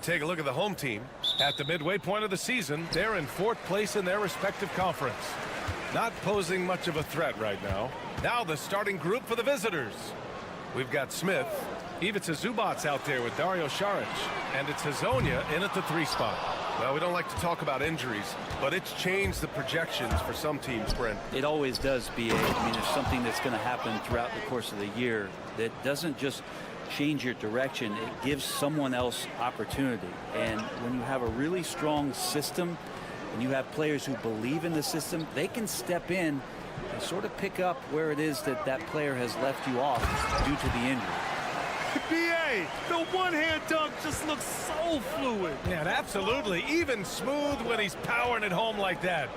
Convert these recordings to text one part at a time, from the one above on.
take a look at the home team. At the midway point of the season, they're in 4th place in their respective conference. Not posing much of a threat right now. Now the starting group for the visitors. We've got Smith, Ivica Zubac's out there with Dario Saric, and it's Hazonia in at the 3 spot. Well, we don't like to talk about injuries, but it's changed the projections for some teams, Brent. It always does, B.A. I mean, there's something that's going to happen throughout the course of the year that doesn't just change your direction. It gives someone else opportunity. And when you have a really strong system and you have players who believe in the system, they can step in and sort of pick up where it is that that player has left you off due to the injury. B.A., the one-hand dunk just looks so fluid. Yeah, absolutely. Even smooth when he's powering it home like that.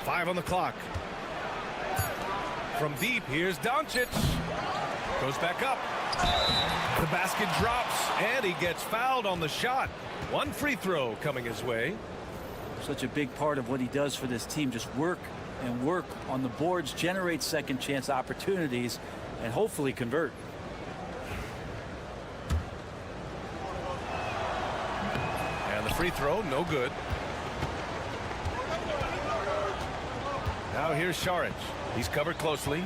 Five on the clock. From deep, here's Doncic. Goes back up. The basket drops, and he gets fouled on the shot. 1 free throw coming his way. Such a big part of what he does for this team, just work and work on the boards, generate second chance opportunities, and hopefully convert. And the free throw, no good. Now here's Saric. He's covered closely.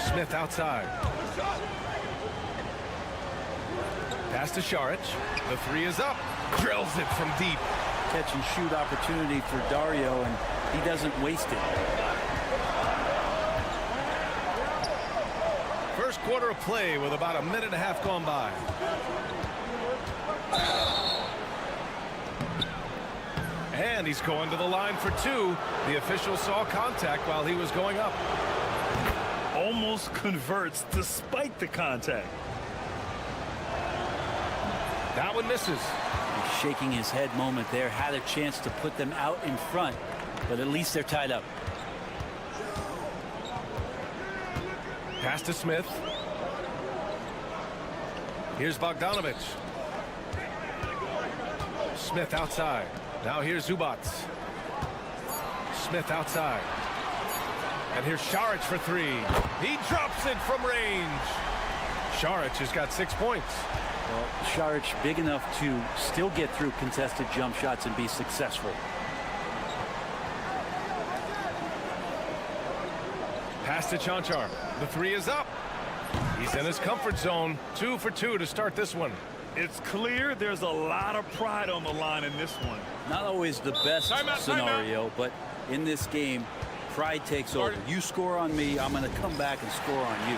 Smith outside. Pass to Saric. The 3 is up. Drills it from deep. Catch and shoot opportunity for Dario, and he doesn't waste it. First quarter of play with about a minute and a half gone by. And he's going to the line for 2. The official saw contact while he was going up. Almost converts despite the contact. That one misses. He's shaking his head moment there. Had a chance to put them out in front, but at least they're tied up. Pass to Smith. Here's Bogdanovic. Smith outside. Now here's Zubac. Smith outside. And here's Saric for 3. He drops it from range. Saric has got 6 points. Well, Saric big enough to still get through contested jump shots and be successful. Pass to Chanchar. The 3 is up. He's in his comfort zone. 2 for 2 to start this one. It's clear there's a lot of pride on the line in this one. Not always the best scenario, but in this game, pride takes over. You score on me, I'm going to come back and score on you.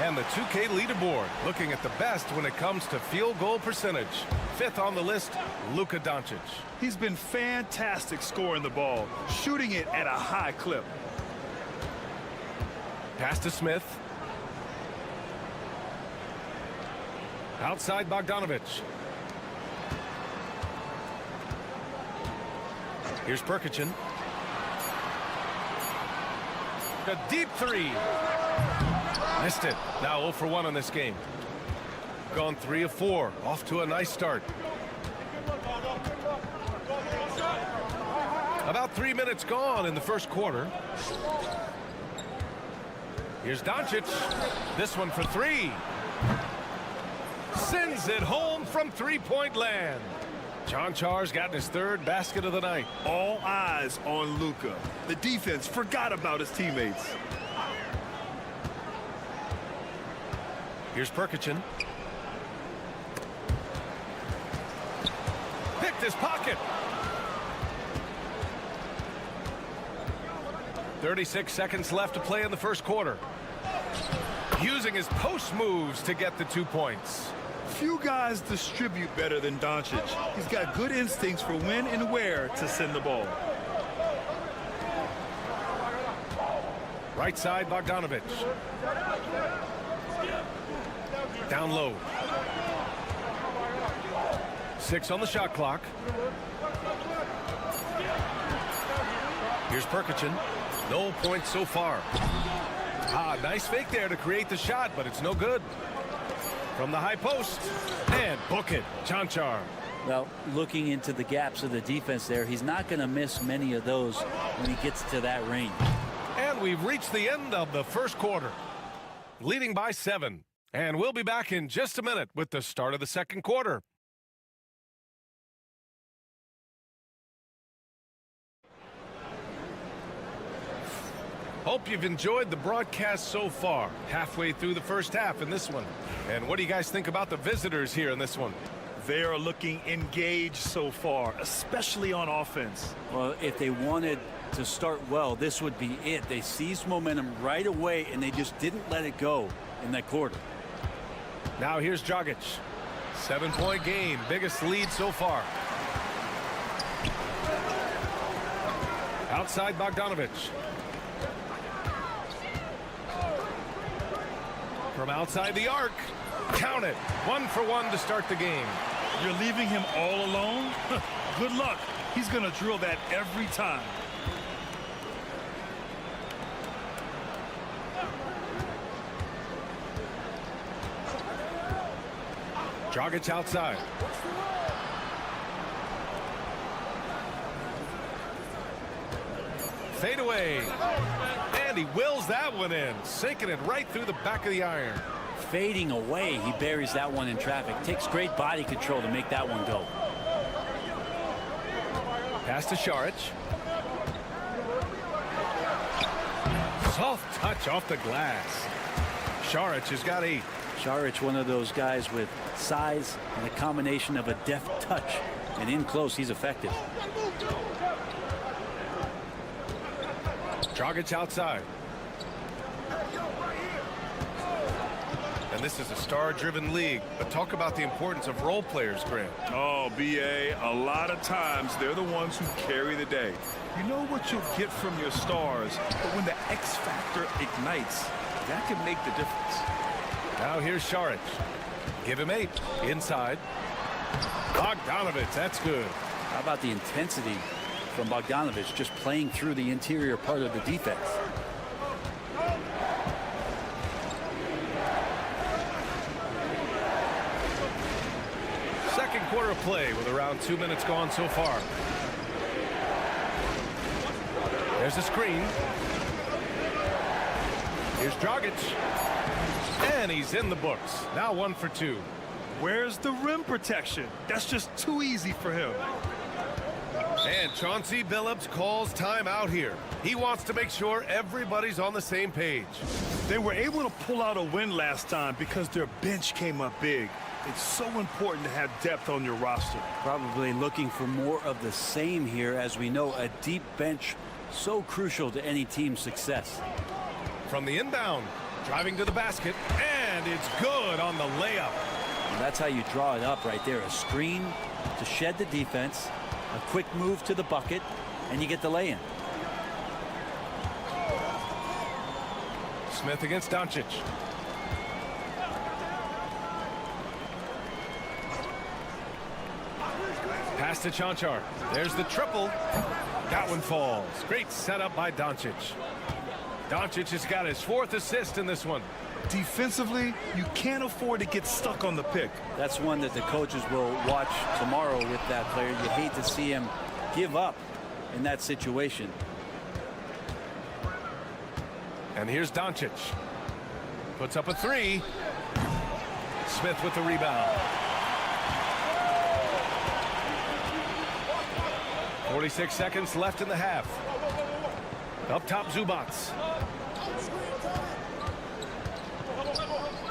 And the 2K leaderboard, looking at the best when it comes to field goal percentage. 5th on the list, Luka Doncic. He's been fantastic scoring the ball, shooting it at a high clip. Pass to Smith. Outside Bogdanovic. Here's Perkichin. A deep 3. Missed it. Now 0 for 1 on this game. Gone 3 of 4. Off to a nice start. About 3 minutes gone in the first quarter. Here's Doncic. This one for 3. Sends it home from 3-point land. Chanchar's gotten his 3rd basket of the night. All eyes on Luka. The defense forgot about his teammates. Here's Perkichin. Picked his pocket. 36 seconds left to play in the first quarter. Using his post moves to get the 2 points. Few guys distribute better than Doncic. He's got good instincts for when and where to send the ball. Right side, Bogdanovic. Down low. 6 on the shot clock. Here's Perkichin. No points so far. Nice fake there to create the shot, but it's no good. From the high post. And book it. Chanchar. Well, looking into the gaps of the defense there, he's not going to miss many of those when he gets to that range. And we've reached the end of the first quarter, leading by 7. And we'll be back in just a minute with the start of the second quarter. Hope you've enjoyed the broadcast so far. Halfway through the first half in this one. And what do you guys think about the visitors here in this one? They are looking engaged so far, especially on offense. Well, if they wanted to start well, this would be it. They seized momentum right away, and they just didn't let it go in that quarter. Now here's Dragic. 7-point game, biggest lead so far. Outside Bogdanovic. From outside the arc. Count it. 1 for 1 to start the game. You're leaving him all alone? Good luck. He's going to drill that every time. Dragic outside. Fade away. And he wills that one in, sinking it right through the back of the iron. Fading away, he buries that one in traffic. Takes great body control to make that one go. Pass to Saric. Soft touch off the glass. Saric has got 8. Saric, one of those guys with size and a combination of a deft touch. And in close, he's effective. Dragic outside. And this is a star-driven league, but talk about the importance of role players, Grant. Oh, B.A., a lot of times they're the ones who carry the day. You know what you'll get from your stars, but when the X factor ignites, that can make the difference. Now here's Saric. Give him 8. Inside. Bogdanovic, that's good. How about the intensity from Bogdanovic just playing through the interior part of the defense? Second quarter of play with around 2 minutes gone so far. There's a screen. Here's Dragic. And he's in the books. Now 1 for 2. Where's the rim protection? That's just too easy for him. And Chauncey Billups calls timeout here. He wants to make sure everybody's on the same page. They were able to pull out a win last time because their bench came up big. It's so important to have depth on your roster. Probably looking for more of the same here. As we know, a deep bench so crucial to any team's success. From the inbound, driving to the basket, and it's good on the layup. And that's how you draw it up right there. A screen to shed the defense, a quick move to the bucket, and you get the lay-in. Smith against Doncic. Pass to Chanchar. There's the triple. That one falls. Great setup by Doncic. Doncic has got his 4th assist in this one. Defensively, you can't afford to get stuck on the pick. That's one that the coaches will watch tomorrow with that player. You hate to see him give up in that situation. And here's Doncic. Puts up a 3. Smith with the rebound. 46 seconds left in the half. Up top, Zubac.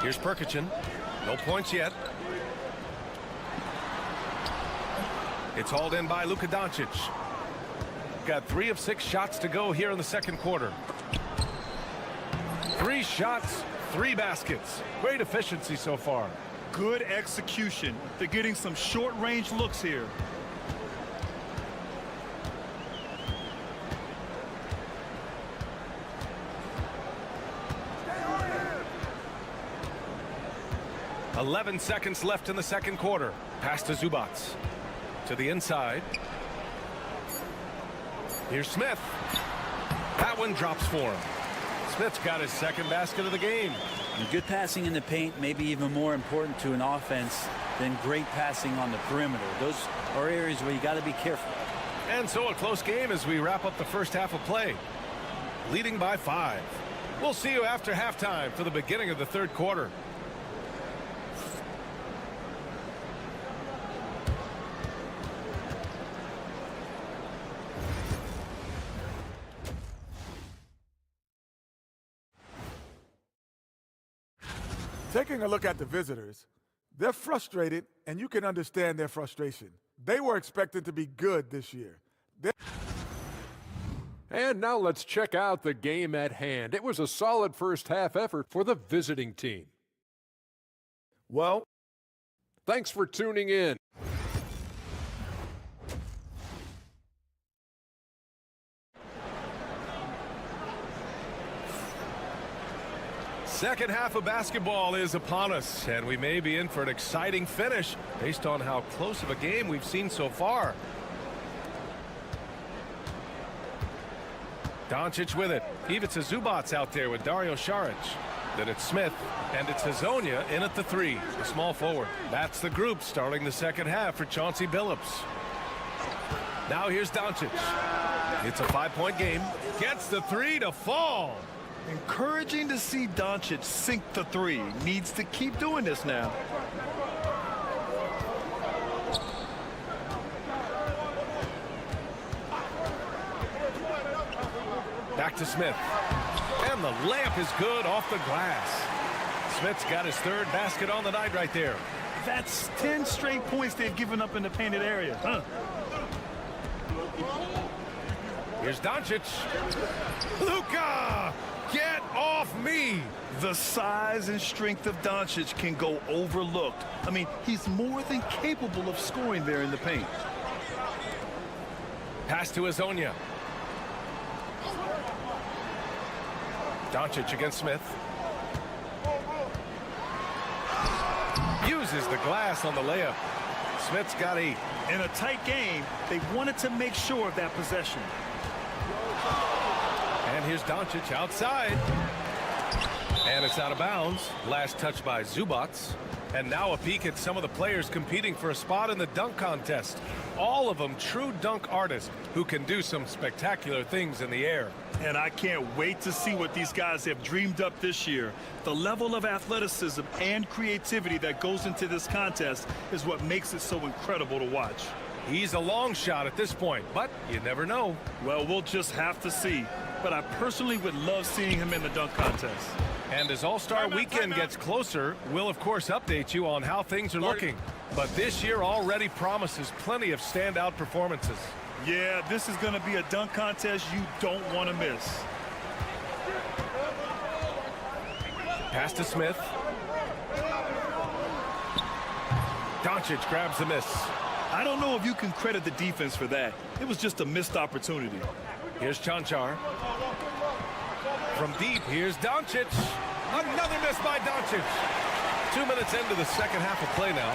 Here's Perkichin. No points yet. It's hauled in by Luka Doncic. Got 3 of 6 shots to go here in the second quarter. 3 shots, 3 baskets. Great efficiency so far. Good execution. They're getting some short-range looks here. .11 seconds left in the second quarter. Pass to Zubac. To the inside. Here's Smith. That one drops for him. Smith's got his 2nd basket of the game. And good passing in the paint, maybe even more important to an offense then great passing on the perimeter. Those are areas where you got to be careful. And so a close game as we wrap up the first half of play. Leading by 5. We'll see you after halftime for the beginning of the third quarter. Taking a look at the visitors, they're frustrated, and you can understand their frustration. They were expected to be good this year. And now let's check out the game at hand. It was a solid first half effort for the visiting team. Well, thanks for tuning in. Second half of basketball is upon us, and we may be in for an exciting finish based on how close of a game we've seen so far. Doncic with it. Ivica Zubac's out there with Dario Saric. Then it's Smith, and it's Hazonia in at the 3, the small forward. That's the group starting the second half for Chauncey Billups. Now here's Doncic. It's a 5-point game. Gets the 3 to fall. Encouraging to see Doncic sink the 3. Needs to keep doing this now. Back to Smith. And the layup is good off the glass. Smith's got his 3rd basket on the night right there. That's 10 straight points they've given up in the painted area. Here's Doncic. Luka! Get off me! The size and strength of Doncic can go overlooked. I mean, he's more than capable of scoring there in the paint. Pass to Hazonia. Doncic against Smith. Uses the glass on the layup. Smith's got 8. In a tight game, they wanted to make sure of that possession. And here's Doncic outside. And it's out of bounds. Last touch by Zubac. And now a peek at some of the players competing for a spot in the dunk contest. All of them true dunk artists who can do some spectacular things in the air. And I can't wait to see what these guys have dreamed up this year. The level of athleticism and creativity that goes into this contest is what makes it so incredible to watch. He's a long shot at this point, but you never know. Well, we'll just have to see. But I personally would love seeing him in the dunk contest. And as All-Star Weekend gets closer, we'll of course update you on how things are looking. But this year already promises plenty of standout performances. Yeah, this is going to be a dunk contest you don't want to miss. Pass to Smith. Doncic grabs the miss. I don't know if you can credit the defense for that. It was just a missed opportunity. Here's Chanchar. From deep, here's Doncic. Another miss by Doncic. 2 minutes into the second half of play now.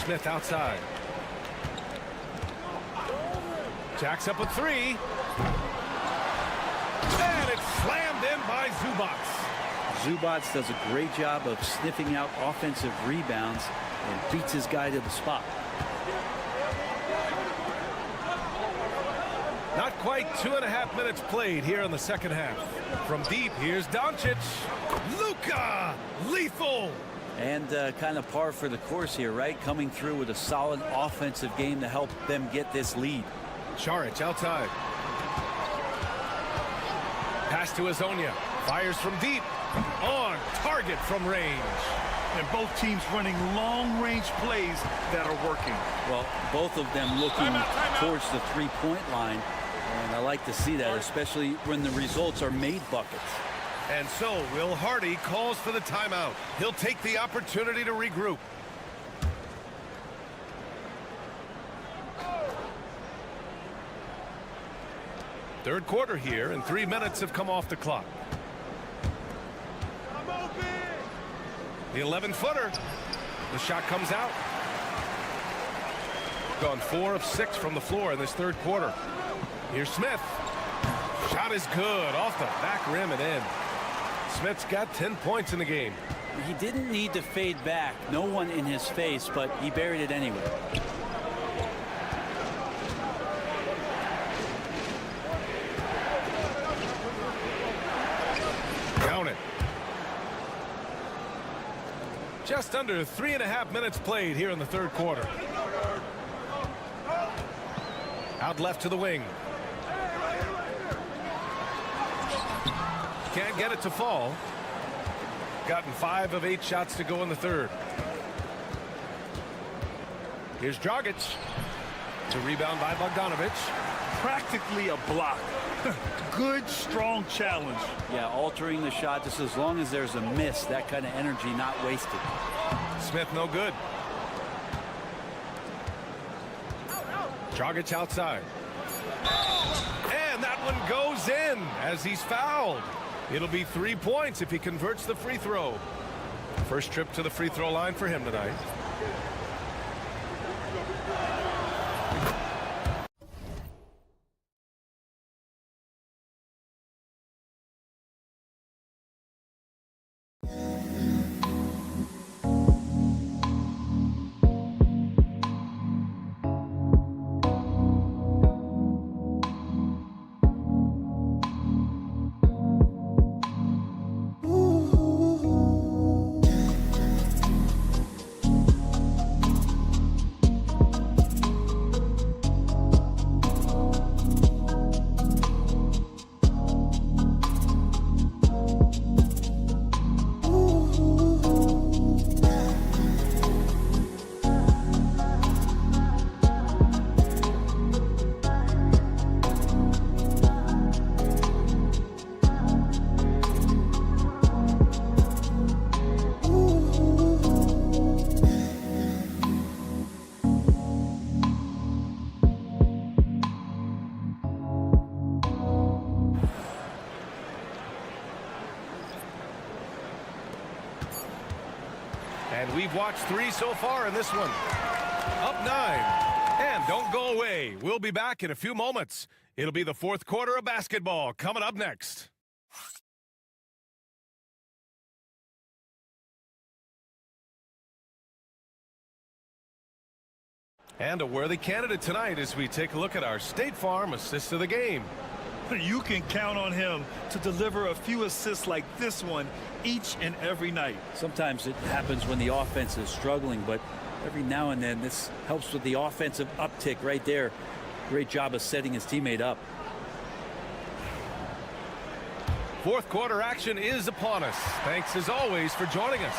Smith outside. Jacks up a 3. And it's slammed in by Zubac. Zubac does a great job of sniffing out offensive rebounds and beats his guy to the spot. Not quite 2.5 minutes played here in the second half. From deep, here's Doncic. Luka! Lethal! And kind of par for the course here, right? Coming through with a solid offensive game to help them get this lead. Saric outside. Pass to Hazonia. Fires from deep. On target from range. And both teams running long-range plays that are working. Well, both of them looking towards the three-point line. And I like to see that, especially when the results are made buckets. And so Will Hardy calls for the timeout. He'll take the opportunity to regroup. Third quarter here, and 3 minutes have come off the clock. The 11-footer. The shot comes out. Gone 4 of 6 from the floor in this third quarter. Here's Smith. Shot is good off the back rim and in. Smith's got 10 points in the game. He didn't need to fade back. No one in his face, but he buried it anyway. Count it. Just under 3.5 minutes played here in the third quarter. Out left to the wing. Can't get it to fall. Gotten 5 of 8 shots to go in the third. Here's Dragic. To rebound by Bogdanovic. Practically a block. Good, strong challenge. Yeah, altering the shot just as long as there's a miss. That kind of energy not wasted. Smith no good. Dragic outside. And that one goes in as he's fouled. It'll be 3 points if he converts the free throw. First trip to the free throw line for him tonight. And we've watched 3 so far in this one. Up 9. And don't go away. We'll be back in a few moments. It'll be the fourth quarter of basketball coming up next. And a worthy candidate tonight as we take a look at our State Farm assist of the game. You can count on him to deliver a few assists like this one each and every night. Sometimes it happens when the offense is struggling, but every now and then this helps with the offensive uptick right there. Great job of setting his teammate up. Fourth quarter action is upon us. Thanks as always for joining us.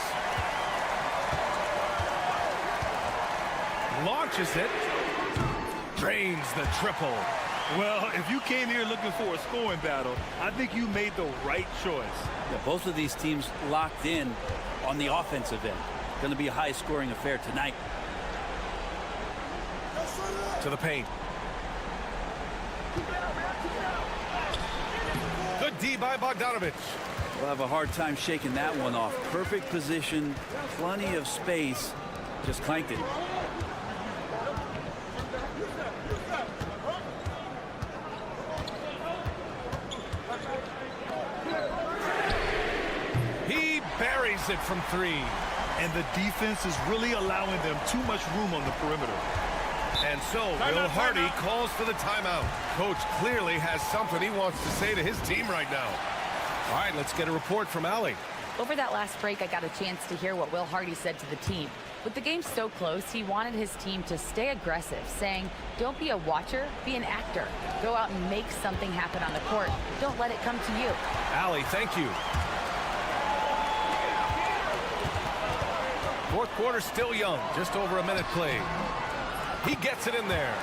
Launches it. Drains the triple. Well, if you came here looking for a scoring battle, I think you made the right choice. Yeah, both of these teams locked in on the offensive end. Going to be a high-scoring affair tonight. To the paint. Good D by Bogdanovic. We'll have a hard time shaking that one off. Perfect position, plenty of space. Just clanked it. Buries it from 3. And the defense is really allowing them too much room on the perimeter. And so Will Hardy calls for the timeout. Coach clearly has something he wants to say to his team right now. All right, let's get a report from Allie. Over that last break, I got a chance to hear what Will Hardy said to the team. With the game so close, he wanted his team to stay aggressive, saying, don't be a watcher, be an actor. Go out and make something happen on the court. Don't let it come to you. Allie, thank you. Fourth quarter still young, just over a minute played. He gets it in there.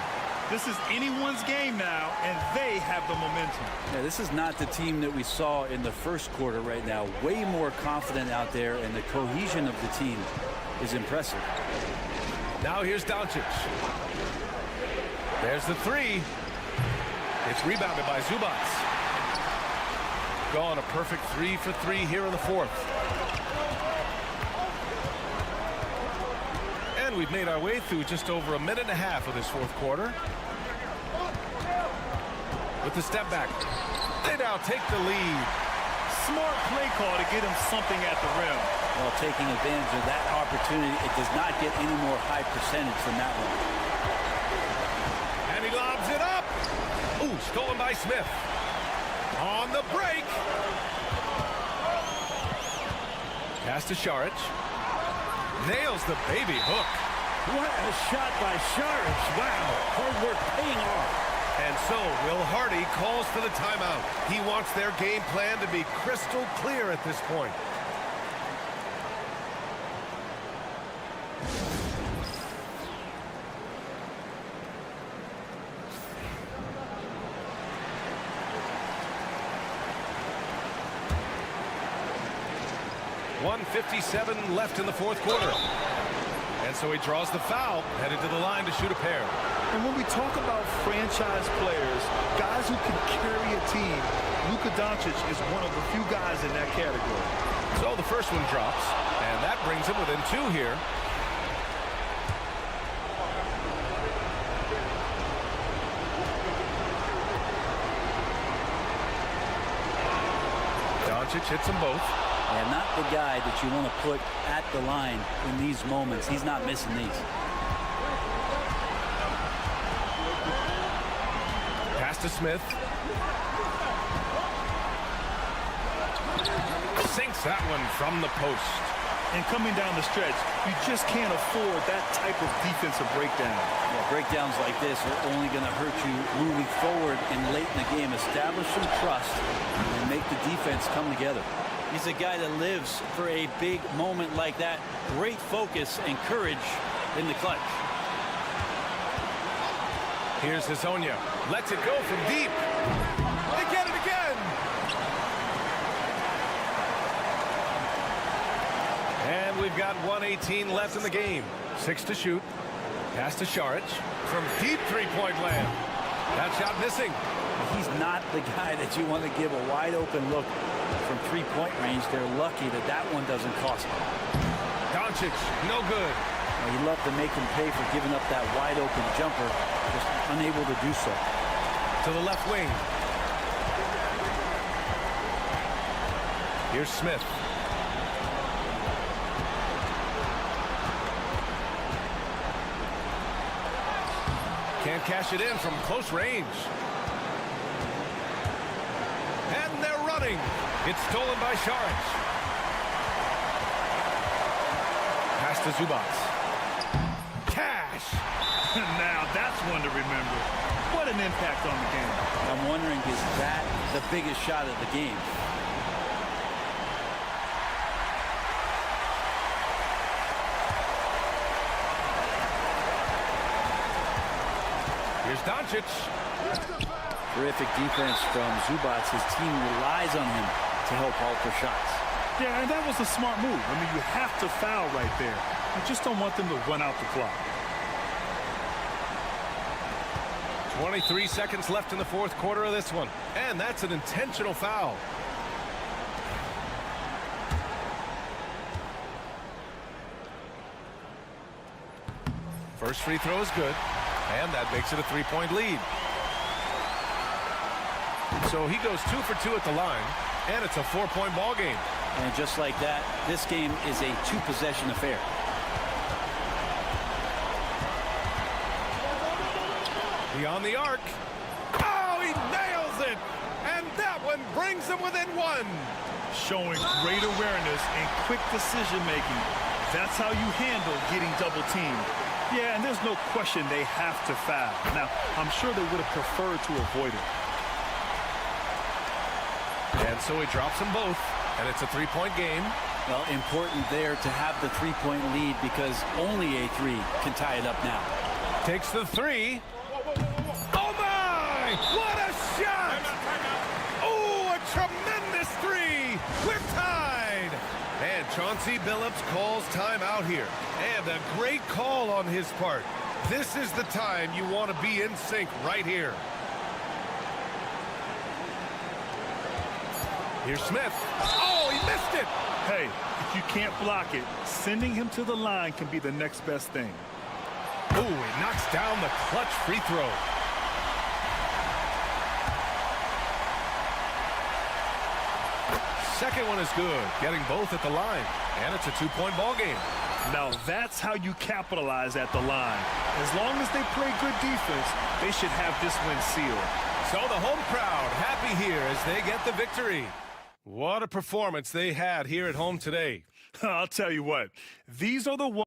This is anyone's game now, and they have the momentum. Yeah, this is not the team that we saw in the first quarter right now. Way more confident out there, and the cohesion of the team is impressive. Now here's Doncic. There's the 3. It's rebounded by Zubats. Gone a perfect 3 for 3 here in the fourth. And we've made our way through just over a minute and a half of this fourth quarter. With the step back, they now take the lead. Smart play call to get him something at the rim. Well, taking advantage of that opportunity, it does not get any more high percentage than that one. And he lobs it up. Ooh, stolen by Smith. On the break. Pass to Šarić. Nails the baby hook. What a shot by Šarić. Wow, hard work paying off. And so Will Hardy calls for the timeout. He wants their game plan to be crystal clear at this point. .157 left in the fourth quarter. And so he draws the foul, headed to the line to shoot a pair. And when we talk about franchise players, guys who can carry a team, Luka Doncic is one of the few guys in that category. So the first one drops, and that brings him within 2 here. Doncic hits them both. And not the guy that you want to put at the line in these moments. He's not missing these. Pass to Smith. Sinks that one from the post. And coming down the stretch, you just can't afford that type of defensive breakdown. Yeah, breakdowns like this are only going to hurt you moving forward and late in the game. Establish some trust and make the defense come together. He's a guy that lives for a big moment like that. Great focus and courage in the clutch. Here's Hezonja. Lets it go from deep. They get it again. And we've got 1:18 left in the game. 6 to shoot. Pass to Šarić from deep three-point land. That shot missing. He's not the guy that you want to give a wide open look from three-point range. They're lucky that that one doesn't cost them. Doncic, no good. Well, he'd love to make him pay for giving up that wide open jumper, just unable to do so. To the left wing. Here's Smith. Can't cash it in from close range. And they're running. It's stolen by Šarić. Pass to Zubac. Cash. Now that's one to remember. What an impact on the game. I'm wondering, is that the biggest shot of the game? Here's Doncic. Terrific defense from Zubac. His team relies on him to help alter shots. Yeah, and that was a smart move. I mean, you have to foul right there. You just don't want them to run out the clock. 23 seconds left in the fourth quarter of this one. And that's an intentional foul. First free throw is good. And that makes it a three-point lead. So he goes 2 for 2 at the line. And it's a 4-point ball game. And just like that, this game is a two-possession affair. Beyond the arc. Oh, he nails it! And that one brings him within 1. Showing great awareness and quick decision-making. That's how you handle getting double-teamed. Yeah, and there's no question they have to foul. Now, I'm sure they would have preferred to avoid it. And so he drops them both, and it's a three-point game. Well, important there to have the three-point lead because only a three can tie it up now. Takes the three. Oh, my! What a shot! Oh, a tremendous three! We're tied! And Chauncey Billups calls timeout here. And a great call on his part. This is the time you want to be in sync right here. Here's Smith. Oh, he missed it! Hey, if you can't block it, sending him to the line can be the next best thing. Ooh, he knocks down the clutch free throw. second one is good, getting both at the line. And it's a two-point ball game. Now that's how you capitalize at the line. As long as they play good defense, they should have this win sealed. So the home crowd happy here as they get the victory. What a performance they had here at home today. I'll tell you what, these are the ones.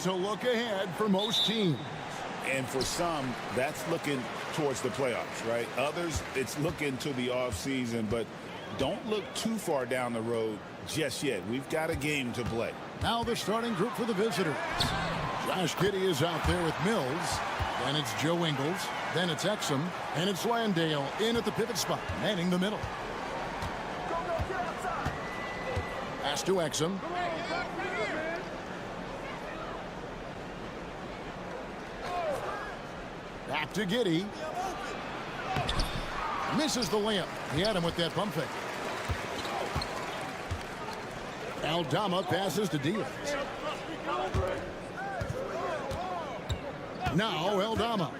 to look ahead for most teams. And for some, that's looking towards the playoffs, right? Others, it's looking to the offseason, but don't look too far down the road just yet. We've got a game to play. Now the starting group for the visitors. Josh Giddey is out there with Mills. Then it's Joe Ingles. Then it's Exum. And it's Landale in at the pivot spot, manning the middle. Pass to Exum. Back to Giddey. Misses the layup. He had him with that pump fake. Aldama passes to Diaz. Now Aldama.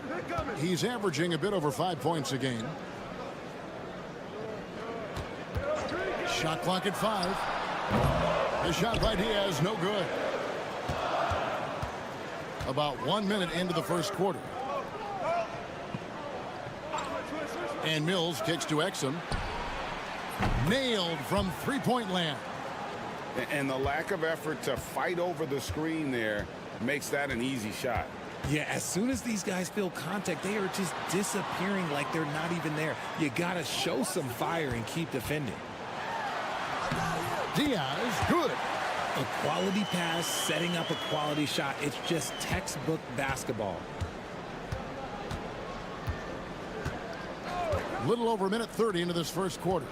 He's averaging a bit over 5 points a game. Shot clock at 5. The shot by Diaz, no good. About 1 minute into the first quarter. And Mills kicks to Exum. Nailed from three-point land. And the lack of effort to fight over the screen there makes that an easy shot. Yeah, as soon as these guys feel contact, they are just disappearing like they're not even there. You got to show some fire and keep defending. Diaz, good. A quality pass, setting up a quality shot. It's just textbook basketball. Little over a minute 30 into this first quarter.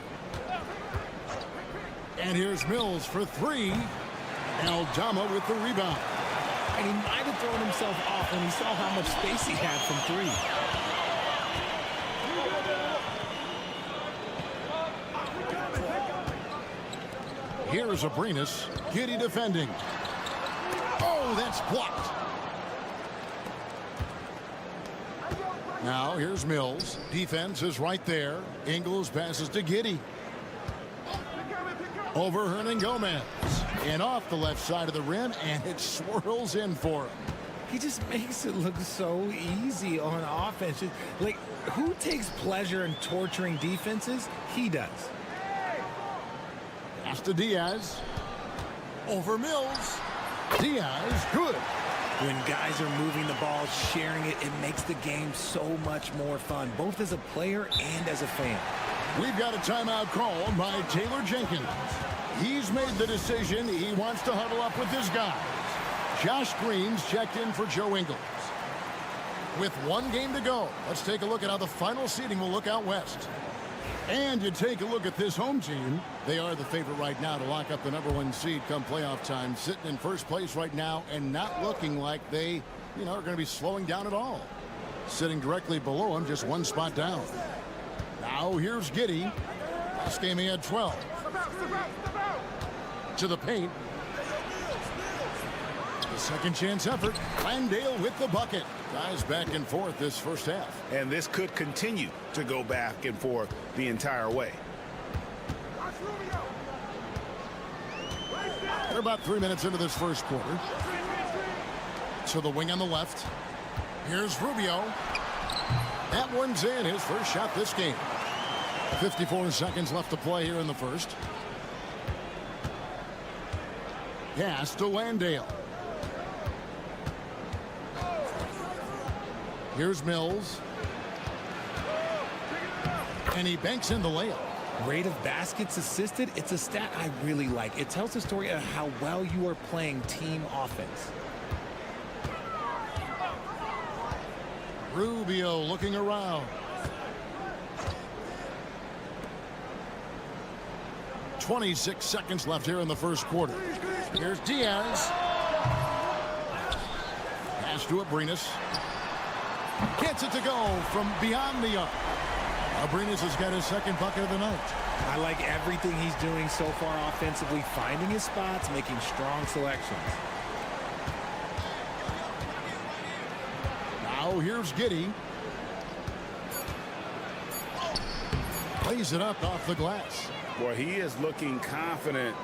And here's Mills for three. Aldama with the rebound. And he might have thrown himself off when he saw how much space he had from three. Here's Abrinas. Giddey defending. Oh, that's blocked. Now here's Mills. Defense is right there. Ingles passes to Giddey. Over Hernangomez. And off the left side of the rim, and it swirls in for him. He just makes it look so easy on offense. Like, who takes pleasure in torturing defenses? He does. Pass to Diaz. Over Mills. Diaz, good. When guys are moving the ball, sharing it, it makes the game so much more fun, both as a player and as a fan. We've got a timeout called by Taylor Jenkins. He's made the decision. He wants to huddle up with his guys. Josh Green's checked in for Joe Ingles. With one game to go, let's take a look at how the final seeding will look out west. And you take a look at this home team. They are the favorite right now to lock up the #1 seed come playoff time. Sitting in first place right now and not looking like they, are going to be slowing down at all. Sitting directly below him, just one spot down. Now here's Giddey. Last game he had 12. To the paint. The second chance effort. Landale with the bucket. Guys back and forth this first half. And this could continue to go back and forth the entire way. They're about 3 minutes into this first quarter. To the wing on the left. Here's Rubio. That one's in. His first shot this game. 54 seconds left to play here in the first. Pass to Landale. Here's Mills. And he banks in the layup. Rate of baskets assisted, it's a stat I really like. It tells the story of how well you are playing team offense. Rubio looking around. 26 seconds left here in the first quarter. Here's Diaz. Pass to Abrinas. Gets it to go from beyond the arc. Abrinas has got his second bucket of the night. I like everything he's doing so far offensively, finding his spots, making strong selections. Now here's Giddey. Plays it up off the glass. Boy, he is looking confident.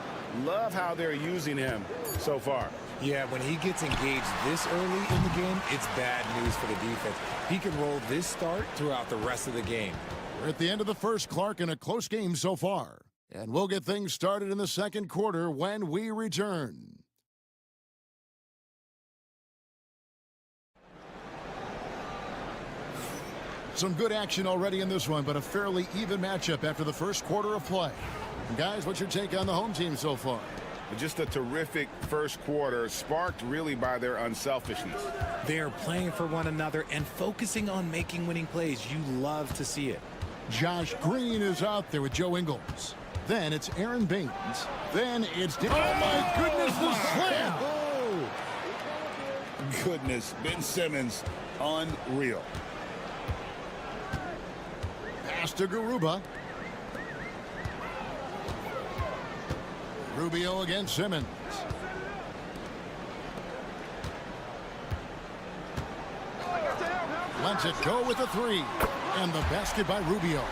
Love how they're using him so far. Yeah, when he gets engaged this early in the game, it's bad news for the defense. He can roll this start throughout the rest of the game. We're at the end of the first, Clark, in a close game so far. And we'll get things started in the second quarter when we return. Some good action already in this one, but a fairly even matchup after the first quarter of play. And guys, what's your take on the home team so far? Just a terrific first quarter, sparked really by their unselfishness. They're playing for one another and focusing on making winning plays. You love to see it. Josh Green is out there with Joe Ingles. Then it's Aaron Baines. Then it's... Oh, my goodness, the slam! Oh. Goodness, Ben Simmons, unreal. Pass to Garuba. Rubio against Simmons. Lets it go with the three. And the basket by Rubio.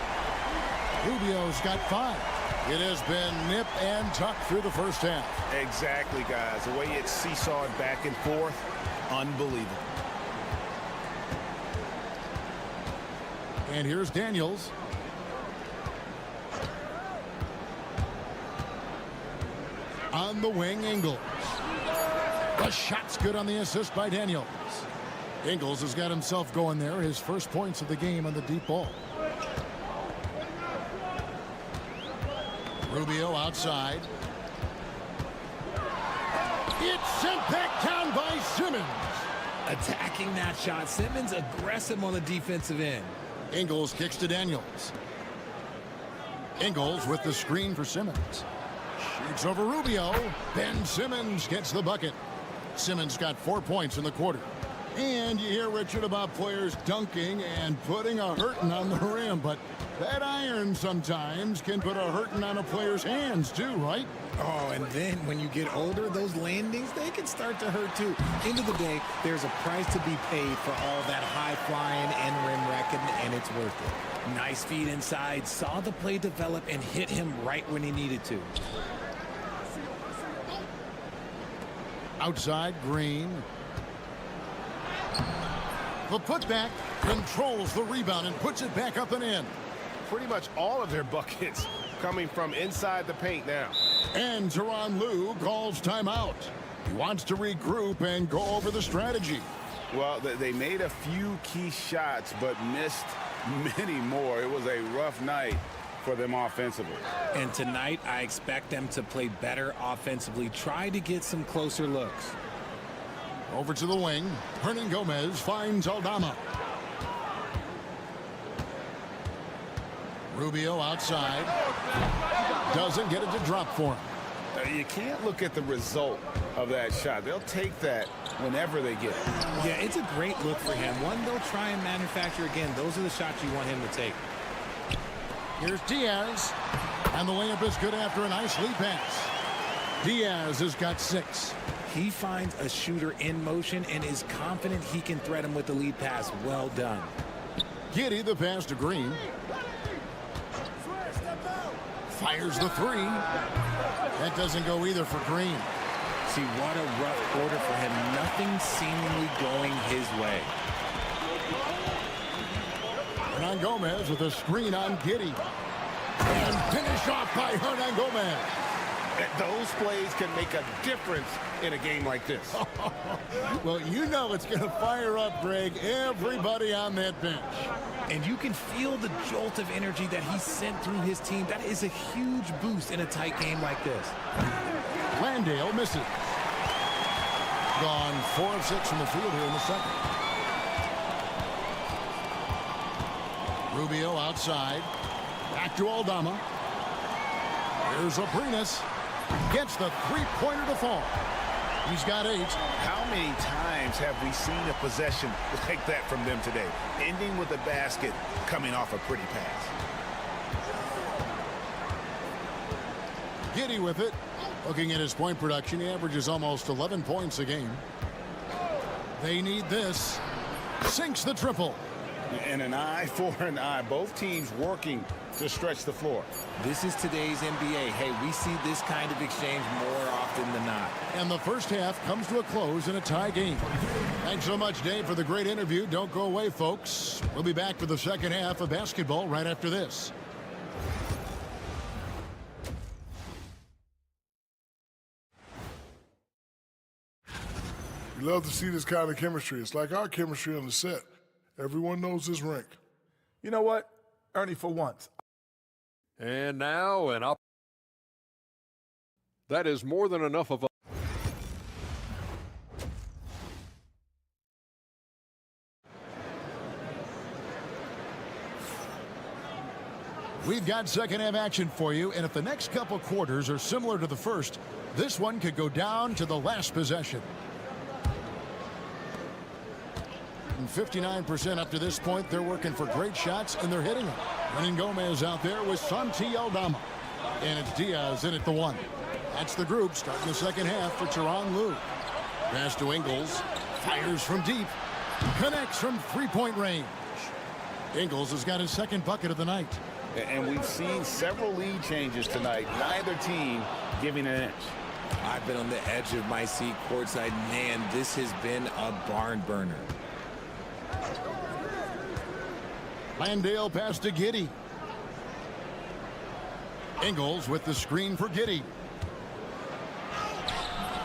Rubio's got 5. It has been nip and tuck through the first half. Exactly, guys. The way it's seesawed back and forth, unbelievable. And here's Daniels. On the wing, Ingles. The shot's good on the assist by Daniels. Ingles has got himself going there. His first points of the game on the deep ball. Rubio outside. It's sent back down by Simmons. Attacking that shot. Simmons aggressive on the defensive end. Ingles kicks to Daniels. Ingles with the screen for Simmons. Shoots over Rubio. Ben Simmons gets the bucket. Simmons got 4 points in the quarter. And you hear, Richard, about players dunking and putting a hurting on the rim, but that iron sometimes can put a hurting on a player's hands too, right? Oh, and then when you get older, those landings, they can start to hurt too. End of the day, there's a price to be paid for all that high flying and rim wrecking, and it's worth it. Nice feed inside, saw the play develop and hit him right when he needed to. Outside, Green. The putback controls the rebound and puts it back up and in. Pretty much all of their buckets coming from inside the paint now. And Tyronn Lue calls timeout. He wants to regroup and go over the strategy. Well, they made a few key shots, but missed many more. It was a rough night for them offensively. And tonight, I expect them to play better offensively. Try to get some closer looks. Over to the wing. Hernan Gomez finds Aldama. Rubio outside. Doesn't get it to drop for him. You can't look at the result of that shot. They'll take that whenever they get it. Yeah, it's a great look for him. One they'll try and manufacture again. Those are the shots you want him to take. Here's Diaz. And the layup is good after a nice lead pass. Diaz has got 6. He finds a shooter in motion and is confident he can threat him with the lead pass. Well done. Giddey the pass to Green. Fires the 3. That doesn't go either for Green. See, what a rough quarter for him. Nothing seemingly going his way. Hernan Gomez with a screen on Giddey. And finish off by Hernan Gomez. Those plays can make a difference in a game like this. Well, you know it's going to fire up, Greg, everybody on that bench. And you can feel the jolt of energy that he sent through his team. That is a huge boost in a tight game like this. Landale misses. Gone 4 of 6 from the field here in the second. Rubio outside. Back to Aldama. Here's Aprinas. Gets the three-pointer to fall. He's got 8. How many times have we seen a possession like that from them today? Ending with a basket, coming off a pretty pass. Giddey with it. Looking at his point production, he averages almost 11 points a game. They need this. Sinks the triple. And an eye for an eye. Both teams working to stretch the floor. This is today's NBA. Hey, we see this kind of exchange more often than not. And the first half comes to a close in a tie game. Thanks so much, Dave, for the great interview. Don't go away, folks. We'll be back for the second half of basketball right after this. We love to see this kind of chemistry. It's like our chemistry on the set. Everyone knows his rank. You know what, Ernie, for once. And now an up. That is more than enough of a. We've got second half action for you, and if the next couple quarters are similar to the first, this one could go down to the last possession. And 59% up to this point. They're working for great shots, and they're hitting them. Running Gomez out there with Santi Aldama. And it's Diaz in at the one. That's the group starting the second half for Tyronn Lue. Pass to Ingles. Fires from deep. Connects from three-point range. Ingles has got his second bucket of the night. And we've seen several lead changes tonight. Neither team giving an inch. I've been on the edge of my seat courtside. Man, this has been a barn burner. Landale pass to Giddey. Ingles with the screen for Giddey.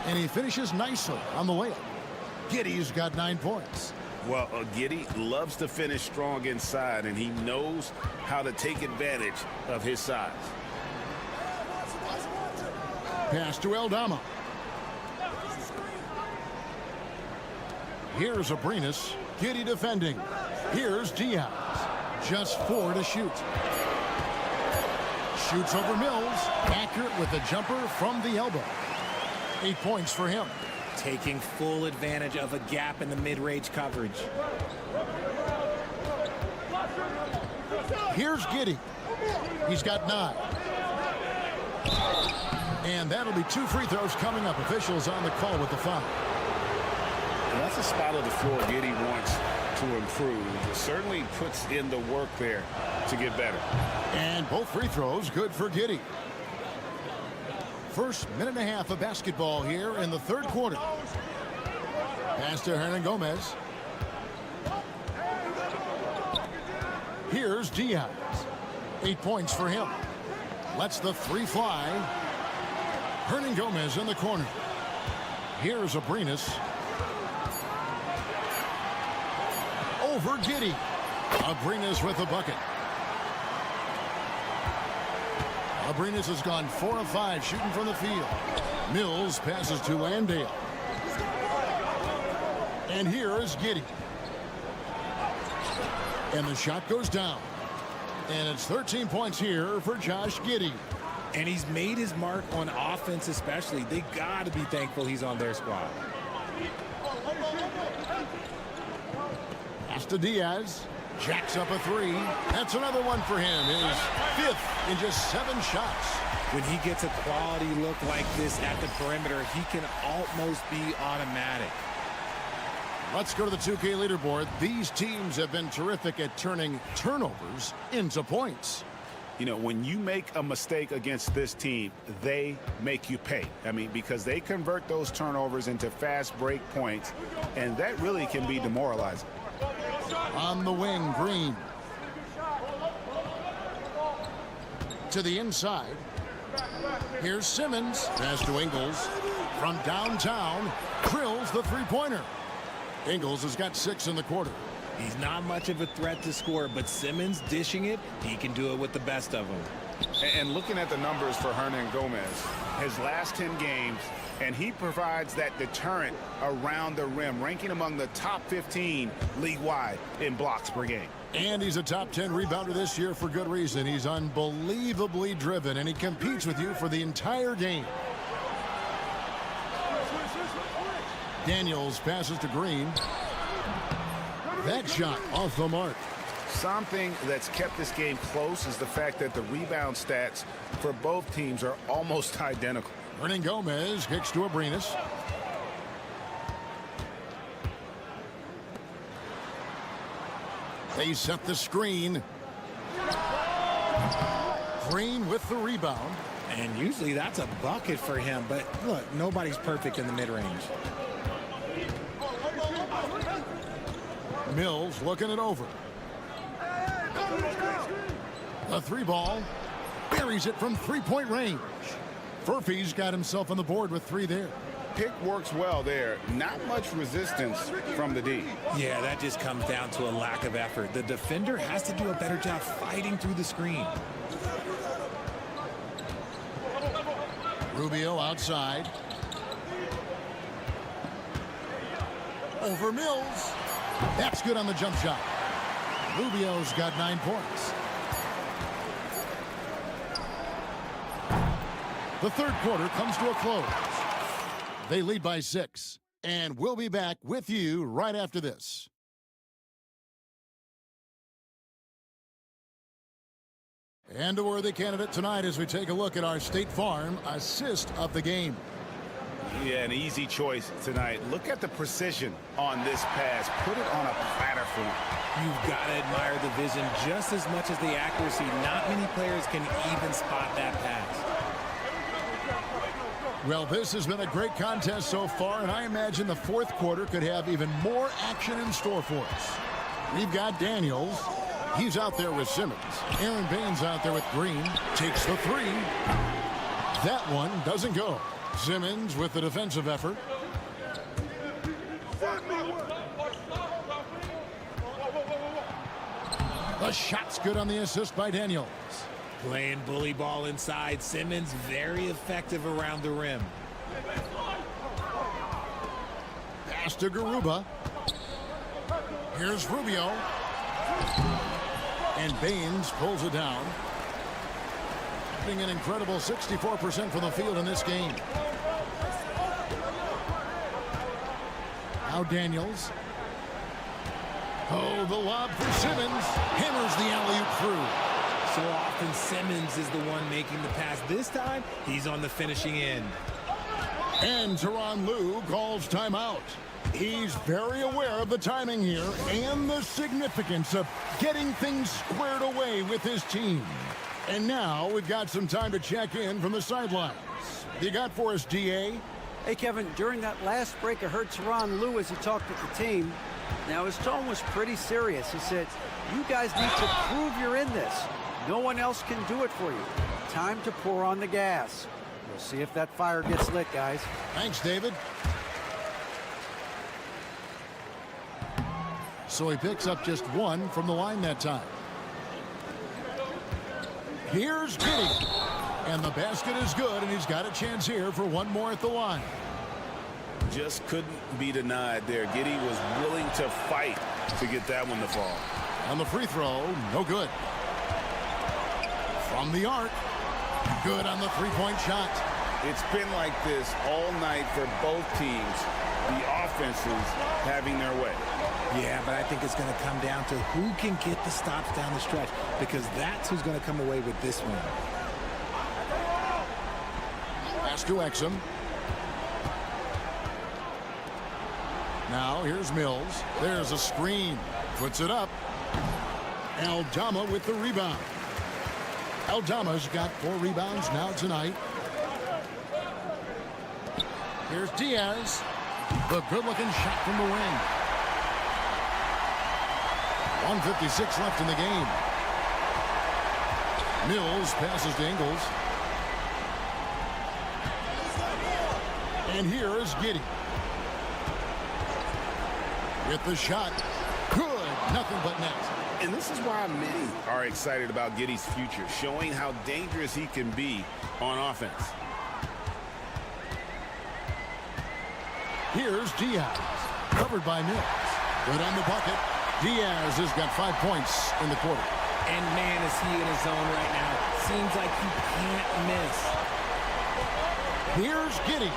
And he finishes nicely on the layup. Giddey's got 9 points. Well, Giddey loves to finish strong inside, and he knows how to take advantage of his size. Pass to Aldama. Here's Abrinas. Giddey defending. Here's Diaz. Just 4 to shoot. Shoots over Mills. Accurate with the jumper from the elbow. 8 points for him. Taking full advantage of a gap in the mid-range coverage. Here's Giddey. He's got 9. And that'll be 2 free throws coming up. Officials on the call with the foul. And that's a spot of the floor Giddey wants to improve. It certainly puts in the work there to get better. And both free throws good for Giddey. First minute and a half of basketball here in the third quarter. Pass to Hernangomez. Here's Diaz. 8 points for him. Lets the three fly. Hernangomez in the corner. Here's Abrinas. Over Giddey. Abrinas with the bucket. Abrinas has gone 4 of 5 shooting from the field. Mills passes to Landale. And here is Giddey. And the shot goes down. And it's 13 points here for Josh Giddey. And he's made his mark on offense especially. They got to be thankful he's on their squad. Pass to Diaz. Jacks up a 3. That's another one for him. His 5th in just 7 shots. When he gets a quality look like this at the perimeter, he can almost be automatic. Let's go to the 2K leaderboard. These teams have been terrific at turning turnovers into points. You know, when you make a mistake against this team, they make you pay. I mean, because they convert those turnovers into fast break points, and that really can be demoralizing. On the wing, Green. To the inside. Here's Simmons. Pass to Ingles. From downtown, drills the three-pointer. Ingles has got 6 in the quarter. He's not much of a threat to score, but Simmons dishing it, he can do it with the best of them. And looking at the numbers for Hernangomez, his last 10 games, and he provides that deterrent around the rim, ranking among the top 15 league-wide in blocks per game. And he's a top 10 rebounder this year for good reason. He's unbelievably driven, and he competes with you for the entire game. Daniels passes to Green. That shot off the mark. Something that's kept this game close is the fact that the rebound stats for both teams are almost identical. Hernangomez kicks to Abrinas. They set the screen. Green with the rebound. And usually that's a bucket for him, but look, nobody's perfect in the mid-range. Mills looking it over. The 3-ball. Buries it from three-point range. Furphy's got himself on the board with 3 there. pick works well there. Not much resistance from the D. Yeah, that just comes down to a lack of effort. The defender has to do a better job fighting through the screen. Rubio outside. Over Mills. That's good on the jump shot. Rubio's got 9 points. The third quarter comes to a close. They lead by 6. And we'll be back with you right after this. And a worthy candidate tonight as we take a look at our State Farm assist of the game. Yeah, an easy choice tonight. Look at the precision on this pass. Put it on a platter for him. You've got to admire the vision just as much as the accuracy. Not many players can even spot that pass. Well, this has been a great contest so far, and I imagine the fourth quarter could have even more action in store for us. We've got Daniels. He's out there with Simmons. Aaron Baines out there with Green. Takes the 3. That one doesn't go. Simmons with the defensive effort. The shot's good on the assist by Daniels. Playing bully ball inside. Simmons very effective around the rim. Pass to Garuba. Here's Rubio. And Baines pulls it down. Having an incredible 64% from the field in this game. Now Daniels. Oh, the lob for Simmons. Hammers the alley-oop through. So often Simmons is the one making the pass. This time, he's on the finishing end. And Tyronn Lue calls timeout. He's very aware of the timing here and the significance of getting things squared away with his team. And now we've got some time to check in from the sidelines. You got for us, DA? Hey, Kevin, during that last break, I heard Tyronn Lue as he talked with the team. Now, his tone was pretty serious. He said, you guys need to prove you're in this. No one else can do it for you. Time to pour on the gas. We'll see if that fire gets lit, guys. Thanks, David. So he picks up just 1 from the line that time. Here's Giddey. And the basket is good, and he's got a chance here for 1 more at the line. Just couldn't be denied there. Giddey was willing to fight to get that one to fall. On the free throw, no good. From the arc, good on the three-point shot. It's been like this all night for both teams. The offenses having their way. Yeah, but I think it's going to come down to who can get the stops down the stretch, because that's who's going to come away with this one. Pass to Exum. Now here's Mills. There's a screen. Puts it up. Aldama with the rebound. Aldama's got 4 rebounds now tonight. Here's Diaz. The good-looking shot from the wing. 1:56 left in the game. Mills passes to Ingles. And here is Giddey. With the shot. Good. Nothing but net. And this is why many are excited about Giddey's future, showing how dangerous he can be on offense. Here's Diaz. Covered by Mills. Good on the bucket. Diaz has got 5 points in the quarter. And man, is he in his zone right now. Seems like he can't miss. Here's Giddey.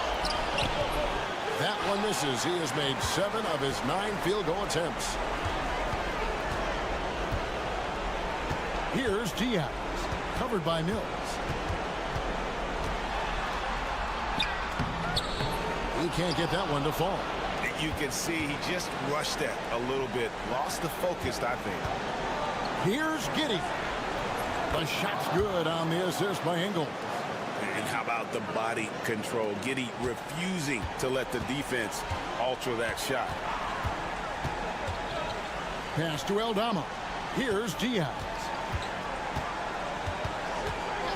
That one misses. He has made 7 of his 9 field goal attempts. Here's Diaz. Covered by Mills. He can't get that one to fall. You can see he just rushed that a little bit. Lost the focus, I think. Here's Giddey. The shot's good on the assist by Ingles. And how about the body control? Giddey refusing to let the defense alter that shot. Pass to Aldama. Here's Diaz.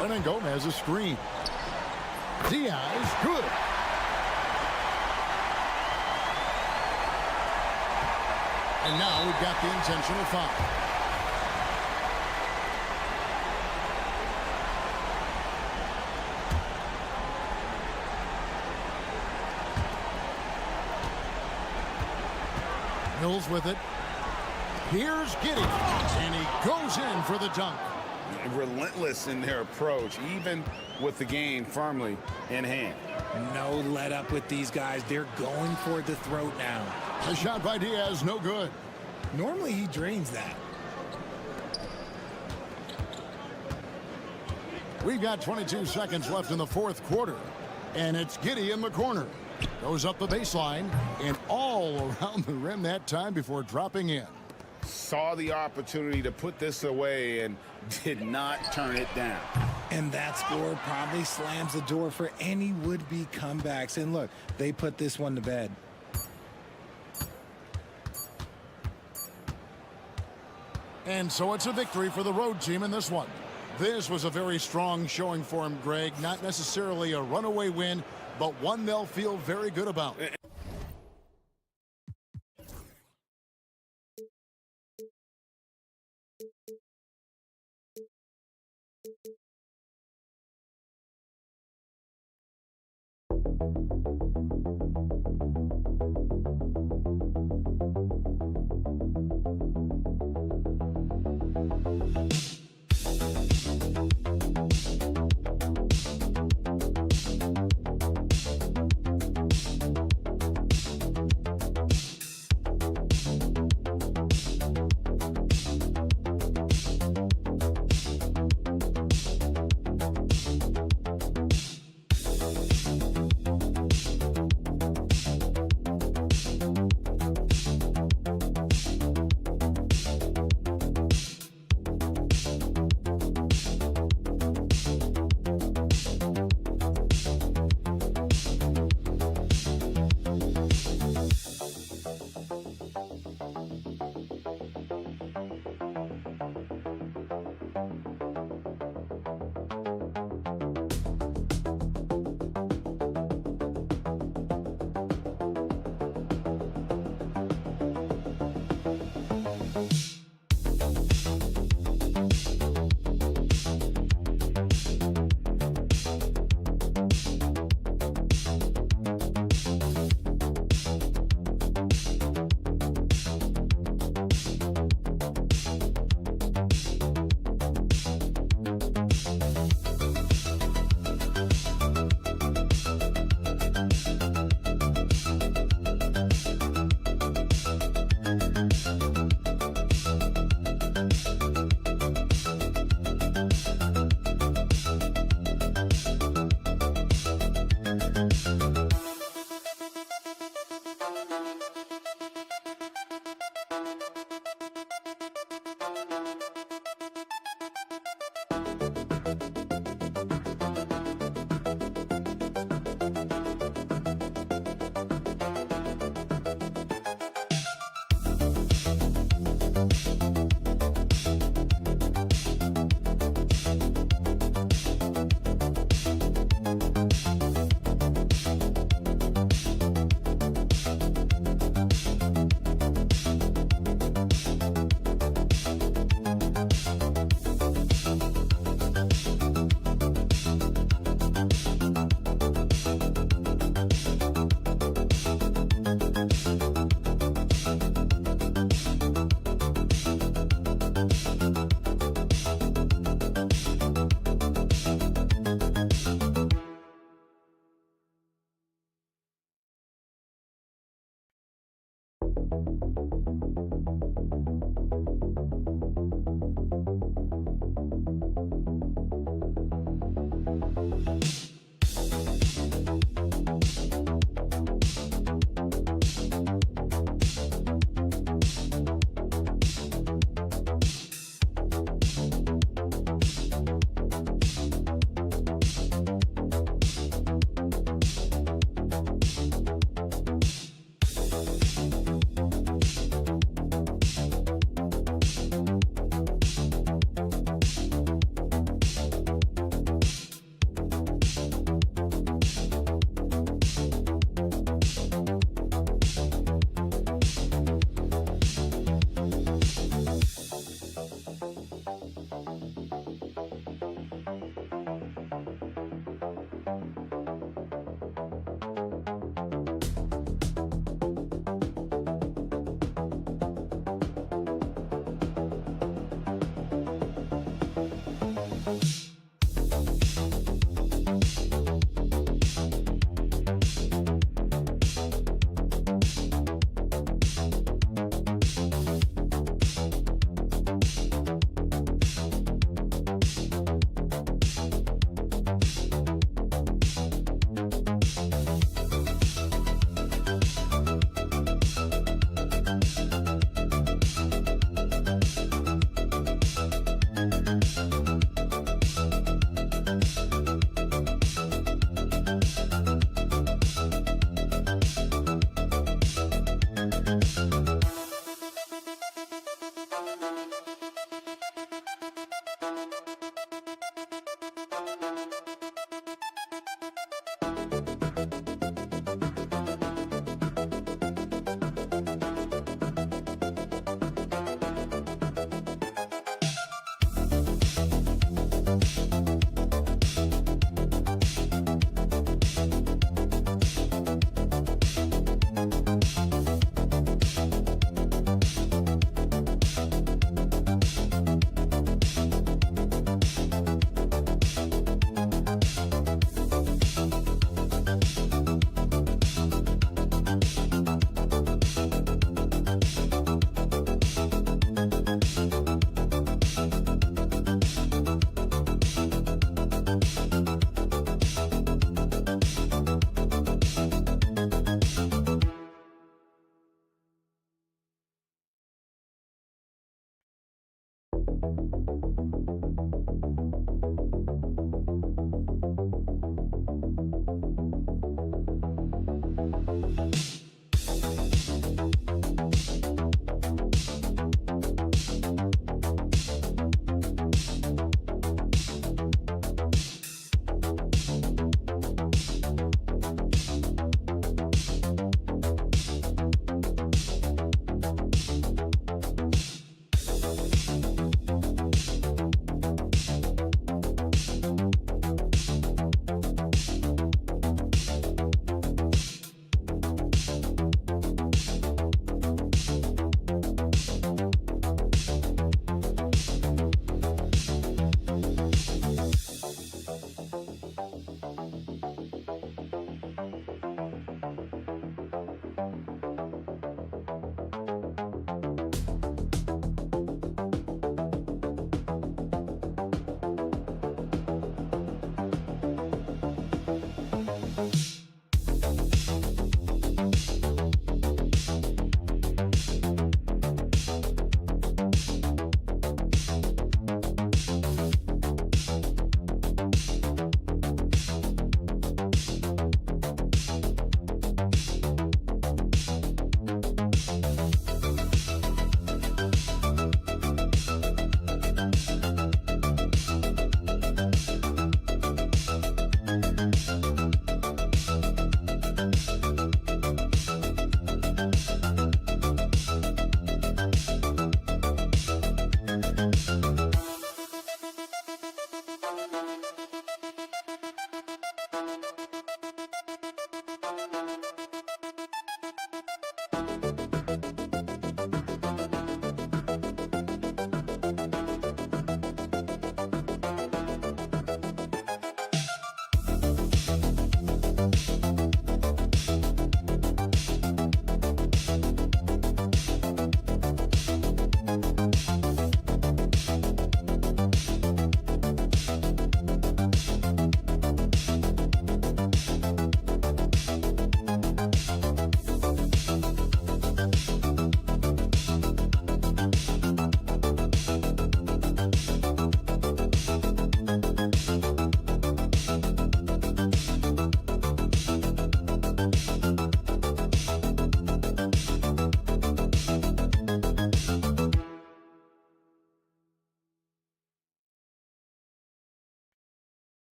And then Gomez a screen. Diaz, good. And now we've got the intentional foul. Mills with it. Here's Giddey, and he goes in for the dunk. Relentless in their approach, even with the game firmly in hand. No let up with these guys. They're going for the throat now. The shot by Diaz, no good. Normally he drains that. We've got 22 seconds left in the fourth quarter, and it's Giddey in the corner. Goes up the baseline and all around the rim that time before dropping in. Saw the opportunity to put this away and did not turn it down. And that score probably slams the door for any would-be comebacks. And look, they put this one to bed. And so it's a victory for the road team in this one. This was a very strong showing for him, Greg. Not necessarily a runaway win, but one they'll feel very good about.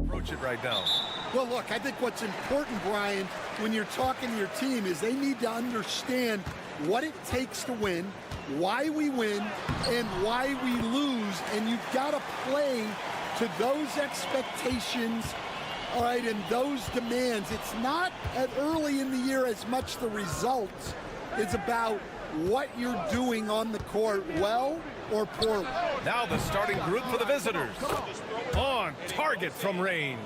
Approach it right now. Well, look, I think what's important, Brian, when you're talking to your team is they need to understand what it takes to win, why we win, and why we lose. And you've got to play to those expectations, all right, and those demands. It's not at early in the year as much the results. It's about what you're doing on the court, well or poorly. Now the starting group for the visitors. On target from range.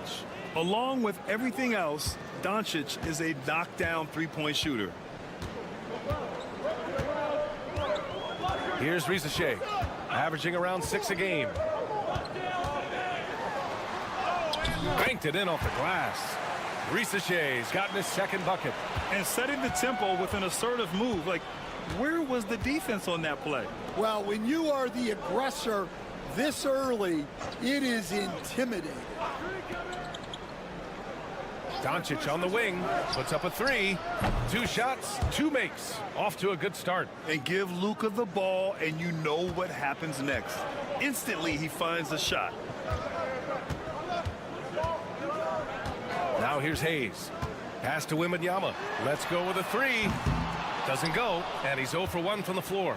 Along with everything else, Doncic is a knockdown three-point shooter. Here's Risache, averaging around 6 a game. Banked it in off the glass. Risache's gotten his second bucket. And setting the tempo with an assertive move. Like, where was the defense on that play? Well, when you are the aggressor this early, it is intimidating. Doncic on the wing, puts up a 3. 2 shots, 2 makes. Off to a good start. And give Luka the ball, and you know what happens next. Instantly, he finds the shot. Now here's Hayes. Pass to Wembanyama. Let's go with a 3. Doesn't go, and he's 0 for 1 from the floor.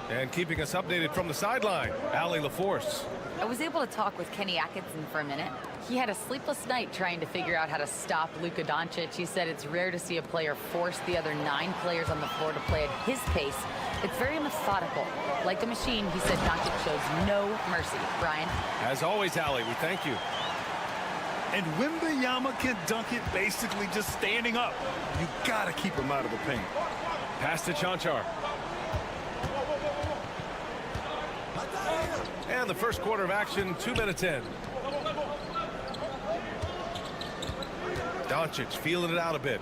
And keeping us updated from the sideline, Allie LaForce. I was able to talk with Kenny Atkinson for a minute. He had a sleepless night trying to figure out how to stop Luka Doncic. He said it's rare to see a player force the other 9 players on the floor to play at his pace. It's very methodical. Like a machine, he said Doncic shows no mercy. Brian? As always, Allie, we thank you. And Wembanyama can dunk it basically just standing up. You got to keep him out of the paint. Pass to Chanchar. And the first quarter of action, 2 minutes in. Doncic feeling it out a bit.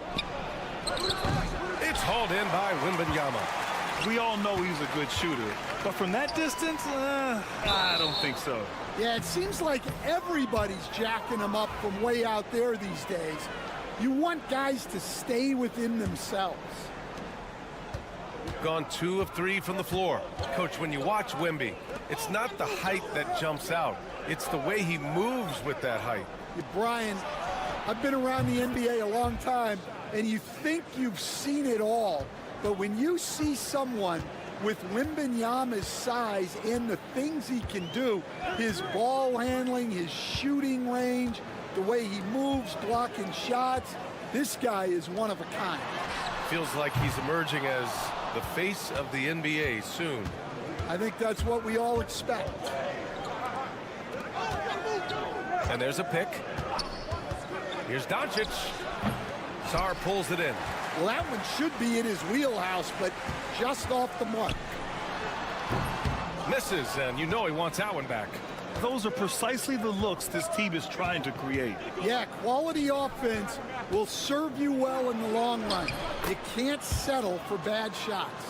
It's hauled in by Wembanyama. We all know he's a good shooter, but from that distance, I don't think so. Yeah, it seems like everybody's jacking him up from way out there these days. You want guys to stay within themselves. Gone 2 of 3 from the floor. Coach, when you watch Wemby, it's not the height that jumps out. It's the way he moves with that height. Yeah, Brian, I've been around the NBA a long time, and you think you've seen it all. But when you see someone with Wembanyama's size and the things he can do, his ball handling, his shooting range, the way he moves, blocking shots, this guy is one of a kind. Feels like he's emerging as the face of the NBA soon. I think that's what we all expect. And there's a pick. Here's Doncic. Sarr pulls it in. Well, that one should be in his wheelhouse, but just off the mark. Misses, and you know he wants that one back. Those are precisely the looks this team is trying to create. Yeah, quality offense will serve you well in the long run. You can't settle for bad shots.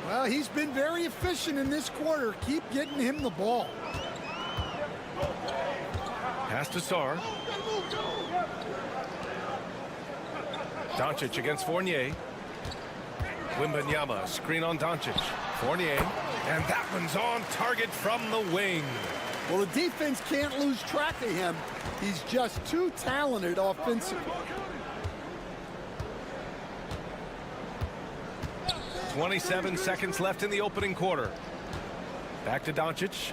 Well, he's been very efficient in this quarter. Keep getting him the ball. Pass to Sarr. Doncic against Fournier. Wembanyama, screen on Doncic. Fournier, and that one's on target from the wing. Well, the defense can't lose track of him. He's just too talented offensively. 27 seconds left in the opening quarter. Back to Doncic.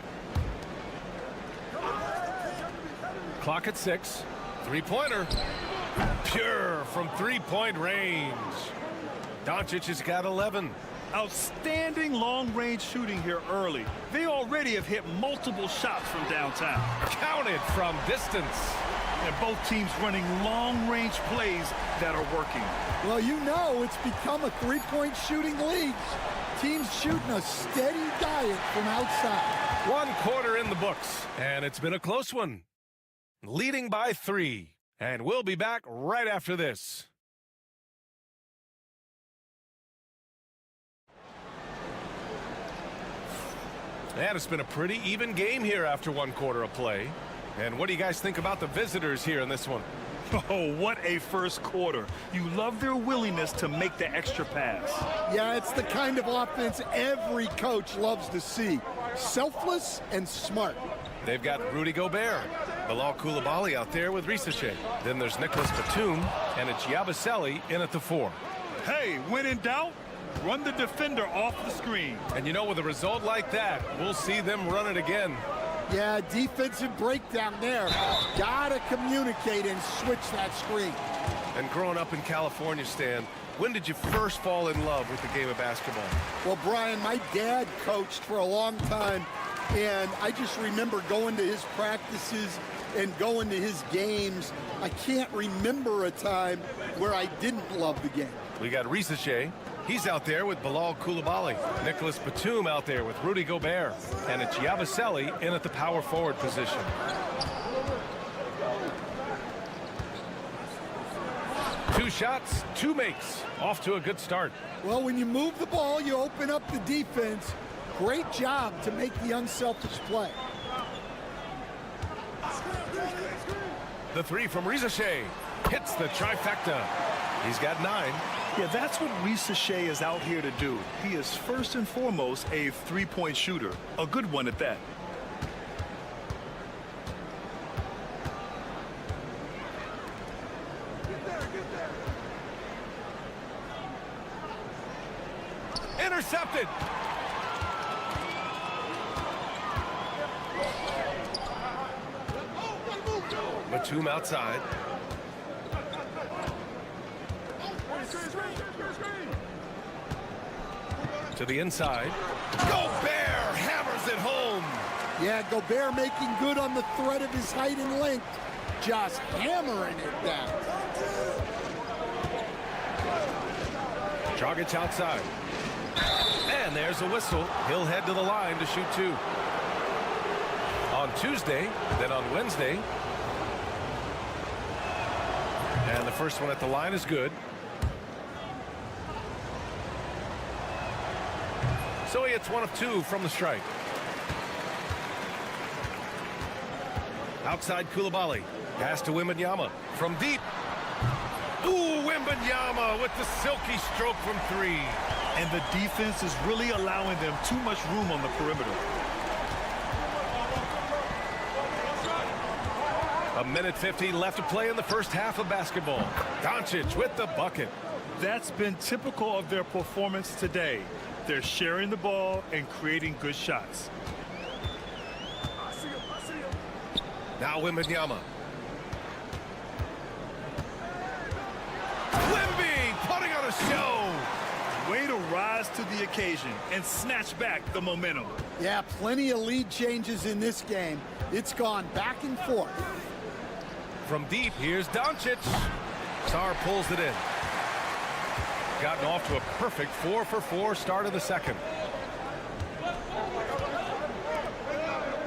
Clock at 6. Three-pointer. Pure from three-point range. Doncic has got 11. Outstanding long-range shooting here early. They already have hit multiple shots from downtown. Counted from distance. And both teams running long-range plays that are working. Well, you know it's become a three-point shooting league. Teams shooting a steady diet from outside. 1 quarter in the books, and it's been a close one. Leading by 3. And we'll be back right after this. And it's been a pretty even game here after 1 quarter of play. And what do you guys think about the visitors here in this one? Oh, what a first quarter. You love their willingness to make the extra pass. Yeah, it's the kind of offense every coach loves to see. Selfless and smart. They've got Rudy Gobert, Bilal Coulibaly out there with Risache. Then there's Nicholas Batum, and it's Yabusele in at the 4. Hey, when in doubt, run the defender off the screen. And you know, with a result like that, we'll see them run it again. Yeah, defensive breakdown there. Gotta communicate and switch that screen. And growing up in California, Stan, when did you first fall in love with the game of basketball? Well, Brian, my dad coached for a long time, and I just remember going to his practices and going to his games. I can't remember a time where I didn't love the game. We got Risache. He's out there with Bilal Coulibaly. Nicholas Batum out there with Rudy Gobert. And it's Yabusele in at the power forward position. Two shots, two makes. Off to a good start. Well, when you move the ball, you open up the defense. Great job to make the unselfish play. The 3 from Risache hits the trifecta. He's got 9. Yeah, that's what Risache is out here to do. He is first and foremost a three-point shooter. A good one at that. Intercepted. Batum outside. To the inside. Gobert hammers it home. Yeah, Gobert making good on the threat of his height and length. Just hammering it down. Dragic outside. And there's a whistle. He'll head to the line to shoot 2. On Tuesday, then on Wednesday. And the first one at the line is good. So he hits 1 of 2 from the strike. Outside Coulibaly. Pass to Wembanyama from deep. Ooh, Wembanyama with the silky stroke from 3. And the defense is really allowing them too much room on the perimeter. A minute 50 left to play in the first half of basketball. Doncic with the bucket. That's been typical of their performance today. They're sharing the ball and creating good shots. Now Wembanyama. Wemby putting on a show. Way to rise to the occasion and snatch back the momentum. Yeah, plenty of lead changes in this game. It's gone back and forth. From deep, here's Doncic. Sarr pulls it in. Gotten off to a perfect 4-for-4 start of the second.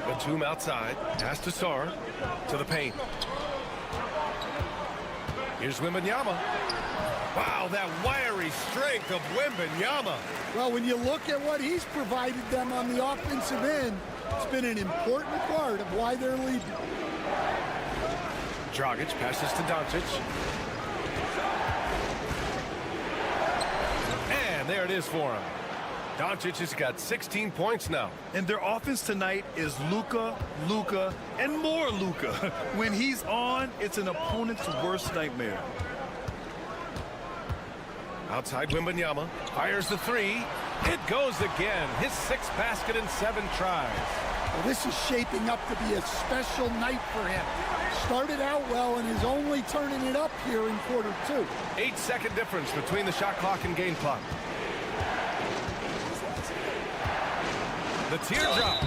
Batum outside. Pass to Sarr. To the paint. Here's Wembanyama. Wow, that wiry strength of Wembanyama. Well, when you look at what he's provided them on the offensive end, it's been an important part of why they're leading. Dragic passes to Doncic. And there it is for him. Doncic has got 16 points now. And their offense tonight is Luka, Luka, and more Luka. When he's on, it's an opponent's worst nightmare. Outside Wembanyama. Fires the 3. It goes again. His 6th basket in 7 tries. Well, this is shaping up to be a special night for him. Started out well and is only turning it up here in quarter 2. 8-second difference between the shot clock and game clock. The teardrop.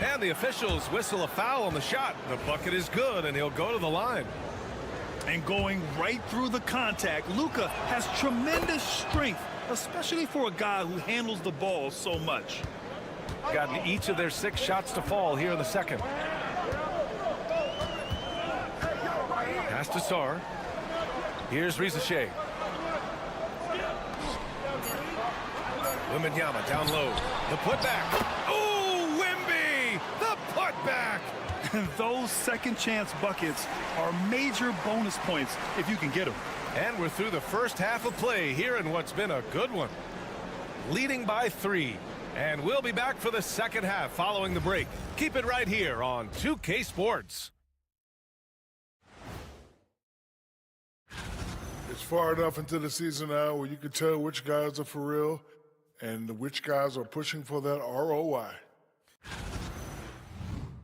And the officials whistle a foul on the shot. The bucket is good, and he'll go to the line. And going right through the contact, Luka has tremendous strength, especially for a guy who handles the ball so much. Gotten each of their 6 shots to fall here in the second. Pass to Sarr. Here's Risache. Wembanyama down low. The putback. Oh, Wemby! The putback! And those second chance buckets are major bonus points if you can get them. And we're through the first half of play here in what's been a good one. Leading by 3. And we'll be back for the second half following the break. Keep it right here on 2K Sports. It's far enough into the season now where you can tell which guys are for real and which guys are pushing for that ROI.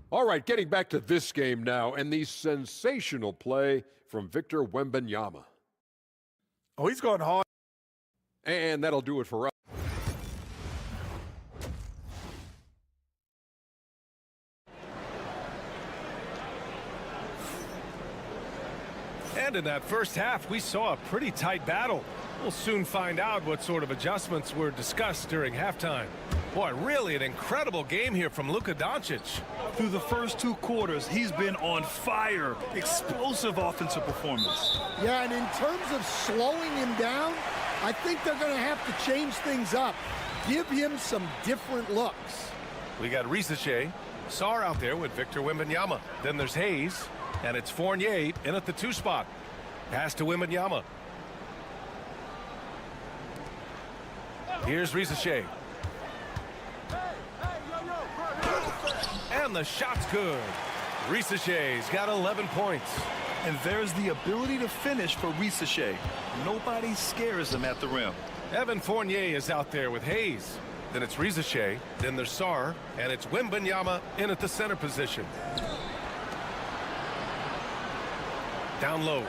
All right, getting back to this game now and the sensational play from Victor Wembanyama. Oh, he's going hard. And that'll do it for us. And in that first half, we saw a pretty tight battle. We'll soon find out what sort of adjustments were discussed during halftime. Boy, really an incredible game here from Luka Doncic. Through the first 2 quarters, he's been on fire. Explosive offensive performance. Yeah, and in terms of slowing him down, I think they're going to have to change things up. Give him some different looks. We got Risache, Sarr out there with Victor Wembanyama. Then there's Hayes, and it's Fournier in at the 2 spot. Pass to Wembanyama. Here's Risache. And the shot's good. Risache's got 11 points. And there's the ability to finish for Risache. Nobody scares him at the rim. Evan Fournier is out there with Hayes. Then it's Risache. Then there's Sarr. And it's Wembanyama in at the center position. Down low.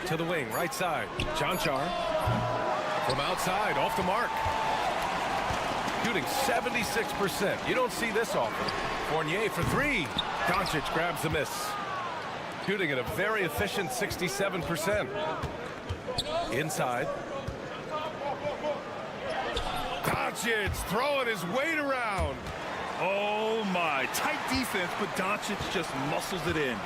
To the wing, right side. Jonchar. From outside, off the mark. Shooting 76%. You don't see this often. Fournier for 3. Doncic grabs the miss. Shooting at a very efficient 67%. Inside. Doncic throwing his weight around. Oh my, tight defense, but Doncic just muscles it in.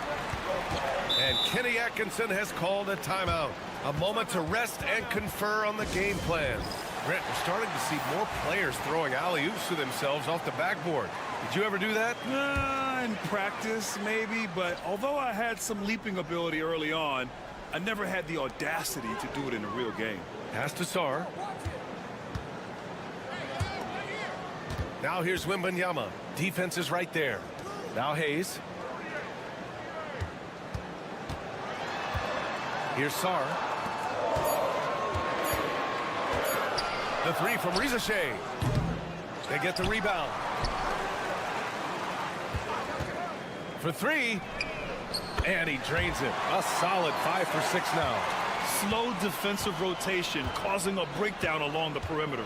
And Kenny Atkinson has called a timeout. A moment to rest and confer on the game plan. Brent, we're starting to see more players throwing alley-oops to themselves off the backboard. Did you ever do that? In practice, maybe, but although I had some leaping ability early on, I never had the audacity to do it in a real game. Pass to Sarr. Now here's Wembanyama. Defense is right there. Now Hayes. Here's Sarr. The 3 from Risache. They get the rebound. For 3. And he drains it. A solid 5 for 6 now. Slow defensive rotation causing a breakdown along the perimeter.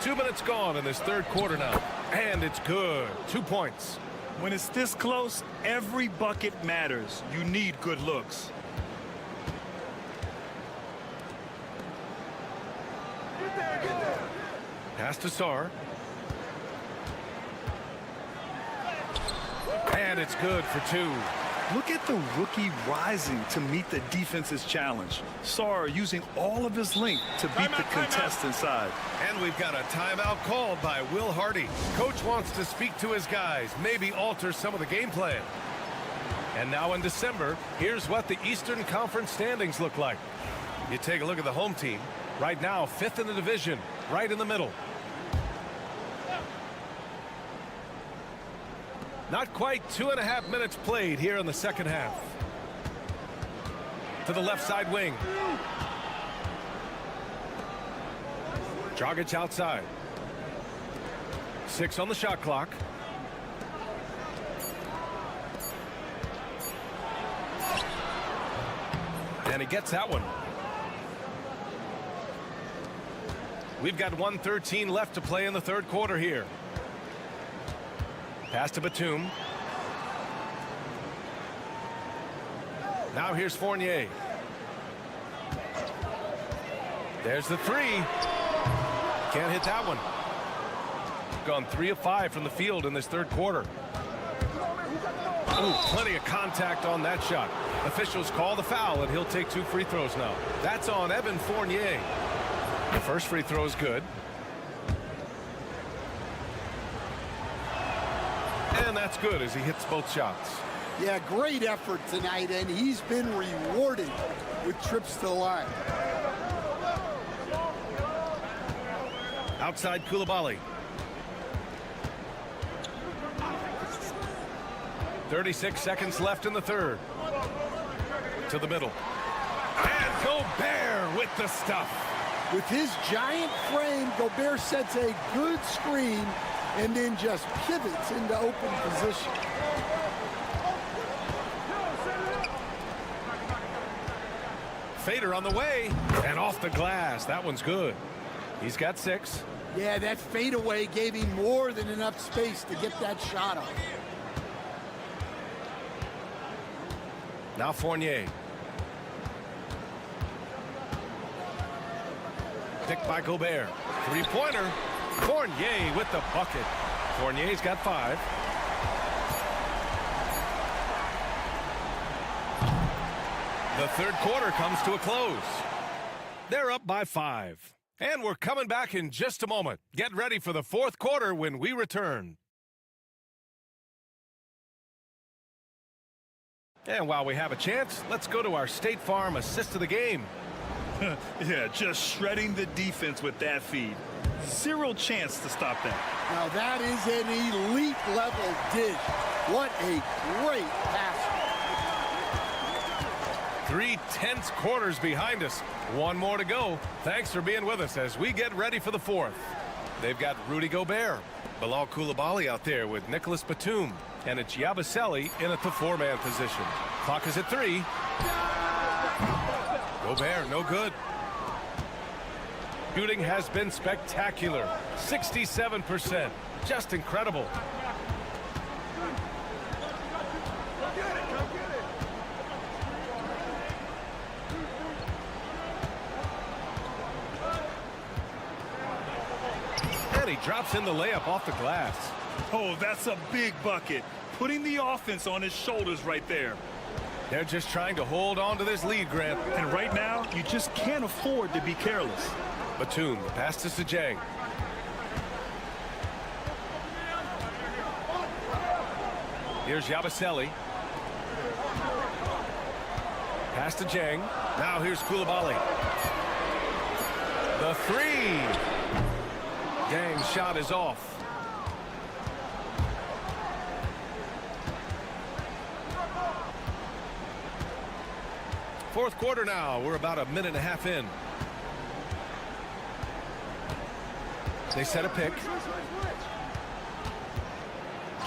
Two minutes gone in this third quarter now. And it's good. 2 points. When it's this close, every bucket matters. You need good looks. Pass to Sarr. And it's good for 2. Look at the rookie rising to meet the defense's challenge. Sarr using all of his length to beat the contest inside. And we've got a timeout called by Will Hardy. Coach wants to speak to his guys, maybe alter some of the game plan. And now in December, here's what the Eastern Conference standings look like. You take a look at the home team. Right now, 5th in the division, right in the middle. Not quite 2.5 minutes played here in the second half. To the left side wing. Dragic outside. 6 on the shot clock. And he gets that one. We've got 1:13 left to play in the third quarter here. Pass to Batum. Now here's Fournier. There's the 3. Can't hit that one. Gone 3 of 5 from the field in this third quarter. Ooh, plenty of contact on that shot. Officials call the foul, and he'll take 2 free throws now. That's on Evan Fournier. The first free throw is good. And that's good as he hits both shots. Yeah, great effort tonight, and he's been rewarded with trips to the line. Outside Koulibaly. 36 seconds left in the third. To the middle. And Gobert with the stuff. With his giant frame, Gobert sets a good screen and then just pivots into open position. Fader on the way. And off the glass. That one's good. He's got 6. Yeah, that fadeaway gave him more than enough space to get that shot off. Now Fournier. Picked by Gobert. 3-pointer. Fournier with the bucket. Fournier's got 5. The third quarter comes to a close. They're up by 5. And we're coming back in just a moment. Get ready for the fourth quarter when we return. And while we have a chance, let's go to our State Farm assist of the game. Yeah, just shredding the defense with that feed. 0 chance to stop that. Now that is an elite level dish. What a great pass. 3 tense quarters behind us. 1 more to go. Thanks for being with us as we get ready for the fourth. They've got Rudy Gobert, Bilal Koulibaly out there with Nicholas Batum, and it's Yabusele in at the 4-man position. Clock is at 3. Gobert, no good. Shooting has been spectacular. 67%. Just incredible. And he drops in the layup off the glass. Oh, that's a big bucket. Putting the offense on his shoulders right there. They're just trying to hold on to this lead, Grant. And right now, you just can't afford to be careless. Batum, the pass to Sajang. Here's Yabusele. Pass to Jang. Now here's Koulibaly. The 3. Jang's shot is off. Fourth quarter now. We're about a minute and a half in. They set a pick.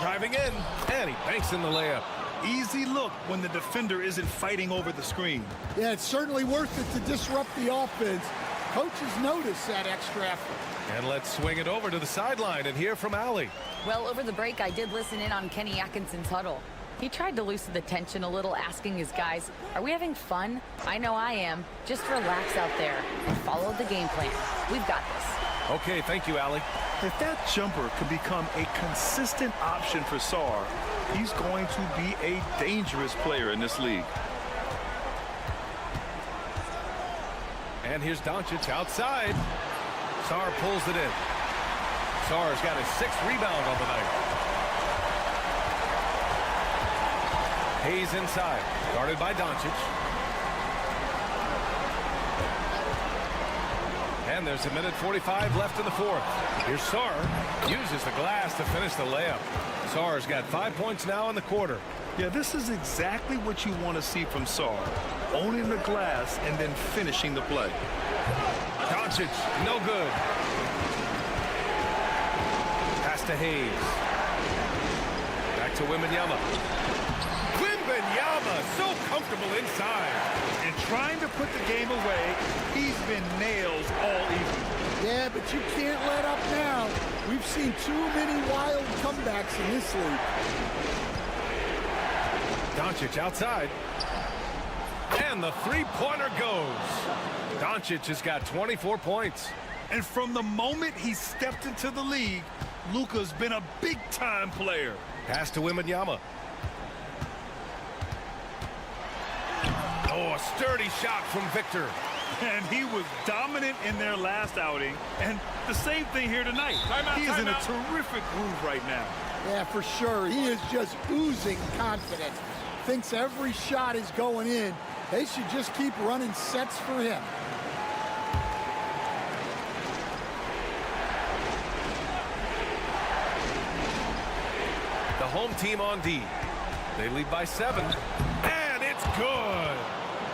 Driving in, and he banks in the layup. Easy look when the defender isn't fighting over the screen. Yeah, it's certainly worth it to disrupt the offense. Coaches notice that extra effort. And let's swing it over to the sideline and hear from Allie. Well, over the break, I did listen in on Kenny Atkinson's huddle. He tried to loosen the tension a little, asking his guys, are we having fun? I know I am. Just relax out there and follow the game plan. We've got this. Okay, thank you, Allie. If that jumper can become a consistent option for Sarr, he's going to be a dangerous player in this league. And here's Doncic outside. Sarr pulls it in. Sarr's got his 6th rebound on the night. Hayes inside, guarded by Doncic. And there's a minute 45 left in the fourth. Here's Sarr. Uses the glass to finish the layup. Sarr's got 5 points now in the quarter. Yeah, this is exactly what you want to see from Sarr. Owning the glass and then finishing the play. Doncic, no good. Pass to Hayes. Back to Wembanyama. Wembanyama, so comfortable inside. And trying to put the game away, he's been nails all evening. Yeah, but you can't let up now. We've seen too many wild comebacks in this league. Doncic outside. And the 3-pointer goes. Doncic has got 24 points. And from the moment he stepped into the league, Luka's been a big-time player. Pass to Wembanyama. sturdy shot from Victor. And he was dominant in their last outing. And the same thing here tonight. He is in a terrific groove right now. Yeah, for sure. He is just oozing confidence. Thinks every shot is going in. They should just keep running sets for him. The home team on D. They lead by 7. And it's good.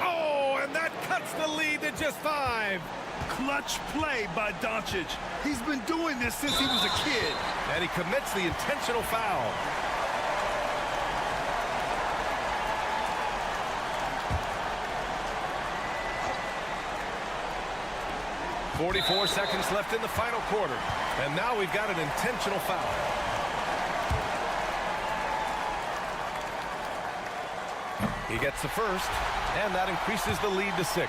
Oh, and that cuts the lead to just 5. Clutch play by Doncic. He's been doing this since he was a kid. And he commits the intentional foul. .44 seconds left in the final quarter. And now we've got an intentional foul. He gets the first, and that increases the lead to 6.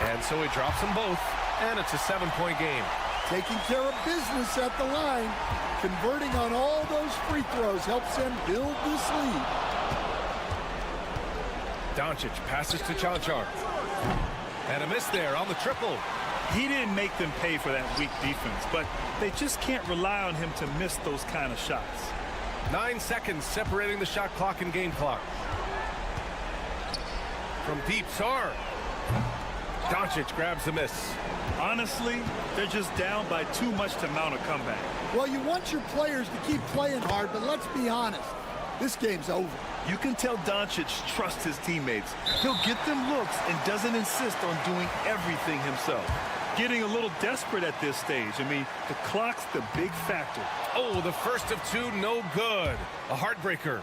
And so he drops them both, and it's a 7-point game. Taking care of business at the line. Converting on all those free throws helps them build this lead. Doncic passes to Chanchar. And a miss there on the triple. He didn't make them pay for that weak defense, but they just can't rely on him to miss those kind of shots. 9 seconds separating the shot clock and game clock. From deep, Sar. Doncic grabs the miss. Honestly, they're just down by too much to mount a comeback. Well, you want your players to keep playing hard, but let's be honest. This game's over. You can tell Doncic trusts his teammates. He'll get them looks and doesn't insist on doing everything himself. Getting a little desperate at this stage. I mean, the clock's the big factor. Oh, the first of 2, no good. A heartbreaker.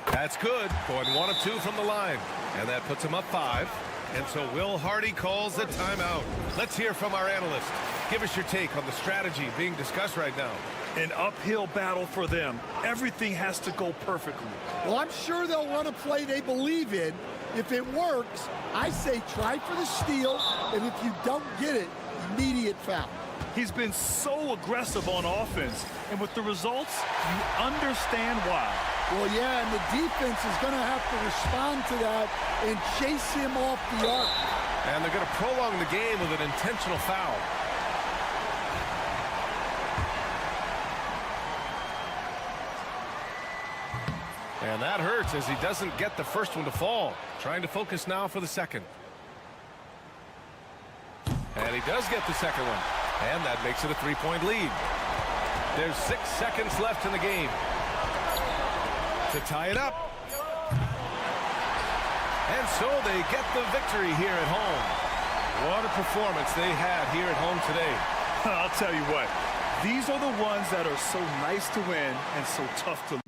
That's good. Going 1 of 2 from the line. And that puts him up 5. And so Will Hardy calls the timeout. Let's hear from our analyst. Give us your take on the strategy being discussed right now. An uphill battle for them. Everything has to go perfectly. Well, I'm sure they'll run a play they believe in. If it works, I say try for the steal, and if you don't get it, immediate foul. He's been so aggressive on offense, and with the results, you understand why. Well, yeah, and the defense is going to have to respond to that and chase him off the arc. And they're going to prolong the game with an intentional foul. And that hurts as he doesn't get the first one to fall. Trying to focus now for the second. And he does get the second one. And that makes it a 3-point lead. There's 6 seconds left in the game to tie it up. And so they get the victory here at home. What a performance they had here at home today. I'll tell you what, these are the ones that are so nice to win and so tough to lose.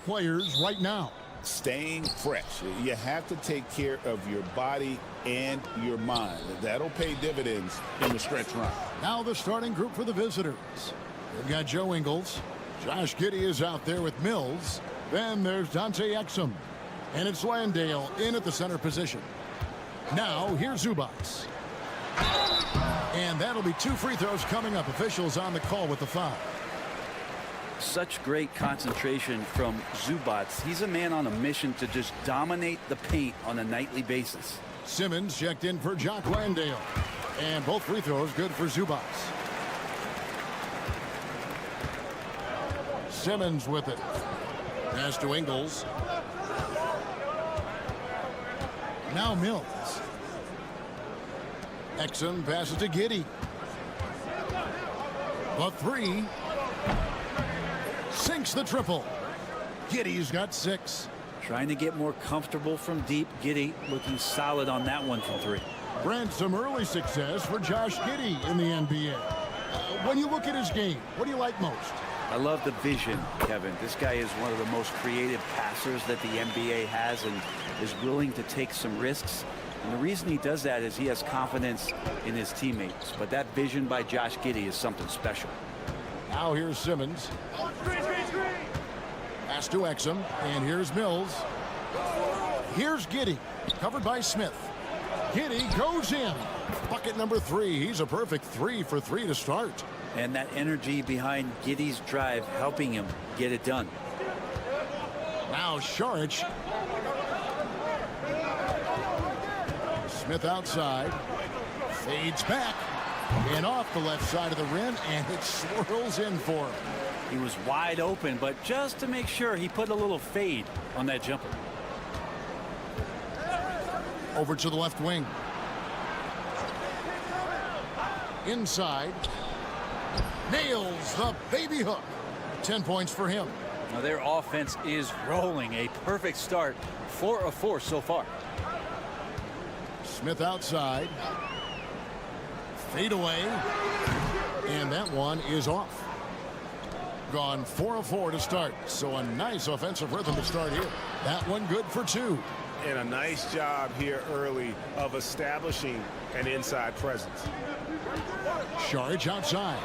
players right now. Staying fresh. You have to take care of your body and your mind. That'll pay dividends in the stretch run. Now the starting group for the visitors. They've got Joe Ingles. Josh Giddey is out there with Mills. Then there's Dante Exum. And it's Landale in at the center position. Now here's Zubats. And that'll be 2 free throws coming up. Officials on the call with the foul. Such great concentration from Zubats. He's a man on a mission to just dominate the paint on a nightly basis. Simmons checked in for Jock Landale. And both free throws good for Zubats. Simmons with it. Pass to Ingles. Now Mills. Exum passes to Giddey. The 3. Sinks the triple. Giddey's got 6. Trying to get more comfortable from deep. Giddey looking solid on that one from 3. Brent, some early success for Josh Giddey in the NBA. When you look at his game, what do you like most? I love the vision, Kevin. This guy is one of the most creative passers that the NBA has and is willing to take some risks. And the reason he does that is he has confidence in his teammates. But that vision by Josh Giddey is something special. Now here's Simmons. Pass to Exum. And here's Mills. Here's Giddey. Covered by Smith. Giddey goes in. Bucket number 3. He's a perfect 3 for 3 to start. And that energy behind Giddey's drive helping him get it done. Now Saric. Smith outside. Fades back. And off the left side of the rim. And it swirls in for him. He was wide open, but just to make sure, he put a little fade on that jumper. Over to the left wing. Inside. Nails the baby hook. 10 points for him. Now their offense is rolling. A perfect start. 4 of 4 so far. Smith outside. Fade away. And that one is off. Gone 4 of 4 to start. So a nice offensive rhythm to start here. That one good for 2. And a nice job here early of establishing an inside presence. Saric outside.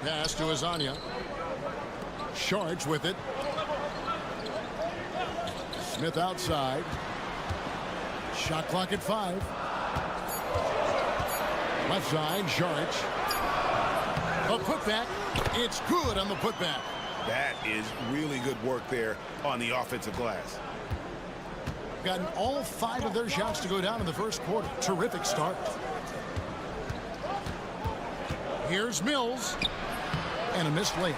Pass to Azania. Saric with it. Smith outside. Shot clock at 5. Left side, Saric. A putback. It's good on the putback. That is really good work there on the offensive glass. Gotten all 5 of their shots to go down in the first quarter. Terrific start. Here's Mills. And a missed layup.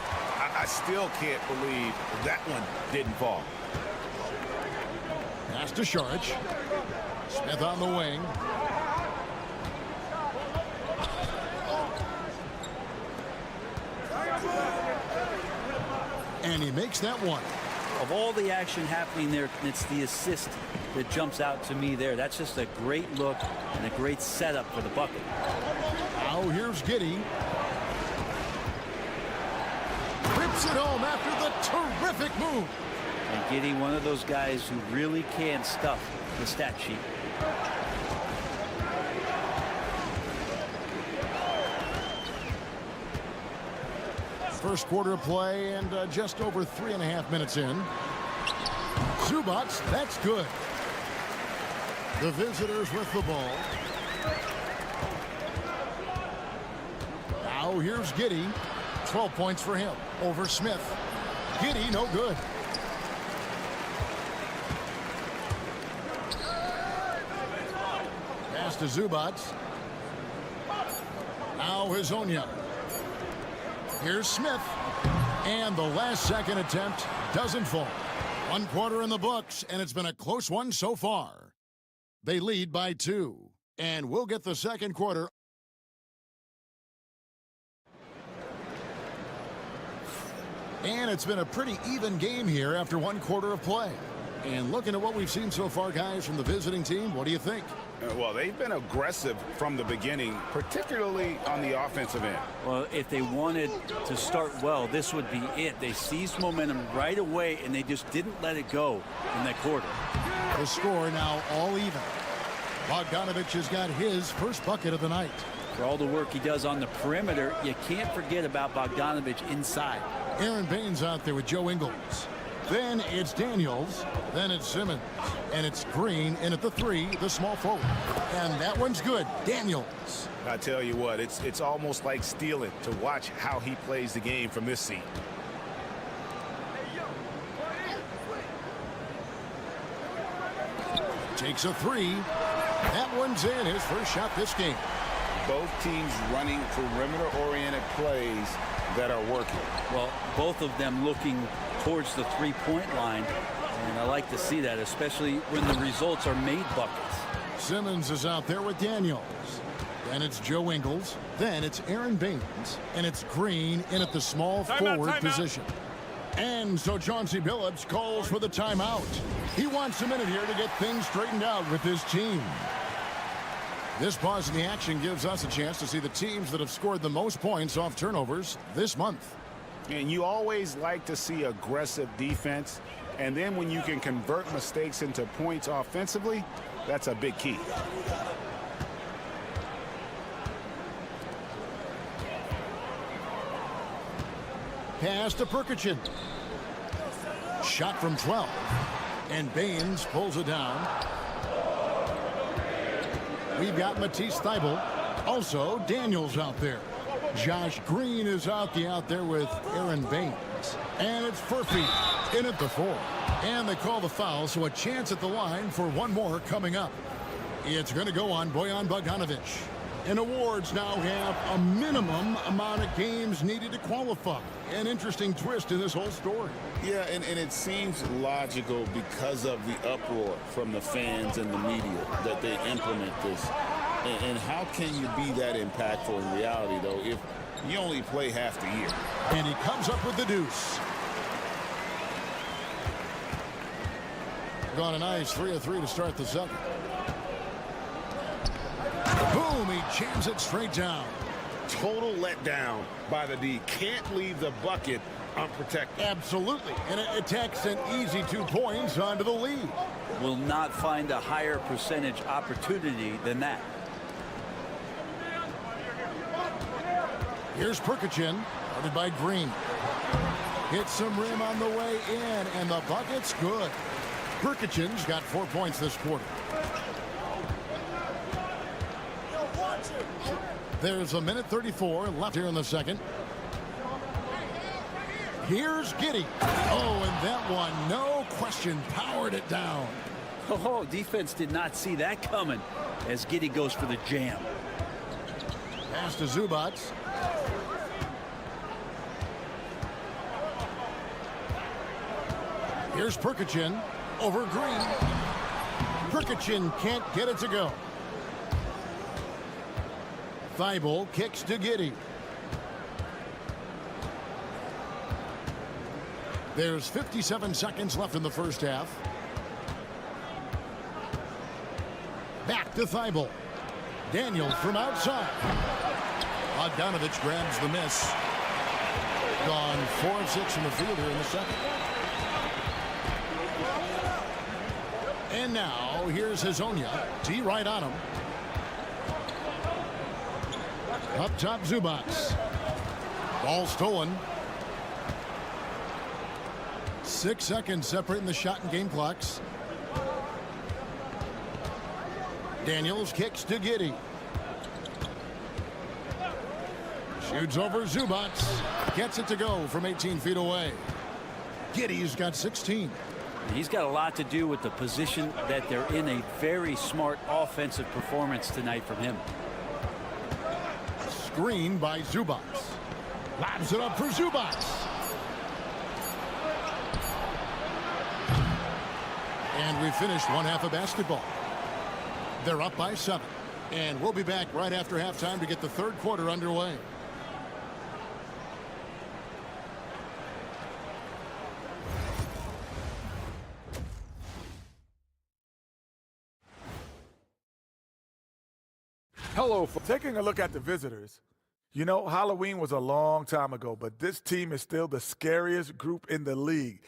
I still can't believe that one didn't fall. Pass to Saric. Smith on the wing. And he makes that one. Of all the action happening there, it's the assist that jumps out to me there. That's just a great look and a great setup for the bucket. Now here's Giddey. Rips it home after the terrific move. And Giddey, one of those guys who really can stuff the stat sheet. First quarter of play and just over 3.5 minutes in. Zubats, that's good. The visitors with the ball. Now here's Giddey. 12 points for him over Smith. Giddey, no good. Pass to Zubats. Now Hazonia. Here's Smith. And the last second attempt doesn't fall. 1 quarter in the books, and it's been a close one so far. They lead by 2. And we'll get the second quarter. And it's been a pretty even game here after 1 quarter of play. And looking at what we've seen so far, guys, from the visiting team, what do you think? Well, they've been aggressive from the beginning, particularly on the offensive end. Well, if they wanted to start well, this would be it. They seized momentum right away, and they just didn't let it go in that quarter. The score now all even. Bogdanovich has got his first bucket of the night. For all the work he does on the perimeter, you can't forget about Bogdanovich inside. Aaron Baines out there with Joe Ingles. Then it's Daniels. Then it's Simmons. And it's Green in at the 3, the small forward. And that one's good. Daniels. I tell you what, it's almost like stealing to watch how he plays the game from this seat. Takes a 3. That one's in. His first shot this game. Both teams running perimeter-oriented plays that are working. Well, both of them looking towards the three-point line, and I like to see that, especially when the results are made buckets. Simmons is out there with Daniels. Then it's Joe Ingles. Then it's Aaron Baines. And it's Green in at the small forward position. And so Chauncey Billups calls for the timeout. He wants a minute here to get things straightened out with his team. This pause in the action gives us a chance to see the teams that have scored the most points off turnovers this month. And you always like to see aggressive defense. And then when you can convert mistakes into points offensively, that's a big key. Pass to Perkichin. Shot from 12. And Baines pulls it down. We've got Matisse Thybulle. Also, Daniels out there. Josh Green is out there with Aaron Baines. And it's Furphy in at the 4. And they call the foul, so a chance at the line for one more coming up. It's going to go on Bojan Bogdanovich. And awards now have a minimum amount of games needed to qualify. An interesting twist in this whole story. Yeah, and it seems logical because of the uproar from the fans and the media that they implement this. And how can you be that impactful in reality, though, if you only play half the year? And he comes up with the deuce. Got a nice 3 of 3 to start the second. Boom, he jams it straight down. Total letdown by the D. Can't leave the bucket unprotected. Absolutely. And it takes an easy 2 points onto the lead. Will not find a higher percentage opportunity than that. Here's Perkichin, guarded by Green. Hits some rim on the way in, and the bucket's good. Perkichin's got 4 points this quarter. There's a minute 34 left here in the second. Here's Giddey. Oh, and that one, no question, powered it down. Oh, defense did not see that coming as Giddey goes for the jam. Pass to Zubac. Here's Perkichin over Green. Perkichin can't get it to go. Thybulle kicks to Giddey. There's 57 seconds left in the first half. Back to Thybulle. Daniels from outside. Bogdanovich grabs the miss. Gone 4 of 6 from the field here in the second. And now here's Hazonia. T right on him. Up top, Zubac. Ball stolen. 6 seconds separating the shot and game clocks. Daniels kicks to Giddey. Shoots over Zubac. Gets it to go from 18 feet away. Giddey's got 16. He's got a lot to do with the position that they're in. A very smart offensive performance tonight from him. Screen by Zubac. Lobs it up for Zubac. And we finished one half of basketball. They're up by 7. And we'll be back right after halftime to get the third quarter underway. Hello. Taking a look at the visitors, you know, Halloween was a long time ago, but this team is still the scariest group in the league.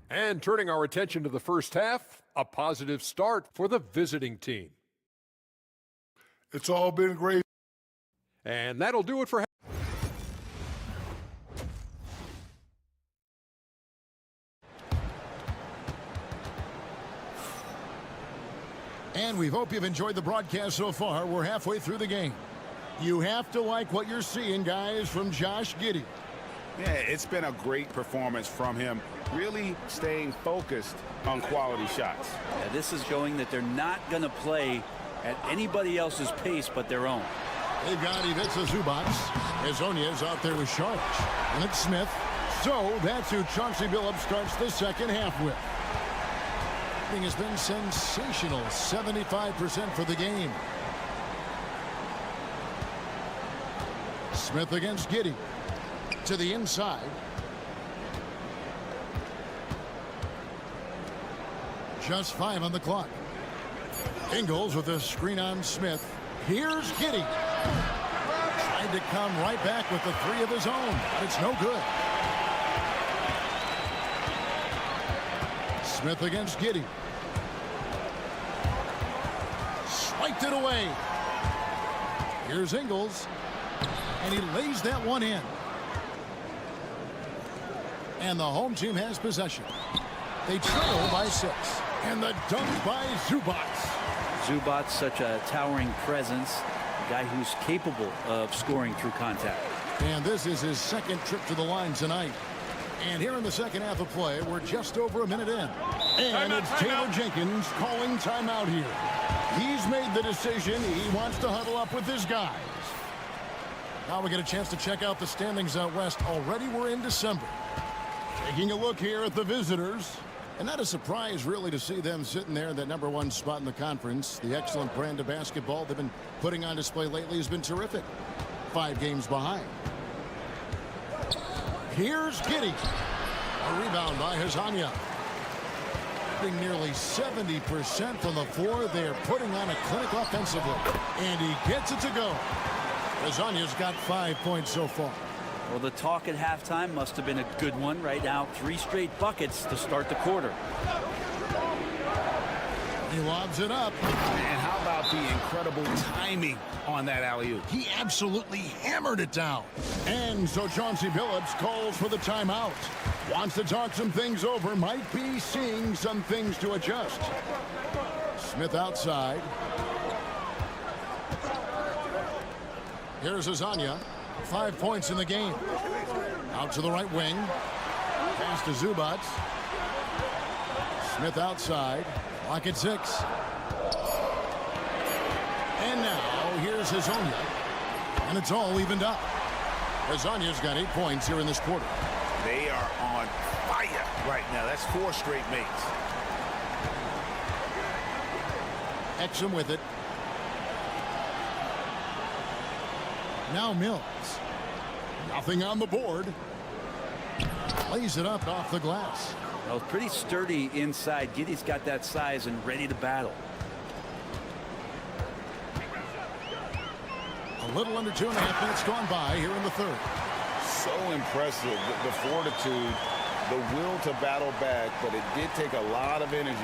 And turning our attention to the first half, a positive start for the visiting team. It's all been great. And that'll do it for And we hope you've enjoyed the broadcast so far. We're halfway through the game. You have to like what you're seeing, guys, from Josh Giddey. Yeah, it's been a great performance from him, really staying focused on quality shots. Yeah, this is showing that they're not going to play at anybody else's pace but their own. They've got Ivica Zubac. Hezonja's out there with Sharks. And it's Smith. So that's who Chauncey Billups starts the second half with. Has been sensational. 75% for the game. Smith against Giddey. To the inside. Just 5 on the clock. Ingles with a screen on Smith. Here's Giddey. Tried to come right back with the 3 of his own, but it's no good. Smith against Giddey. Swiped it away. Here's Ingles. And he lays that one in. And the home team has possession. They trail by 6. And the dunk by Zubac. Zubac, such a towering presence. A guy who's capable of scoring through contact. And this is his second trip to the line tonight. And here in the second half of play, we're just over a minute in. And it's Taylor Jenkins calling timeout here. He's made the decision. He wants to huddle up with his guys. Now we get a chance to check out the standings out west. Already we're in December. Taking a look here at the visitors. And not a surprise, really, to see them sitting there in that #1 spot in the conference. The excellent brand of basketball they've been putting on display lately has been terrific. 5 games behind. Here's Giddey. A rebound by Hezonja. Nearly 70% from the floor. They're putting on a clinic offensively. And he gets it to go. Hezonja's got 5 points so far. Well, the talk at halftime must have been a good one. Right now, 3 straight buckets to start the quarter. He lobs it up. And how about the incredible timing on that alley-oop? He absolutely hammered it down. And so Chauncey Billups calls for the timeout. Wants to talk some things over. Might be seeing some things to adjust. Smith outside. Here's Hezonja. 5 points in the game. Out to the right wing. Pass to Zubac. Smith outside. Lock at 6. And now here's Hezonja. And it's all evened up. Hezonja's got 8 points here in this quarter. They are on fire right now. That's 4 straight makes. Exum with it. Now Mills. Nothing on the board. Lays it up off the glass. Well, pretty sturdy inside. Giddey's got that size and ready to battle. A little under 2.5 minutes gone by here in the third. So impressive, the fortitude, the will to battle back, but it did take a lot of energy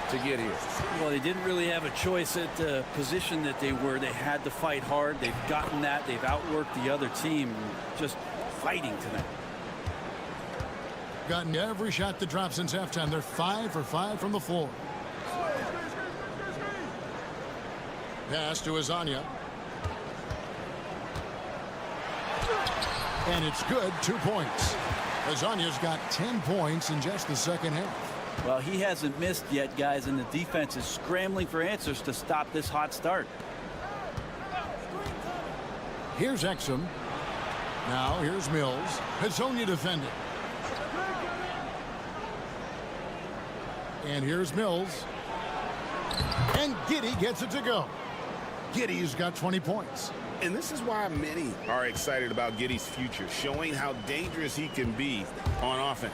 to get here. Well, they didn't really have a choice at the position that they were. They had to fight hard. They've gotten that. They've outworked the other team, just fighting tonight. Gotten every shot that dropped since halftime. They're 5 for 5 from the floor. Pass to Hezonja. And it's good. 2 points. Hezonja's got 10 points in just the second half. Well, he hasn't missed yet, guys, and the defense is scrambling for answers to stop this hot start. Here's Exum. Now here's Mills. Hezonja defending. And here's Mills. And Giddey gets it to go. Giddey's got 20 points. And this is why many are excited about Giddey's future, showing how dangerous he can be on offense.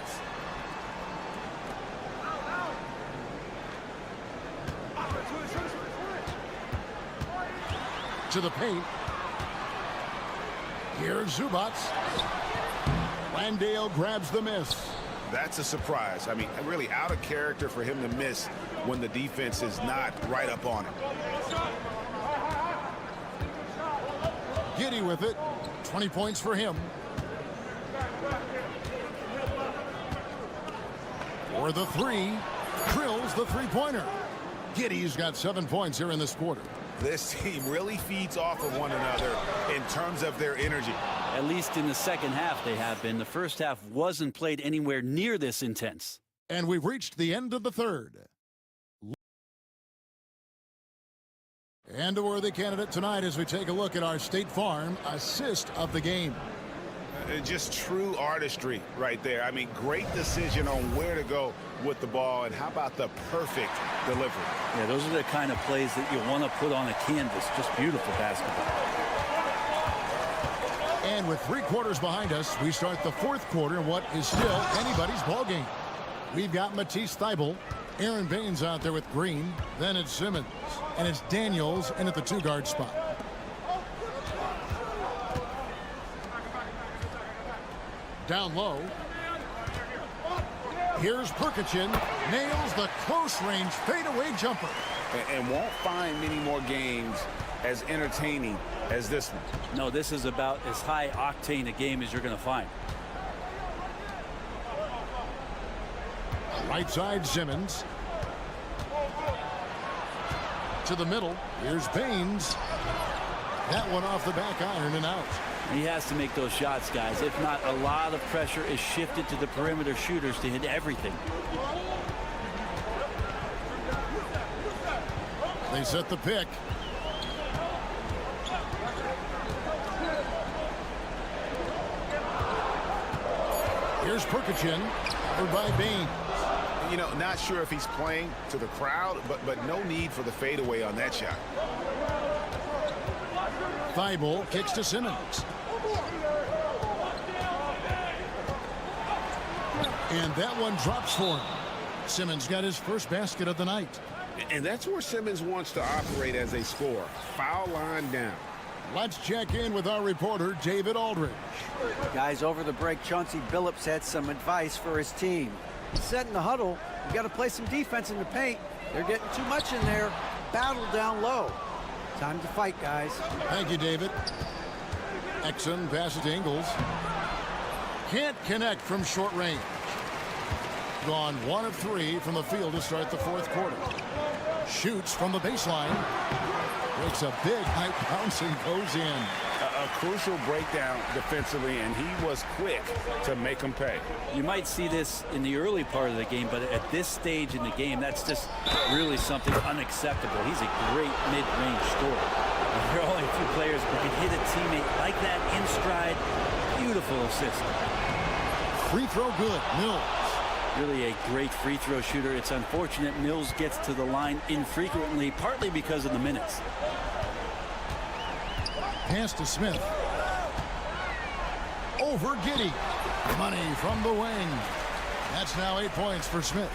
To the paint. Here's Zubac. Landale grabs the miss. That's a surprise. I mean, really out of character for him to miss when the defense is not right up on him. Giddey with it. 20 points for him. For the three. Drills the three-pointer. Giddey's got 7 points here in this quarter. This team really feeds off of one another in terms of their energy. At least in the second half they have been. The first half wasn't played anywhere near this intense. And we've reached the end of the third. And a worthy candidate tonight as we take a look at our State Farm assist of the game. Just true artistry right there. I mean, great decision on where to go with the ball, and how about the perfect delivery? Yeah, those are the kind of plays that you want to put on a canvas. Just beautiful basketball. And with 3 quarters behind us, we start the fourth quarter in what is still anybody's ball game. We've got Matisse Thybulle, Aaron Baines out there with Green, then it's Simmons, and it's Daniels in at the 2-guard spot. Down low. Here's Perkichin, nails the close-range fadeaway jumper. And won't find many more games as entertaining as this one. No, this is about as high-octane a game as you're going to find. Right side, Simmons. To the middle. Here's Baines. That one off the back iron and out. He has to make those shots, guys. If not, a lot of pressure is shifted to the perimeter shooters to hit everything. They set the pick. Here's Perkichin, covered by Baines. You know, not sure if he's playing to the crowd, but no need for the fadeaway on that shot. Thybulle kicks to Simmons. And that one drops for him. Simmons got his first basket of the night. And that's where Simmons wants to operate as a scorer. Foul line down. Let's check in with our reporter, David Aldridge. Guys, over the break, Chauncey Billups had some advice for his team. He said in the huddle, you got to play some defense in the paint. They're getting too much in there. Battle down low. Time to fight, guys. Thank you, David. Exum passes to Ingles. Can't connect from short range. Gone 1 of 3 from the field to start the fourth quarter. Shoots from the baseline. Breaks a big high bounce and goes in. A crucial breakdown defensively, and he was quick to make him pay. You might see this in the early part of the game, but at this stage in the game, that's just really something unacceptable. He's a great mid-range scorer. There are only a few players who can hit a teammate like that in stride. Beautiful assist. Free throw good. Mills. Really a great free throw shooter. It's unfortunate Mills gets to the line infrequently, partly because of the minutes. Pass to Smith. Over Giddey. Money from the wing. That's now 8 points for Smith.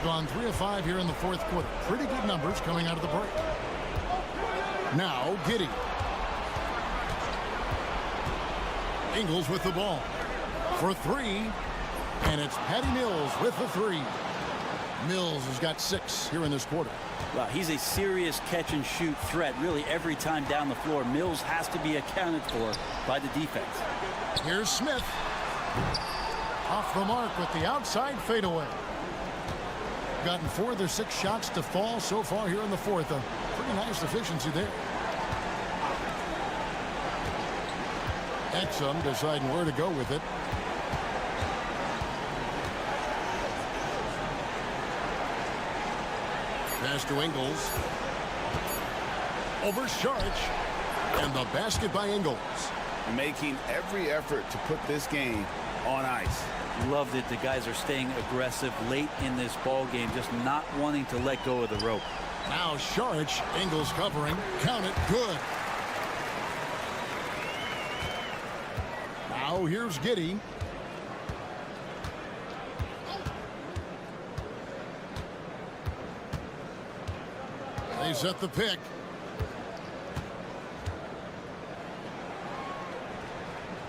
Gone 3 of 5 here in the fourth quarter. Pretty good numbers coming out of the break. Now Giddey. Ingles with the ball. For 3. And it's Patty Mills with the 3. Mills has got 6 here in this quarter. Wow, he's a serious catch-and-shoot threat. Really, every time down the floor, Mills has to be accounted for by the defense. Here's Smith. Off the mark with the outside fadeaway. Gotten 4 of their 6 shots to fall so far here in the fourth. A pretty nice efficiency there. Exum deciding where to go with it. Pass to Ingles. Over Sharch. And the basket by Ingles. Making every effort to put this game on ice. Loved it. The guys are staying aggressive late in this ball game, just not wanting to let go of the rope. Now Sharch. Ingles covering. Count it. Good. Now here's Giddey. They set the pick.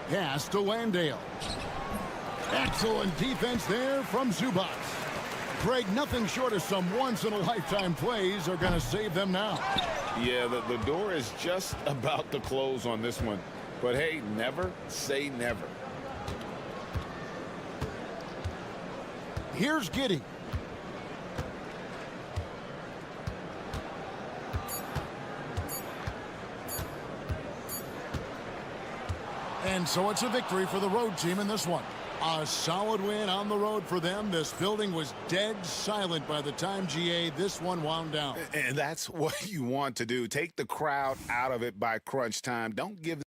Pass to Landale. Excellent defense there from Zubats. Craig, nothing short of some once-in-a-lifetime plays are going to save them now. Yeah, the door is just about to close on this one. But hey, never say never. Here's Giddey. And so it's a victory for the road team in this one. A solid win on the road for them. This building was dead silent by the time, GA, this one wound down. And that's what you want to do. Take the crowd out of it by crunch time. Don't give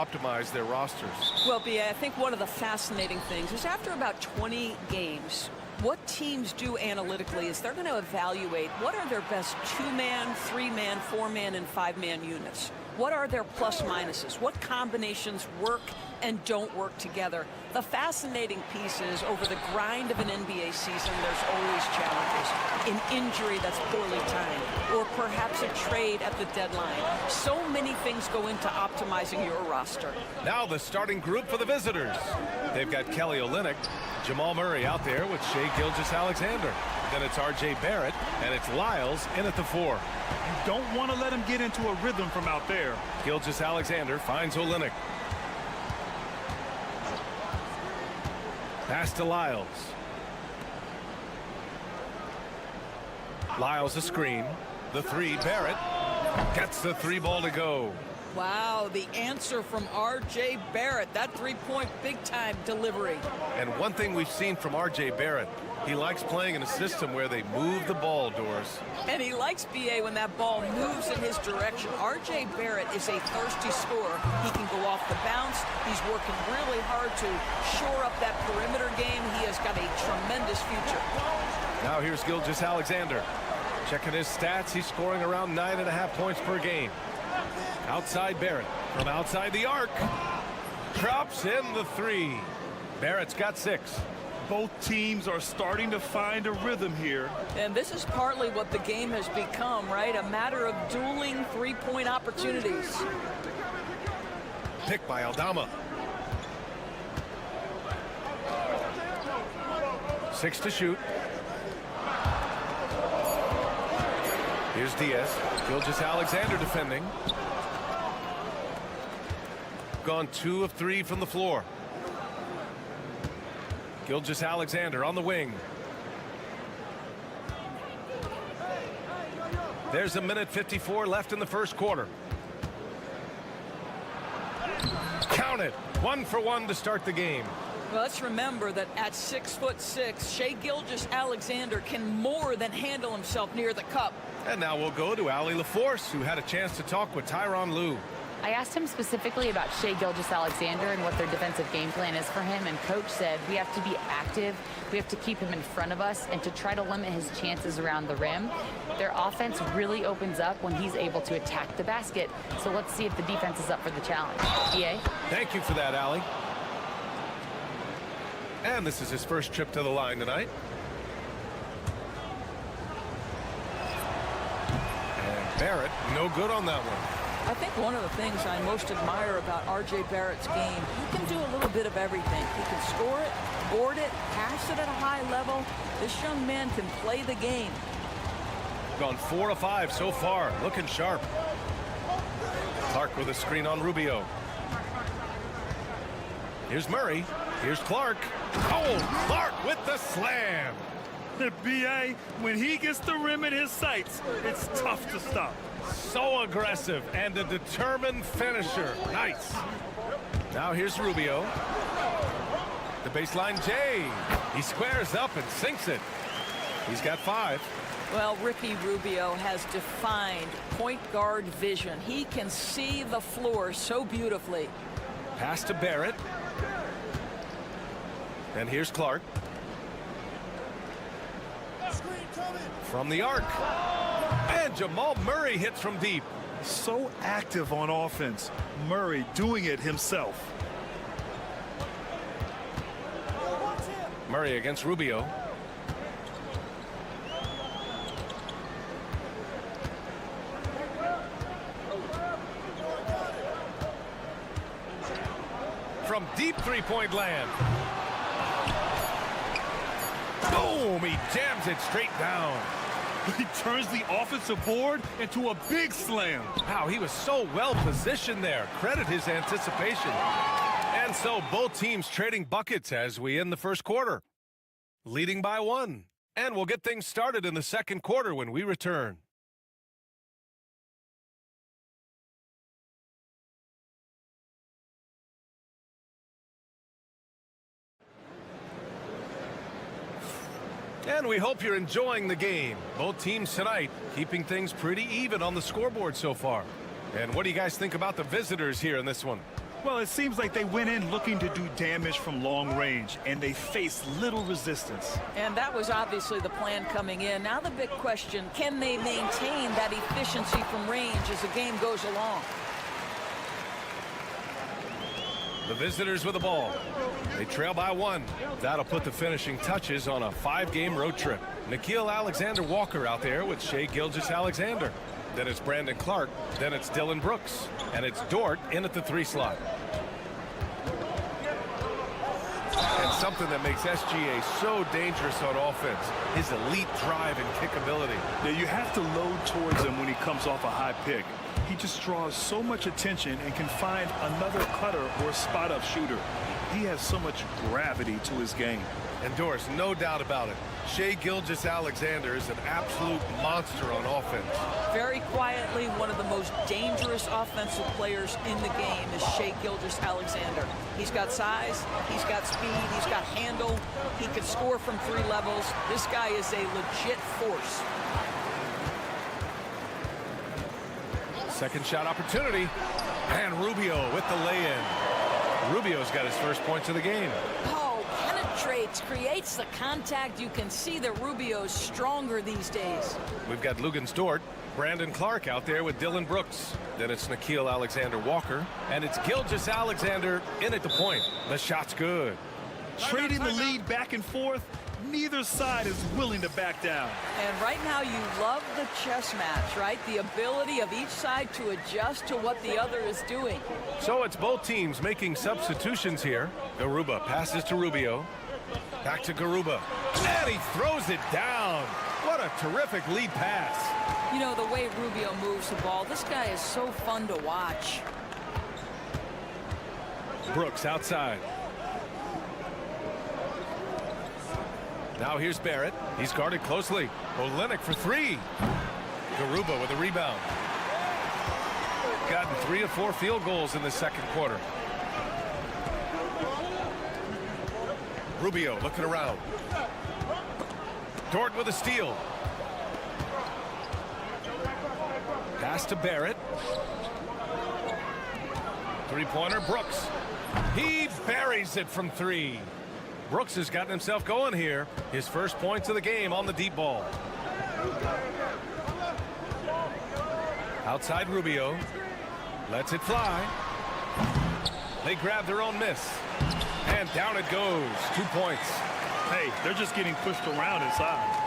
optimize their rosters? Well, B.A., I think one of the fascinating things is after about 20 games, what teams do analytically is they're going to evaluate what are their best 2-man, 3-man, 4-man, and 5-man units. What are their plus minuses? What combinations work and don't work together? The fascinating piece is over the grind of an NBA season, there's always challenges. An injury that's poorly timed, or perhaps a trade at the deadline. So many things go into optimizing your roster. Now the starting group for the visitors. They've got Kelly Olynyk, Jamal Murray out there with Shai Gilgeous-Alexander. Then it's R.J. Barrett, and it's Lyles in at the 4. You don't want to let him get into a rhythm from out there. Gilgeous-Alexander finds Olynyk. Pass to Lyles. Lyles a screen. The 3, Barrett gets the 3 ball to go. Wow, the answer from R.J. Barrett. That three-point big-time delivery. And one thing we've seen from R.J. Barrett, he likes playing in a system where they move the ball, Doris. And he likes B.A. when that ball moves in his direction. R.J. Barrett is a thirsty scorer. He can go off the bounce. He's working really hard to shore up that perimeter game. He has got a tremendous future. Now here's Gilgeous-Alexander. Checking his stats, he's scoring around 9.5 points per game. Outside Barrett, from outside the arc. Drops in the 3. Barrett's got 6. Both teams are starting to find a rhythm here. And this is partly what the game has become, right? A matter of dueling three-point opportunities. Pick by Aldama. 6 to shoot. Here's Diaz. Gilgeous-Alexander defending. Gone 2 of 3 from the floor. Gilgeous-Alexander on the wing. There's a minute 54 left in the first quarter. Count it. 1 for 1 to start the game. Well, let's remember that at 6'6", Shai Gilgeous-Alexander can more than handle himself near the cup. And now we'll go to Allie LaForce, who had a chance to talk with Tyronn Lue. I asked him specifically about Shai Gilgeous-Alexander and what their defensive game plan is for him, and Coach said we have to be active, we have to keep him in front of us, and to try to limit his chances around the rim. Their offense really opens up when he's able to attack the basket, so let's see if the defense is up for the challenge. EA? Thank you for that, Allie. And this is his first trip to the line tonight. And Barrett, no good on that one. I think one of the things I most admire about R.J. Barrett's game, he can do a little bit of everything. He can score it, board it, pass it at a high level. This young man can play the game. Gone 4 of 5 so far, looking sharp. Clark with a screen on Rubio. Here's Murray. Here's Clark. Oh, Clark with the slam. The B.A., when he gets the rim in his sights, it's tough to stop. So aggressive and a determined finisher. Nice. Now here's Rubio. The baseline J. He squares up and sinks it. He's got 5. Well, Ricky Rubio has defined point guard vision. He can see the floor so beautifully. Pass to Barrett. And here's Clark. From the arc. And Jamal Murray hits from deep. So active on offense. Murray doing it himself. Murray against Rubio. From deep three-point land. Boom! He jams it straight down. He turns the offensive board into a big slam. Wow, he was so well positioned there. Credit his anticipation. And so both teams trading buckets as we end the first quarter. Leading by 1. And we'll get things started in the second quarter when we return. And we hope you're enjoying the game. Both teams tonight keeping things pretty even on the scoreboard so far. And what do you guys think about the visitors here in this one? Well, it seems like they went in looking to do damage from long range, and they faced little resistance. And that was obviously the plan coming in. Now the big question, can they maintain that efficiency from range as the game goes along? The visitors with the ball. They trail by 1. That'll put the finishing touches on a 5-game road trip. Nikhil Alexander-Walker out there with Shai Gilgeous-Alexander. Then it's Brandon Clark. Then it's Dylan Brooks. And it's Dort in at the 3 slot. And something that makes SGA so dangerous on offense, his elite drive and kick ability. Yeah, you have to load towards him when he comes off a high pick. He just draws so much attention and can find another cutter or spot-up shooter. He has so much gravity to his game. And Doris, no doubt about it, Shai Gilgeous-Alexander is an absolute monster on offense. Very quietly, one of the most dangerous offensive players in the game is Shai Gilgeous-Alexander. He's got size, he's got speed, he's got handle, he can score from 3 levels. This guy is a legit force. Second shot opportunity, and Rubio with the lay-in. Rubio's got his first points of the game. Oh, penetrates, creates the contact. You can see that Rubio's stronger these days. We've got Luguentz Dort, Brandon Clark out there with Dylan Brooks. Then it's Nikhil Alexander-Walker, and it's Gilgeous-Alexander in at the point. The shot's good. Trading the lead back and forth, neither side is willing to back down. And right now you love the chess match, right? The ability of each side to adjust to what the other is doing. So it's both teams making substitutions here. Garuba passes to Rubio. Back to Garuba. And he throws it down. What a terrific lead pass. You know, the way Rubio moves the ball, this guy is so fun to watch. Brooks outside. Now here's Barrett. He's guarded closely. Olynyk for 3. Garuba with a rebound. Gotten 3 of 4 field goals in the second quarter. Rubio looking around. Dort with a steal. Pass to Barrett. 3-pointer, Brooks. He buries it from 3. Brooks has gotten himself going here. His first points of the game on the deep ball. Outside Rubio. Lets it fly. They grab their own miss. And down it goes. 2 points. Hey, they're just getting pushed around inside.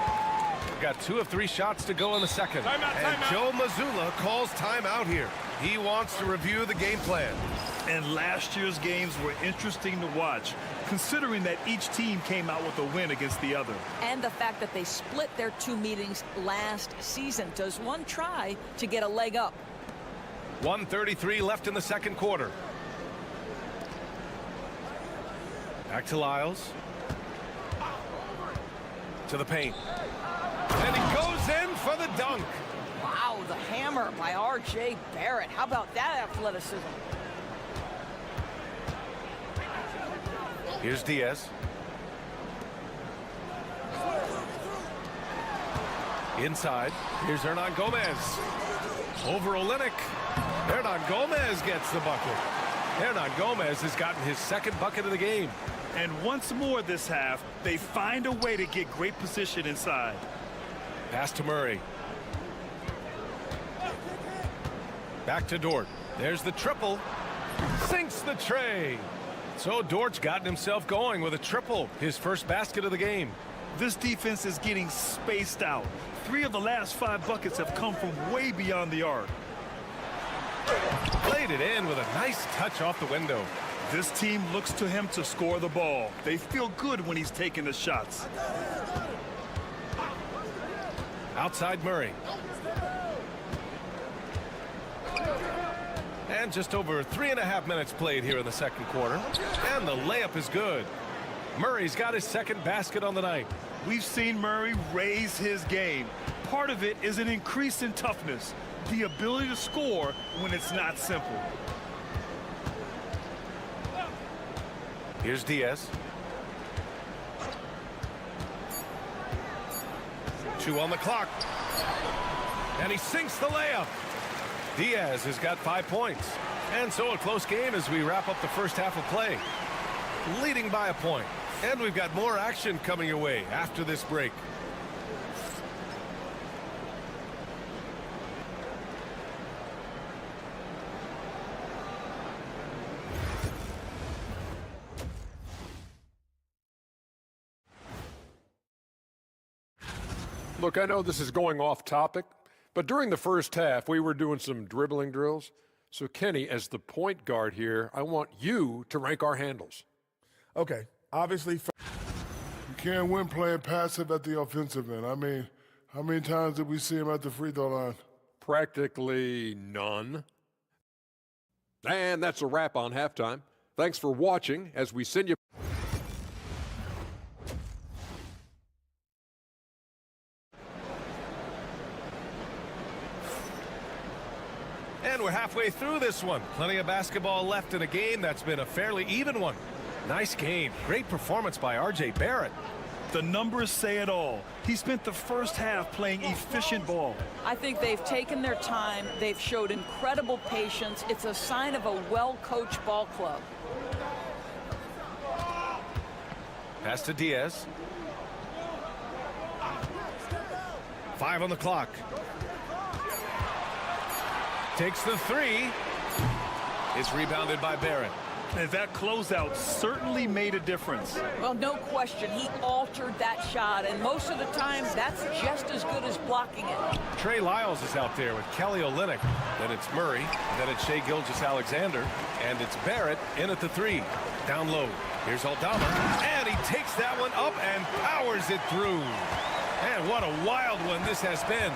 Got 2 of 3 shots to go in the second. And Joe Mazzulla calls timeout here. He wants to review the game plan. And last year's games were interesting to watch, considering that each team came out with a win against the other. And the fact that they split their 2 meetings last season. Does one try to get a leg up? 1:33 left in the second quarter. Back to Lyles. To the paint. And he goes in for the dunk. Wow, the hammer by R.J. Barrett. How about that athleticism? Here's Diaz. Inside. Here's Hernan Gomez. Over Olynyk. Hernan Gomez gets the bucket. Hernan Gomez has gotten his second bucket of the game. And once more this half, they find a way to get great position inside. Pass to Murray. Back to Dort. There's the triple. Sinks the tray. So Dort's gotten himself going with a triple, his first basket of the game. This defense is getting spaced out. 3 of the last 5 buckets have come from way beyond the arc. Played it in with a nice touch off the window. This team looks to him to score the ball. They feel good when he's taking the shots. Outside Murray. And just over 3.5 minutes played here in the second quarter. And the layup is good. Murray's got his second basket on the night. We've seen Murray raise his game. Part of it is an increase in toughness, the ability to score when it's not simple. Here's Diaz. 2 on the clock. And he sinks the layup. Diaz has got 5 points. And so a close game as we wrap up the first half of play. Leading by a point. And we've got more action coming your way after this break. Look, I know this is going off topic, but during the first half, we were doing some dribbling drills. So, Kenny, as the point guard here, I want you to rank our handles. Okay, obviously. You can't win playing passive at the offensive end. I mean, how many times did we see him at the free throw line? Practically none. And that's a wrap on halftime. Thanks for watching as we send you. And we're halfway through this one. Plenty of basketball left in a game that's been a fairly even one. Nice game. Great performance by R.J. Barrett. The numbers say it all. He spent the first half playing efficient ball. I think they've taken their time. They've showed incredible patience. It's a sign of a well-coached ball club. Pass to Diaz. 5 on the clock. Takes the three. It's rebounded by Barrett. And that closeout certainly made a difference. Well, no question. He altered that shot, and most of the time, that's just as good as blocking it. Trey Lyles is out there with Kelly Olynyk. Then it's Murray. Then it's Shai Gilgeous-Alexander. And it's Barrett in at the three. Down low. Here's Aldama. And he takes that one up and powers it through. And what a wild one this has been.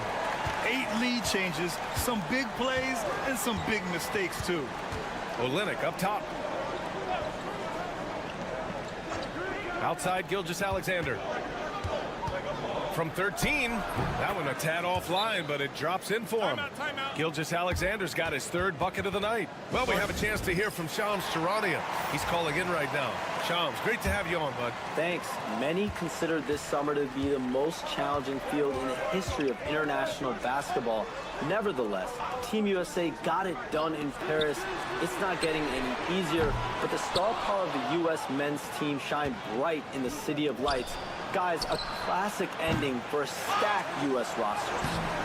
8 lead changes, some big plays, and some big mistakes, too. Olynyk up top. Outside Gilgeous-Alexander. From 13, that one a tad offline, but it drops in for him. Gilgeous-Alexander's got his 3rd bucket of the night. Well, we have a chance to hear from Shams Charania. He's calling in right now. Shams, great to have you on, bud. Thanks. Many consider this summer to be the most challenging field in the history of international basketball. Nevertheless, Team USA got it done in Paris. It's not getting any easier, but the star power of the U.S. men's team shined bright in the City of Lights. Guys, a classic ending for a stacked U.S. roster.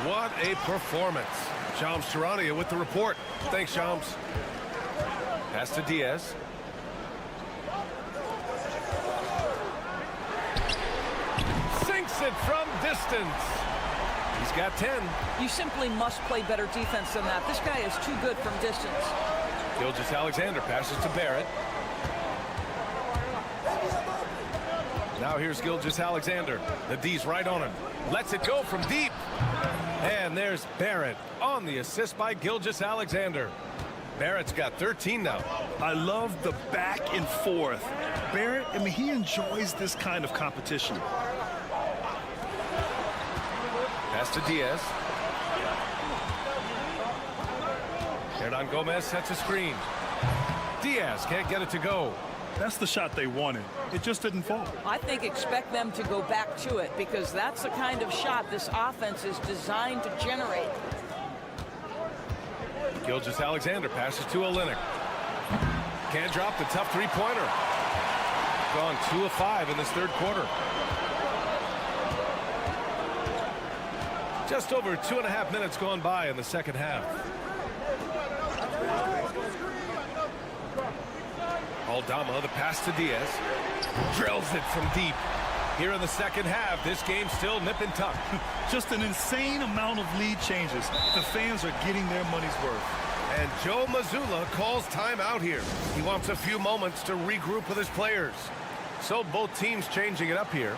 What a performance. Shams Charania with the report. Thanks, Shams. Pass to Diaz. Sinks it from distance. He's got 10. You simply must play better defense than that. This guy is too good from distance. Gilgeous-Alexander passes to Barrett. Now here's Gilgeous-Alexander. The D's right on him. Lets it go from deep. And there's Barrett on the assist by Gilgeous-Alexander. Barrett's got 13 now. I love the back and forth. Barrett, I mean, he enjoys this kind of competition. Pass to Diaz. Hernan Gomez sets a screen. Diaz can't get it to go. That's the shot they wanted. It just didn't fall. I think expect them to go back to it because that's the kind of shot this offense is designed to generate. Gilgeous-Alexander passes to Olynyk. Can't drop the tough three-pointer. Gone 2 of 5 in this 3rd quarter. Just over 2.5 minutes gone by in the 2nd half. Aldama, the pass to Diaz. Drills it from deep. Here in the 2nd half, this game still nip and tuck. Just an insane amount of lead changes. The fans are getting their money's worth. And Joe Mazzulla calls timeout here. He wants a few moments to regroup with his players. So both teams changing it up here.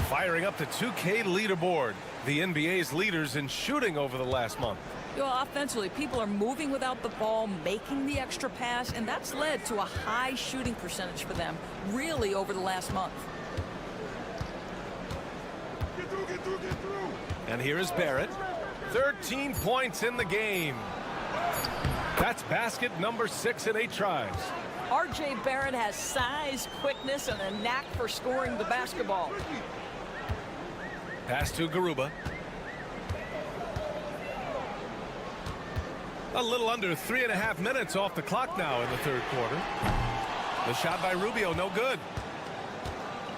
Firing up the 2K leaderboard. The NBA's leaders in shooting over the last month. You know, offensively, people are moving without the ball, making the extra pass, and that's led to a high shooting percentage for them, really, over the last month. And here is Barrett. 13 points in the game. That's basket number 6 in 8 tries. R.J. Barrett has size, quickness, and a knack for scoring the basketball. Pass to Garuba. A little under 3.5 minutes off the clock now in the third quarter. The shot by Rubio, no good.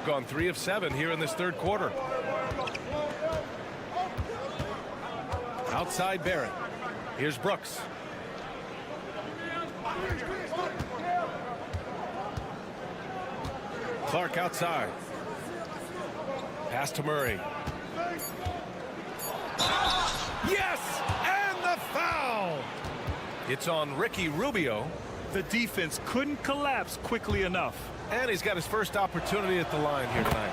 Gone 3 of 7 here in this third quarter. Outside Barrett. Here's Brooks. Clark outside. Pass to Murray. Yes! And the foul! It's on Ricky Rubio. The defense couldn't collapse quickly enough. And he's got his first opportunity at the line here tonight.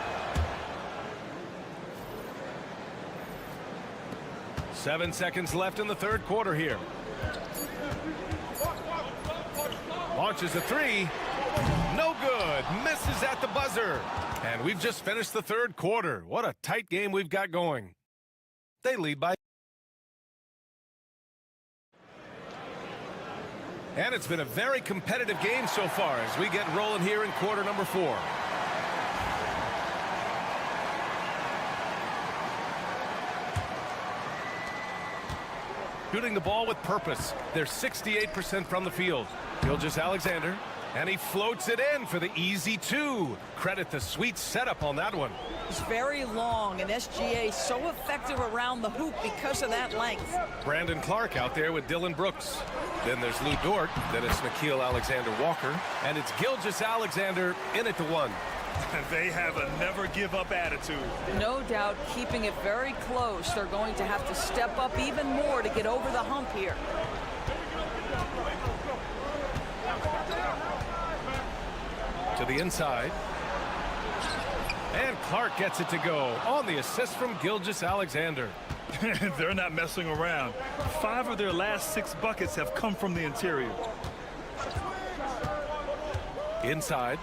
7 seconds left in the third quarter here. Launches a 3. No good. Misses at the buzzer. And we've just finished the third quarter. What a tight game we've got going. They lead by. And it's been a very competitive game so far as we get rolling here in quarter number 4. Shooting the ball with purpose. They're 68% from the field. Gilgeous-Alexander, and he floats it in for the easy 2. Credit the sweet setup on that one. It's very long, and SGA so effective around the hoop because of that length. Brandon Clark out there with Dylan Brooks. Then there's Lou Dort. Then it's Nickeil Alexander-Walker. And it's Gilgeous-Alexander in at the 1. They have a never-give-up attitude. No doubt keeping it very close. They're going to have to step up even more to get over the hump here. To the inside. And Clark gets it to go on the assist from Gilgeous-Alexander. They're not messing around. 5 of their last 6 buckets have come from the interior. Inside.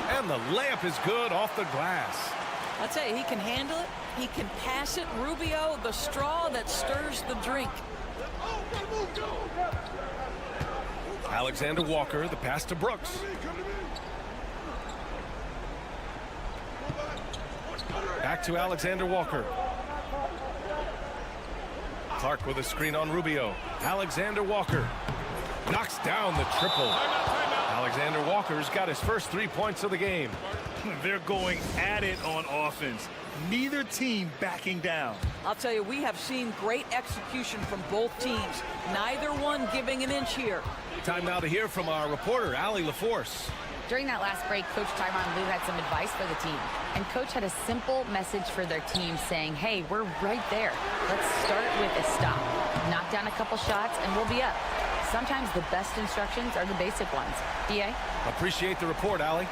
And the layup is good off the glass. I'll tell you, he can handle it. He can pass it. Rubio, the straw that stirs the drink. Alexander Walker, the pass to Brooks. Back to Alexander Walker. Clark with a screen on Rubio. Alexander Walker knocks down the triple. Alexander Walker's got his first 3 points of the game. They're going at it on offense. Neither team backing down. I'll tell you, we have seen great execution from both teams. Neither one giving an inch here. Time now to hear from our reporter, Allie LaForce. During that last break, Coach Tyronn Lue had some advice for the team. And Coach had a simple message for their team saying, hey, we're right there. Let's start with a stop. Knock down a couple shots and we'll be up. Sometimes the best instructions are the basic ones. DA? Appreciate the report, Allie.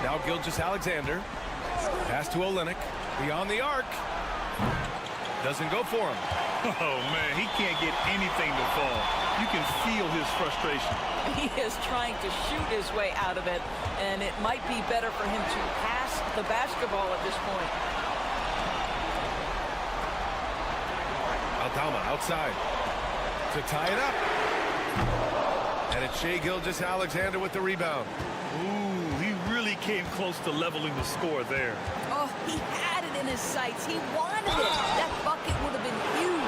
Now Gilgeous-Alexander. Pass to Olynyk. Beyond the arc. Doesn't go for him. Oh, man, he can't get anything to fall. You can feel his frustration. He is trying to shoot his way out of it, and it might be better for him to pass the basketball at this point. Aldama outside to tie it up. And it's Shai Gilgeous-Alexander with the rebound. Ooh, he really came close to leveling the score there. Oh, he had it in his sights. He wanted it. That bucket would have been huge.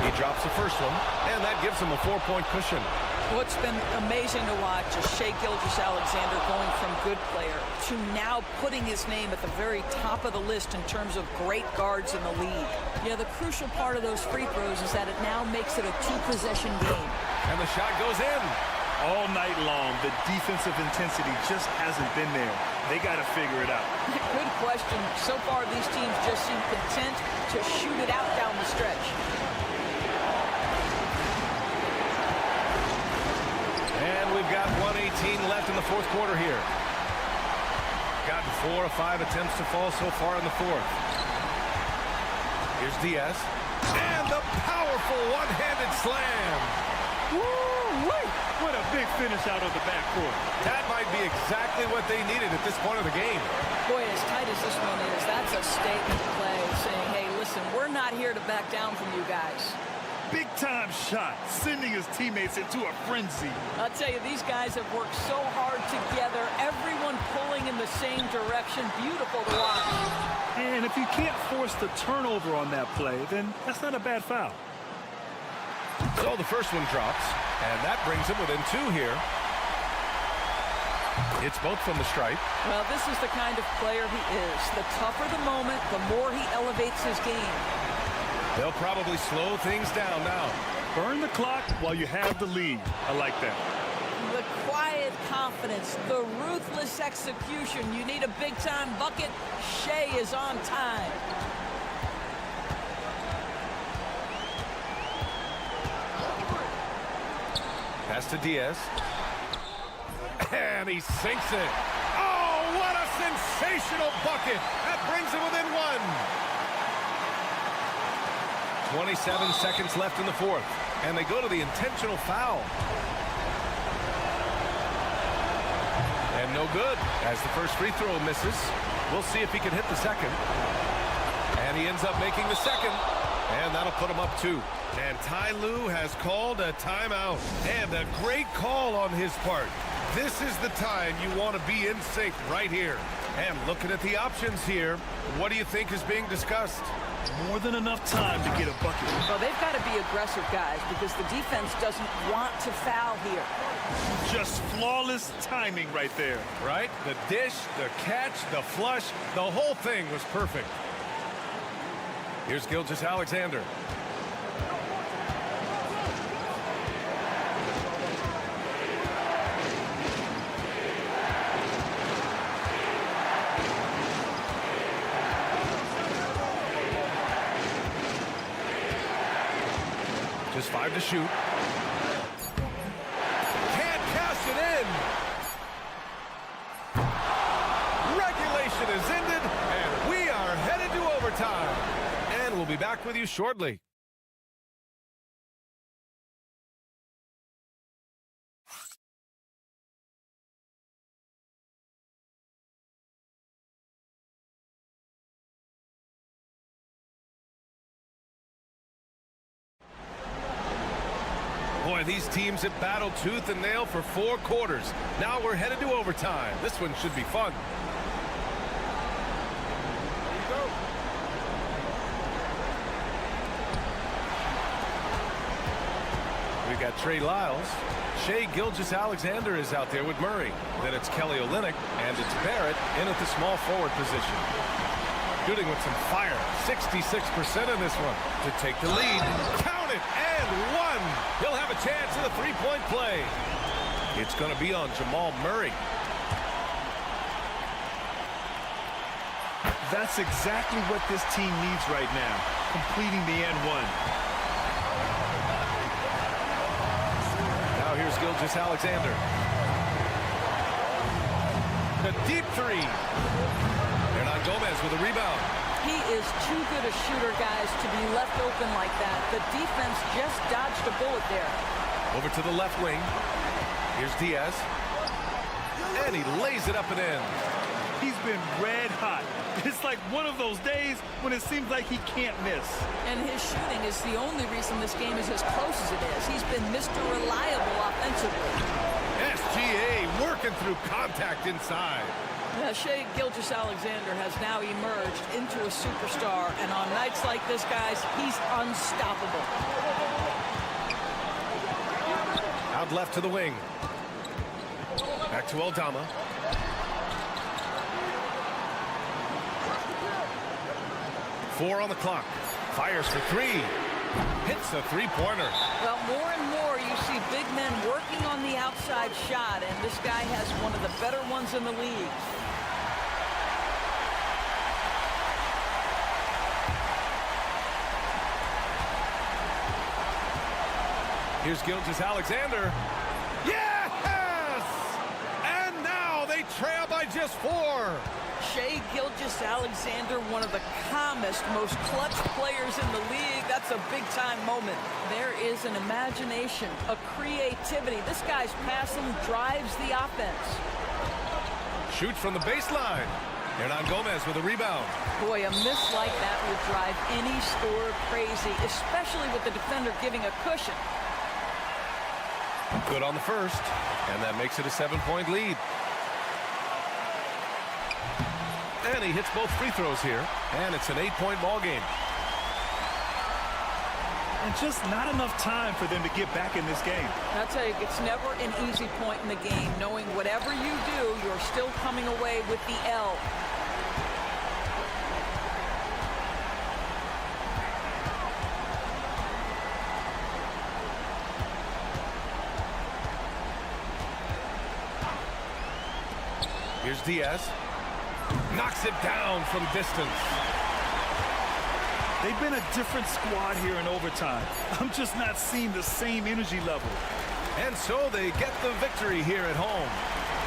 He drops the first one, and that gives him a 4-point cushion. What's been amazing to watch is Shai Gilgeous-Alexander going from good player to now putting his name at the very top of the list in terms of great guards in the league. Yeah, the crucial part of those free throws is that it now makes it a 2-possession game. And the shot goes in. All night long, the defensive intensity just hasn't been there. They got to figure it out. Good question. So far, these teams just seem content to shoot it out down the stretch. And we've got 1:18 left in the fourth quarter here. Gotten 4 of 5 attempts to fall so far in the fourth. Here's Diaz. And the powerful one-handed slam. Woo-wee! What a big finish out of the backcourt. That might be exactly what they needed at this point of the game. Boy, as tight as this one is, that's a statement play saying, hey, listen, we're not here to back down from you guys. Big-time shot, sending his teammates into a frenzy. I'll tell you, these guys have worked so hard together, everyone pulling in the same direction. Beautiful to watch. And if you can't force the turnover on that play, then that's not a bad foul. So the first one drops, and that brings him within 2 here. It's both from the stripe. Well, this is the kind of player he is. The tougher the moment, the more he elevates his game. They'll probably slow things down now. Burn the clock while you have the lead. I like that. The quiet confidence, the ruthless execution. You need a big-time bucket. Shea is on time. Pass to Diaz. And he sinks it. Oh, what a sensational bucket. That brings him within 1. 27 seconds left in the fourth. And they go to the intentional foul. And no good, as the first free throw misses. We'll see if he can hit the second. And he ends up making the second. And that'll put him up 2. And Ty Lue has called a timeout. And a great call on his part. This is the time you want to be in sync right here. And looking at the options here, what do you think is being discussed? More than enough time to get a bucket. Well, they've got to be aggressive, guys, because the defense doesn't want to foul here. Just flawless timing right there. Right? The dish, the catch, the flush, the whole thing was perfect. Here's Gilgeous-Alexander. Just 5 to shoot. Can't cash it in. Regulation is ended, and we are headed to overtime. And we'll be back with you shortly. Boy, these teams have battled tooth and nail for 4 quarters. Now we're headed to overtime. This one should be fun. We've got Trey Lyles. Shea Gilgeous-Alexander is out there with Murray. Then it's Kelly Olynyk, and it's Barrett in at the small forward position. Shooting with some fire. 66% in this one to take the lead. Count it, and 1. He'll have a chance in the three-point play. It's going to be on Jamal Murray. That's exactly what this team needs right now, completing the N1. Now here's Gilgeous-Alexander. The deep 3. Hernan Gomez with a rebound. He is too good a shooter, guys, to be left open like that. The defense just dodged a bullet there. Over to the left wing. Here's Diaz. And he lays it up and in. He's been red hot. It's like one of those days when it seems like he can't miss. And his shooting is the only reason this game is as close as it is. He's been Mr. Reliable offensively. SGA working through contact inside. Shea Gilgeous-Alexander has now emerged into a superstar, and on nights like this, guys, he's unstoppable. Out left to the wing. Back to Aldama. Four on the clock. Fires for 3. Hits a three-pointer. Well, more and more you see big men working on the outside shot, and this guy has one of the better ones in the league. Here's Gilgeous-Alexander. Yes! And now they trail by just 4. Shea Gilgeous-Alexander, one of the calmest, most clutch players in the league. That's a big-time moment. There is an imagination, a creativity. This guy's passing drives the offense. Shoots from the baseline. Hernan Gomez with a rebound. Boy, a miss like that would drive any scorer crazy, especially with the defender giving a cushion. Good on the first, and that makes it a 7-point lead. And he hits both free throws here, and it's an 8-point ball game. And just not enough time for them to get back in this game. I'll tell you, it's never an easy point in the game, knowing whatever you do, you're still coming away with the L. Here's Diaz. Knocks it down from distance. They've been a different squad here in overtime. I'm just not seeing the same energy level. And so they get the victory here at home.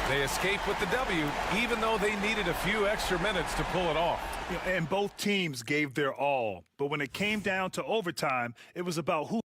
They escape with the W, even though they needed a few extra minutes to pull it off. And both teams gave their all. But when it came down to overtime, it was about who.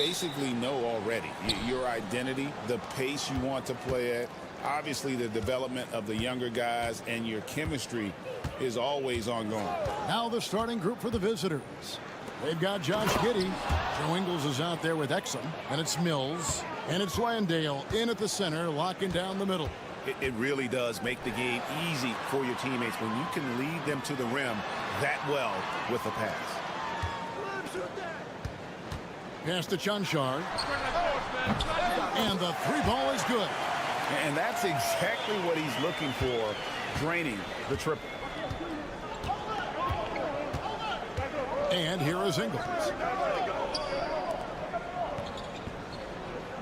basically know already your identity, the pace you want to play at, obviously the development of the younger guys, and your chemistry is always ongoing. Now the starting group for the visitors. They've got Josh Giddey. Joe Ingles is out there with Exum. And it's Mills. And it's Landale in at the center, locking down the middle. It really does make the game easy for your teammates when you can lead them to the rim that well with a pass. Pass to Chanchar. And the three ball is good. And that's exactly what he's looking for, draining the triple. And here is Ingles.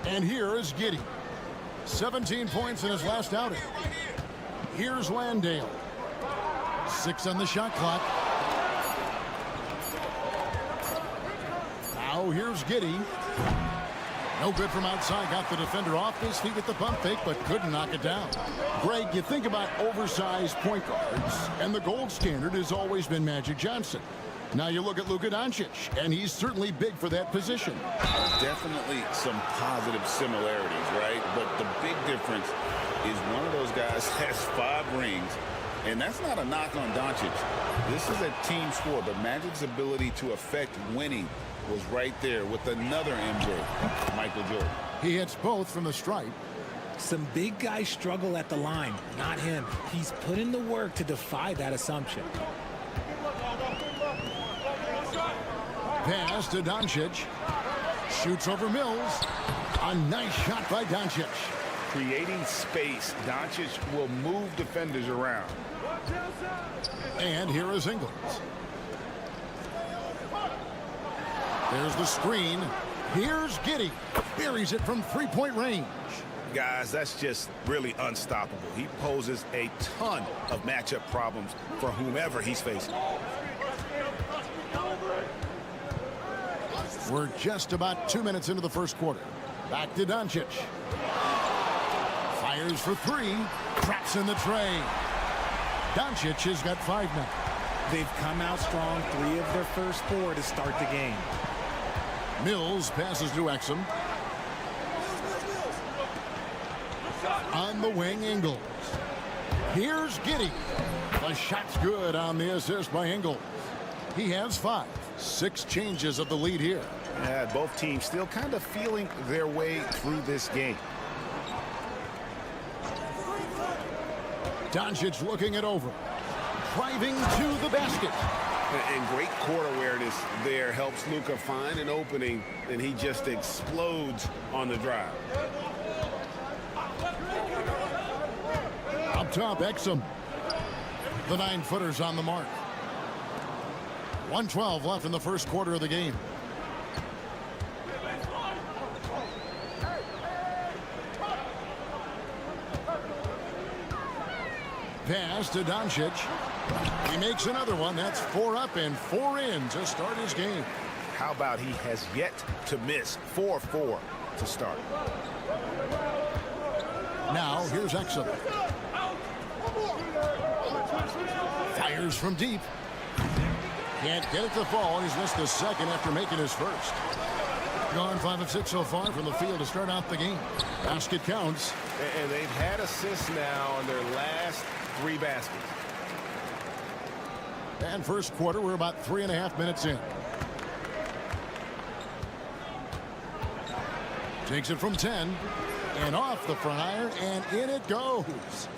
And here is Giddey. 17 points in his last outing. Here's Landale. 6 on the shot clock. Now here's Giddey. No good from outside. Got the defender off his feet with the pump fake, but couldn't knock it down. Greg, you think about oversized point guards, and the gold standard has always been Magic Johnson. Now you look at Luka Doncic, and he's certainly big for that position. Definitely some positive similarities, right? But the big difference is one of those guys has 5 rings, and that's not a knock on Doncic. This is a team sport, but Magic's ability to affect winning was right there with another MJ, Michael Jordan. He hits both from the stripe. Some big guys struggle at the line, not him. He's put in the work to defy that assumption. Pass to Doncic. Shoots over Mills. A nice shot by Doncic. Creating space, Doncic will move defenders around. And here is Ingles. There's the screen. Here's Giddey. Buries it from three-point range. Guys, that's just really unstoppable. He poses a ton of matchup problems for whomever he's facing. We're just about 2 minutes into the first quarter. Back to Doncic. Fires for 3. Traps in the tray. Doncic has got 5 now. They've come out strong 3 of their first 4 to start the game. Mills passes to Exum. On the wing, Ingles. Here's Giddey. The shot's good on the assist by Ingles. He has 5. 6 changes of the lead here. Yeah, both teams still kind of feeling their way through this game. Doncic looking it over. Driving to the basket. And great court awareness there helps Luka find an opening, and he just explodes on the drive. Up top, Exum. The 9-footer's on the mark. 1:12 left in the first quarter of the game. Pass to Doncic. He makes another one. That's 4 up and 4 in to start his game. How about he has yet to miss 4-4 to start. Now here's Exum. Fires from deep. Can't get it to fall. He's missed the second after making his first. Gone 5 of 6 so far from the field to start out the game. Basket counts. And they've had assists now on their last 3 baskets. And first quarter, we're about 3.5 minutes in. Takes it from 10. And off the front iron, and in it goes.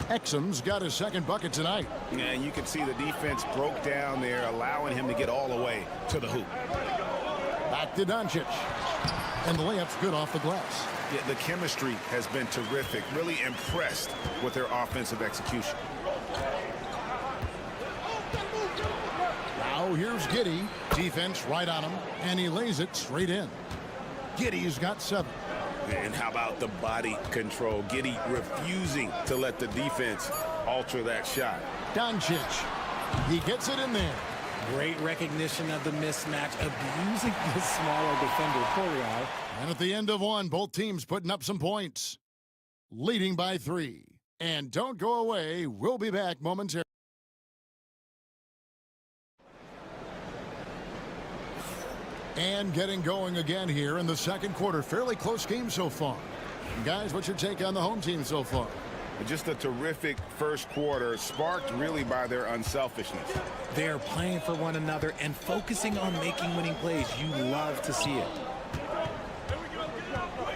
Exum's got his second bucket tonight. Yeah, you can see the defense broke down there, allowing him to get all the way to the hoop. Back to Doncic. And the layup's good off the glass. Yeah, the chemistry has been terrific. Really impressed with their offensive execution. Now here's Giddey. Defense right on him, and he lays it straight in. Giddey's got 7. And how about the body control? Giddey refusing to let the defense alter that shot. Doncic. He gets it in there. Great recognition of the mismatch, abusing the smaller defender. Poor guy. And at the end of 1, both teams putting up some points. Leading by 3. And don't go away. We'll be back momentarily. And getting going again here in the second quarter. Fairly close game so far. Guys, what's your take on the home team so far? Just a terrific first quarter, sparked really by their unselfishness. They're playing for one another and focusing on making winning plays. You love to see it.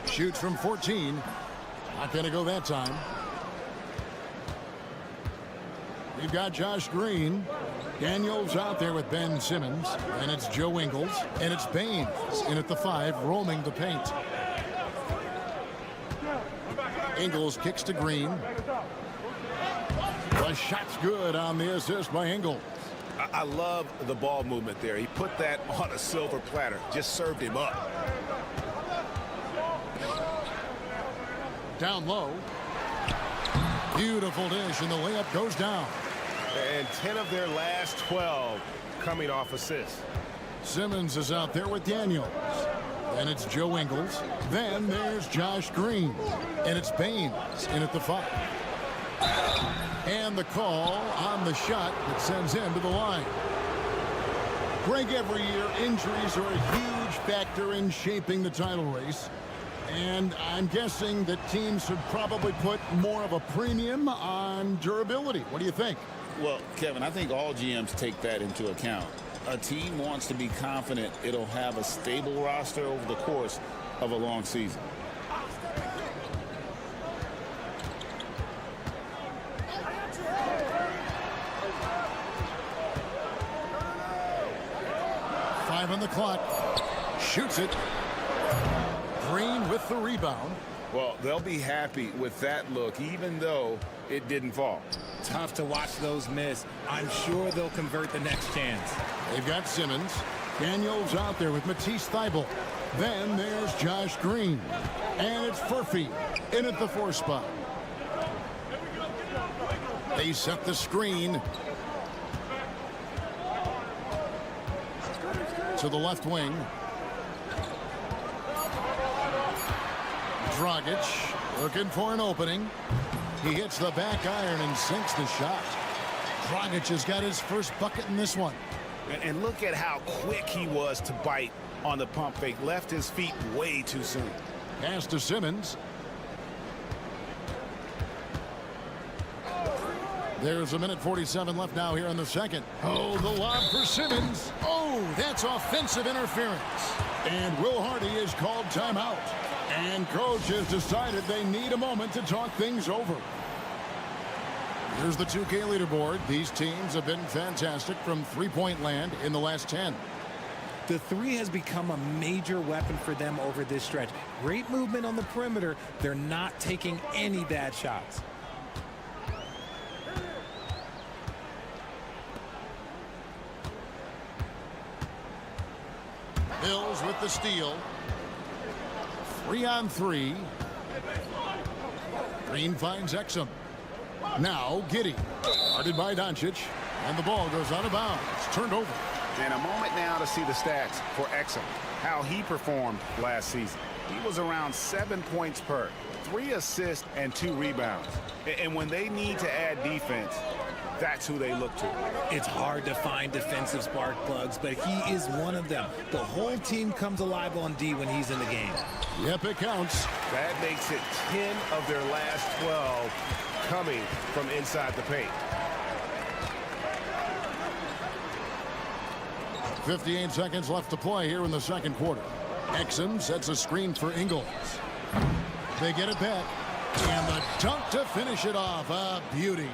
Shoots from 14. Not going to go that time. We've got Josh Green. Daniels out there with Ben Simmons. And it's Joe Ingles. And it's Baines in at the 5, roaming the paint. Ingles kicks to Green. The shot's good on the assist by Ingles. I love the ball movement there. He put that on a silver platter. Just served him up. Down low. Beautiful dish, and the layup goes down. And 10 of their last 12 coming off assists. Simmons is out there with Daniels. Then it's Joe Ingles. Then there's Josh Green. And it's Baines in at the 5. And the call on the shot that sends him to the line. Greg, every year injuries are a huge factor in shaping the title race. And I'm guessing that teams should probably put more of a premium on durability. What do you think? Well, Kevin, I think all GMs take that into account. A team wants to be confident it'll have a stable roster over the course of a long season. Five on the clock. Shoots it. Green with the rebound. Well, they'll be happy with that look, even though it didn't fall. Tough to watch those miss. I'm sure they'll convert the next chance. They've got Simmons. Daniels out there with Matisse Thybulle. Then there's Josh Green. And it's Furphy in at the 4 spot. They set the screen to the left wing. Dragic looking for an opening. He hits the back iron and sinks the shot. Dragic has got his first bucket in this one. And look at how quick he was to bite on the pump fake. Left his feet way too soon. Pass to Simmons. There's 1:47 left now here in the second. Oh, the lob for Simmons. Oh, that's offensive interference. And Will Hardy is called timeout. And coach has decided they need a moment to talk things over. Here's the 2K leaderboard. These teams have been fantastic from three-point land in the last 10. The 3 has become a major weapon for them over this stretch. Great movement on the perimeter. They're not taking any bad shots. Bills with the steal. 3-on-3. Green finds Exum. Now Giddey. Guarded by Doncic. And the ball goes out of bounds. It's turned over. And a moment now to see the stats for Exum. How he performed last season. He was around 7 points per, 3 assists, and 2 rebounds. And when they need to add defense, that's who they look to. It's hard to find defensive spark plugs, but he is one of them. The whole team comes alive on D when he's in the game. Yep, it counts. That makes it 10 of their last 12 coming from inside the paint. 58 seconds left to play here in the second quarter. Exum sets a screen for Ingles. They get it back. And the dunk to finish it off. A beauty.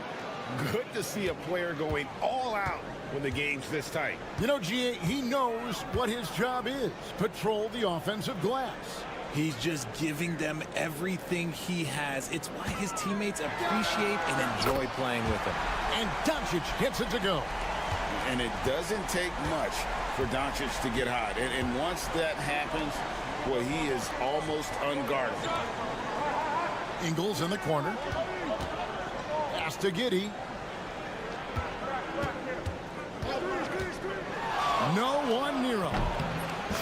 Good to see a player going all out when the game's this tight. You know, GA, he knows what his job is. Patrol the offensive glass. He's just giving them everything he has. It's why his teammates appreciate and enjoy playing with him. And Doncic gets it to go. And it doesn't take much for Doncic to get hot. And once that happens, well, he is almost unguardable. Ingles in the corner. Pass to Giddey. No one near him.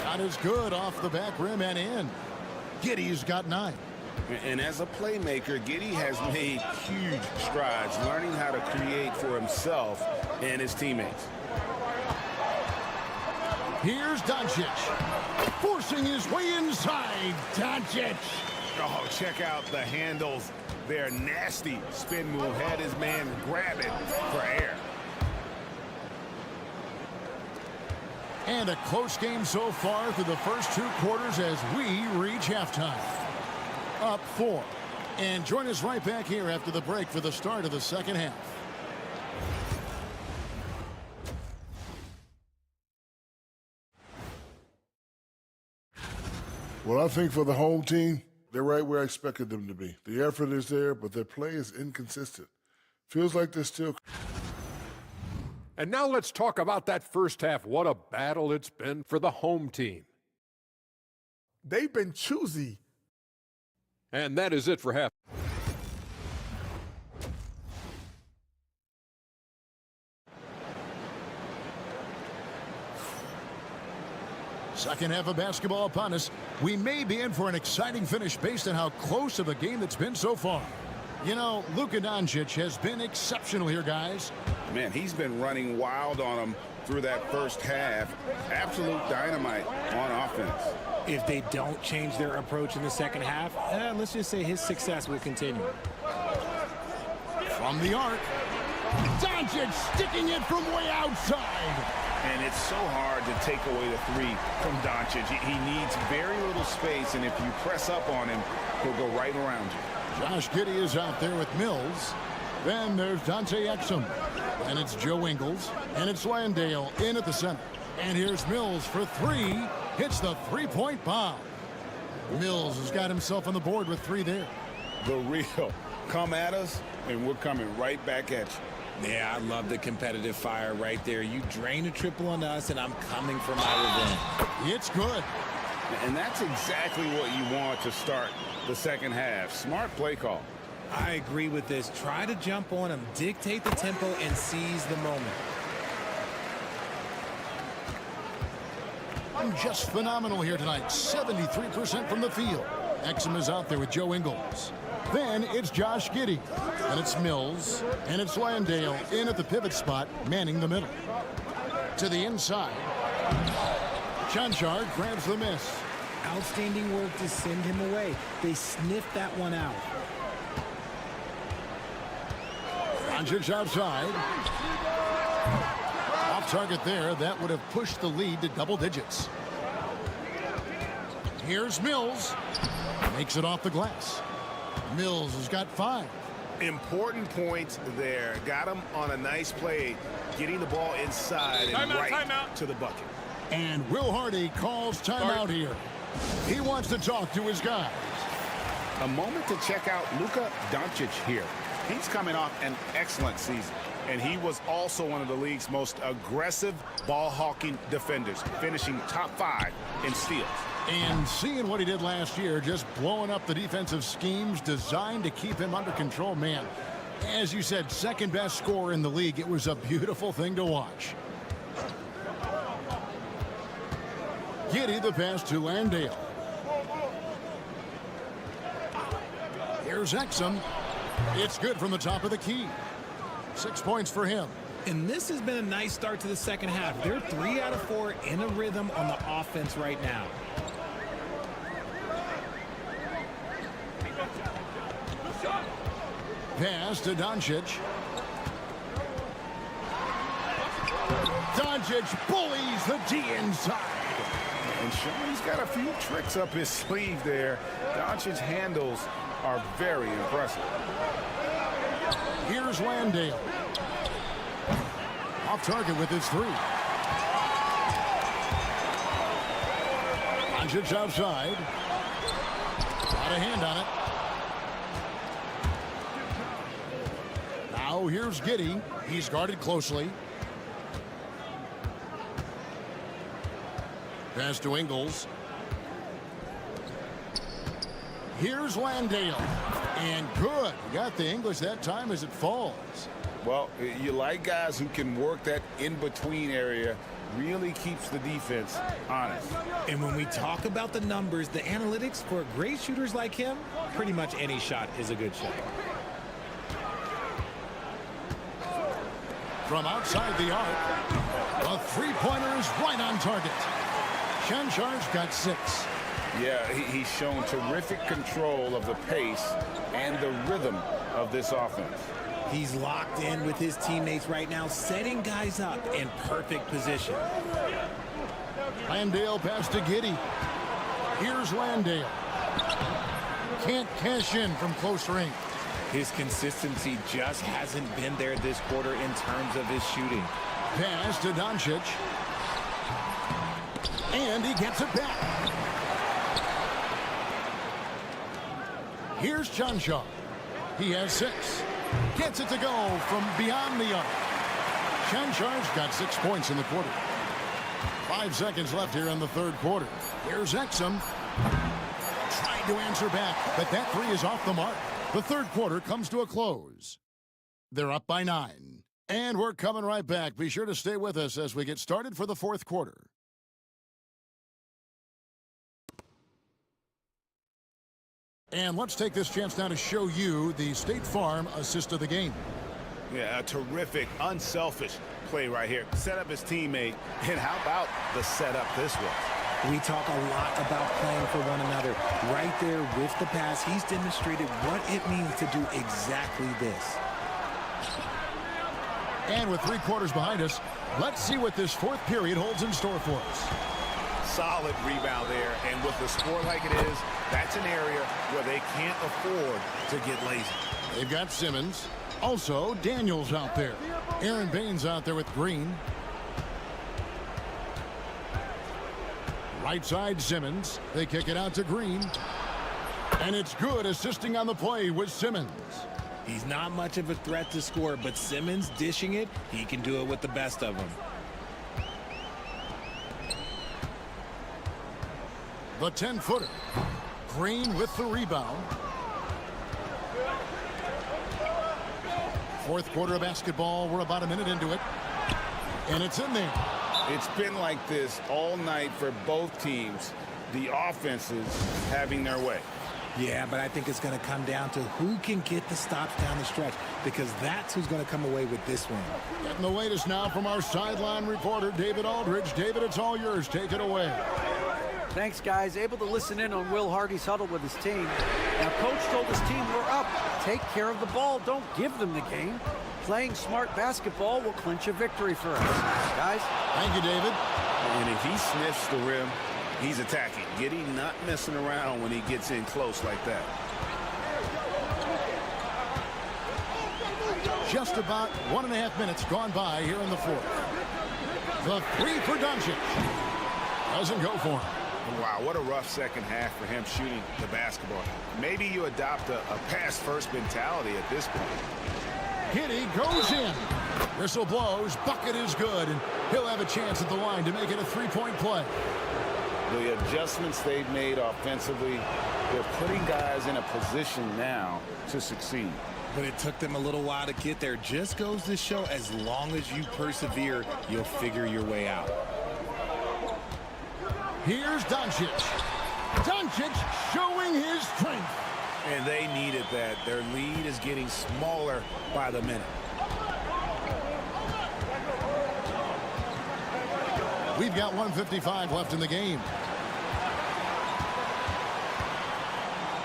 Shot is good off the back rim and in. Giddey's got 9. And as a playmaker, Giddey has made huge strides learning how to create for himself and his teammates. Here's Doncic. Forcing his way inside. Doncic. Oh, check out the handles. Their nasty spin move had his man grab it for air. And a close game so far through the first 2 quarters as we reach halftime. Up 4. And join us right back here after the break for the start of the second half. Well, I think for the home team, they're right where I expected them to be. The effort is there, but their play is inconsistent. Feels like they're still... And now let's talk about that first half. What a battle it's been for the home team. They've been choosy. And that is it for half. Second half of basketball upon us. We may be in for an exciting finish based on how close of a game that's been so far. You know, Luka Doncic has been exceptional here, guys. Man, he's been running wild on them through that first half. Absolute dynamite on offense. If they don't change their approach in the second half, let's just say his success will continue. From the arc, Doncic sticking it from way outside. And it's so hard to take away the 3 from Doncic. He needs very little space, and if you press up on him, he'll go right around you. Josh Giddey is out there with Mills. Then there's Dante Exum. And it's Joe Ingles. And it's Landale in at the center. And here's Mills for 3. Hits the 3-point bomb. Mills has got himself on the board with 3 there. The real. Come at us, and we're coming right back at you. Yeah, I love the competitive fire right there. You drain a triple on us, and I'm coming for my revenge. It's good. And that's exactly what you want to start the second half. Smart play call. I agree with this. Try to jump on him, dictate the tempo, and seize the moment. Just phenomenal here tonight. 73% from the field. Exum is out there with Joe Ingles. Then it's Josh Giddey. And it's Mills. And it's Landale in at the pivot spot, manning the middle. To the inside. Chanchar grabs the miss. Outstanding work to send him away. They sniffed that one out. Doncic outside. Off target there. That would have pushed the lead to double digits. Here's Mills. Makes it off the glass. Mills has got 5. Important points there. Got him on a nice play, getting the ball inside and right to the bucket. And Will Hardy calls timeout here. He wants to talk to his guys. A moment to check out Luka Doncic here. He's coming off an excellent season, and he was also one of the league's most aggressive ball-hawking defenders, finishing top 5 in steals. And seeing what he did last year, just blowing up the defensive schemes designed to keep him under control, man. As you said, second best scorer in the league. It was a beautiful thing to watch. Giddey the pass to Landale. Here's Exum. It's good from the top of the key. 6 points for him. And this has been a nice start to the second half. They're 3 out of 4 in a rhythm on the offense right now. Pass to Doncic. Doncic bullies the D inside. And showing he's got a few tricks up his sleeve there. Doncic's handles are very impressive. Here's Landale. Off target with his 3. Doncic outside. Got a hand on it. Now here's Giddey. He's guarded closely. Pass to Ingles. Here's Landale. And good. Got the English that time as it falls. Well, you like guys who can work that in-between area. Really keeps the defense honest. And when we talk about the numbers, the analytics for great shooters like him, pretty much any shot is a good shot. From outside the arc. A three-pointer is right on target. Shanchar's got 6. Yeah, he's shown terrific control of the pace and the rhythm of this offense. He's locked in with his teammates right now, setting guys up in perfect position. Landale pass to Giddey. Here's Landale. Can't cash in from close range. His consistency just hasn't been there this quarter in terms of his shooting. Pass to Doncic. And he gets it back. Here's Shanchan. He has 6. Gets it to go from beyond the arc. Shanchan's got 6 points in the quarter. 5 seconds left here in the third quarter. Here's Exum. Trying to answer back, but that 3 is off the mark. The third quarter comes to a close. They're up by 9. And we're coming right back. Be sure to stay with us as we get started for the fourth quarter. And let's take this chance now to show you the State Farm assist of the game. Yeah, a terrific, unselfish play right here. Set up his teammate, and how about the setup this was? We talk a lot about playing for one another. Right there with the pass, he's demonstrated what it means to do exactly this. And with 3 quarters behind us, let's see what this fourth period holds in store for us. Solid rebound there, and with the score like it is, that's an area where they can't afford to get lazy. They've got Simmons. Also, Daniels out there. Aaron Baines out there with Green. Right side, Simmons. They kick it out to Green. And it's good, assisting on the play with Simmons. He's not much of a threat to score, but Simmons dishing it, he can do it with the best of them. The 10-footer. Green with the rebound. Fourth quarter of basketball. We're about a minute into it. And it's in there. It's been like this all night for both teams. The offenses having their way. Yeah, but I think it's going to come down to who can get the stops down the stretch, because that's who's going to come away with this one. Getting the latest now from our sideline reporter, David Aldridge. David, it's all yours. Take it away. Thanks, guys. Able to listen in on Will Hardy's huddle with his team. Now, Coach told his team, we're up. Take care of the ball. Don't give them the game. Playing smart basketball will clinch a victory for us. Guys? Thank you, David. And if he sniffs the rim, he's attacking. Giddey not messing around when he gets in close like that. Just about 1.5 minutes gone by here in the fourth. The 3 for Doncic. Doesn't go for him. Wow, what a rough second half for him shooting the basketball. Maybe you adopt a pass-first mentality at this point. Giddey goes in. Whistle blows. Bucket is good, and he'll have a chance at the line to make it a 3-point play. The adjustments they've made offensively, they're putting guys in a position now to succeed. But it took them a little while to get there. Just goes to show, as long as you persevere, you'll figure your way out. Here's Doncic. Doncic showing his strength. And they needed that. Their lead is getting smaller by the minute. We've got 1:55 left in the game.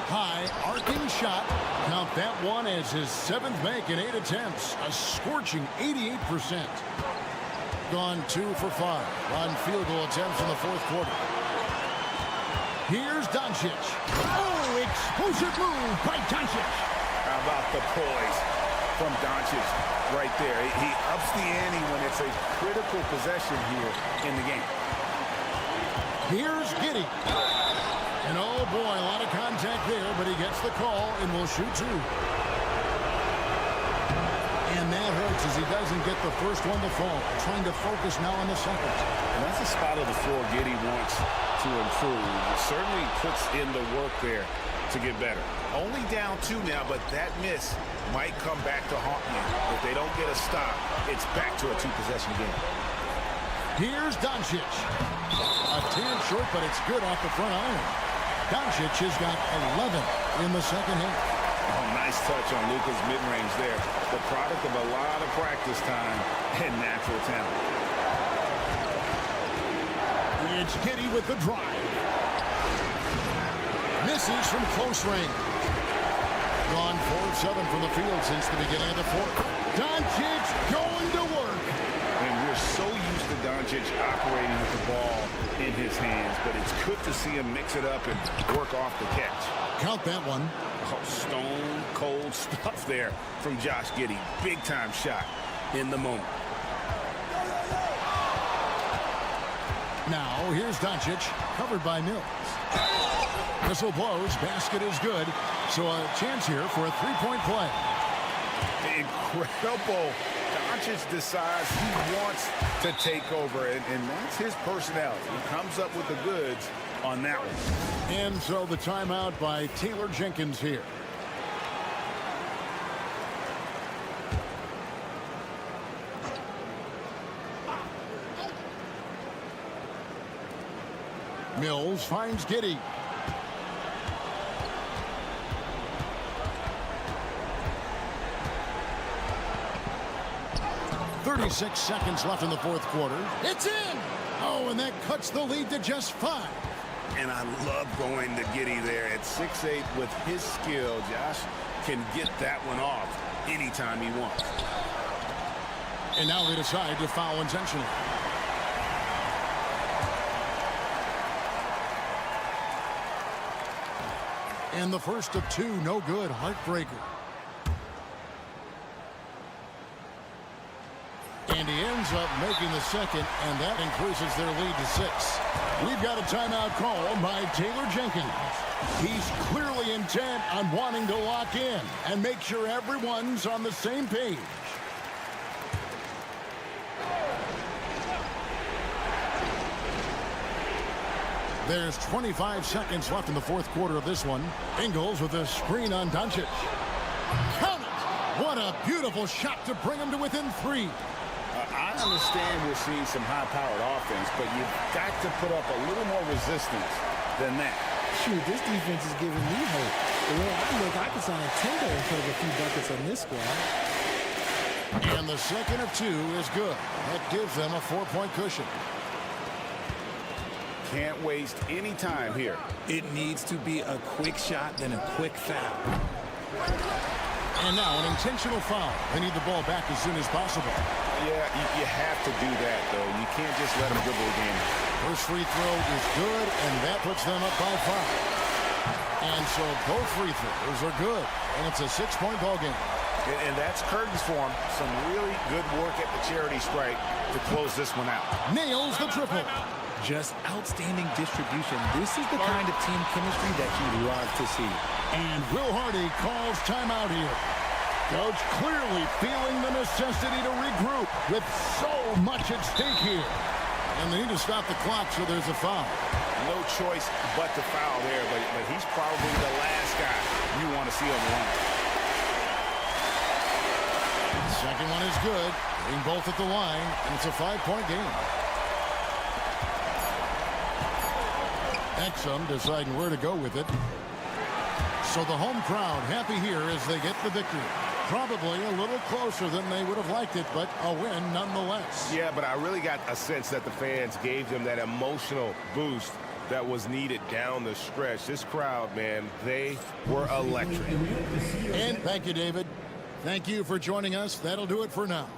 High arcing shot. Count that one as his 7th make in 8 attempts. A scorching 88%. Gone 2 for 5 on field goal attempts in the fourth quarter. Here's Doncic. Oh, explosive move by Doncic. How about the poise from Doncic right there? He ups the ante when it's a critical possession here in the game. Here's Giddey. And oh boy, a lot of contact there, but he gets the call and will shoot 2. And that hurts as he doesn't get the first one to fall. Trying to focus now on the second. And that's a spot of the floor Giddey wants to improve. It certainly puts in the work there to get better. Only down 2 now, but that miss might come back to haunt you. If they don't get a stop, it's back to a 2-possession game. Here's Doncic. A tad short, but it's good off the front iron. Doncic has got 11 in the second half. Oh, nice touch on Luka's mid-range there. The product of a lot of practice time and natural talent. It's Giddey with the drive. Misses from close range. Gone 4-7 from the field since the beginning of the fourth. Doncic going to work. And we're so used to Doncic operating with the ball in his hands, but it's good to see him mix it up and work off the catch. Count that one. Oh, stone cold stuff there from Josh Giddey. Big time shot in the moment. Now here's Doncic, covered by Mills. Whistle blows, basket is good. So a chance here for a three-point play. Incredible. Doncic decides he wants to take over, and that's his personality. He comes up with the goods on that one. And so the timeout by Taylor Jenkins here. Mills finds Giddey. .36 seconds left in the fourth quarter. It's in! Oh, and that cuts the lead to just 5. And I love going to Giddey there at 6'8". With his skill, Josh can get that one off anytime he wants. And now they decide to foul intentionally. And the first of 2, no good, heartbreaker. And he ends up making the second, and that increases their lead to 6. We've got a timeout call by Taylor Jenkins. He's clearly intent on wanting to lock in and make sure everyone's on the same page. There's 25 seconds left in the fourth quarter of this one. Ingles with a screen on Doncic. Count it! What a beautiful shot to bring him to within 3. I understand we're seeing some high-powered offense, but you've got to put up a little more resistance than that. Shoot, this defense is giving me hope. The way I look, I can sign a Tingle and put up a few buckets on this squad. And the second of 2 is good. That gives them a 4-point cushion. Can't waste any time here. It needs to be a quick shot, then a quick foul. And now an intentional foul. They need the ball back as soon as possible. Yeah, you have to do that, though. You can't just let them dribble the game. First free throw is good, and that puts them up by 5. And so both free throws are good, and it's a 6-point ball game. And that's curtains for him. Some really good work at the charity stripe to close this one out. Nails the triple. Just outstanding distribution. This is the kind of team chemistry that you love to see. And Will Hardy calls timeout here. Coach clearly feeling the necessity to regroup with so much at stake here. And they need to stop the clock, so there's a foul. No choice but to foul there, but he's probably the last guy you want to see on the line. Second one is good. Getting both at the line, and it's a 5-point game. Exum deciding where to go with it. So the home crowd happy here as they get the victory. Probably a little closer than they would have liked it, but a win nonetheless. Yeah, but I really got a sense that the fans gave them that emotional boost that was needed down the stretch. This crowd, man, they were electric. And thank you, David. Thank you for joining us. That'll do it for now.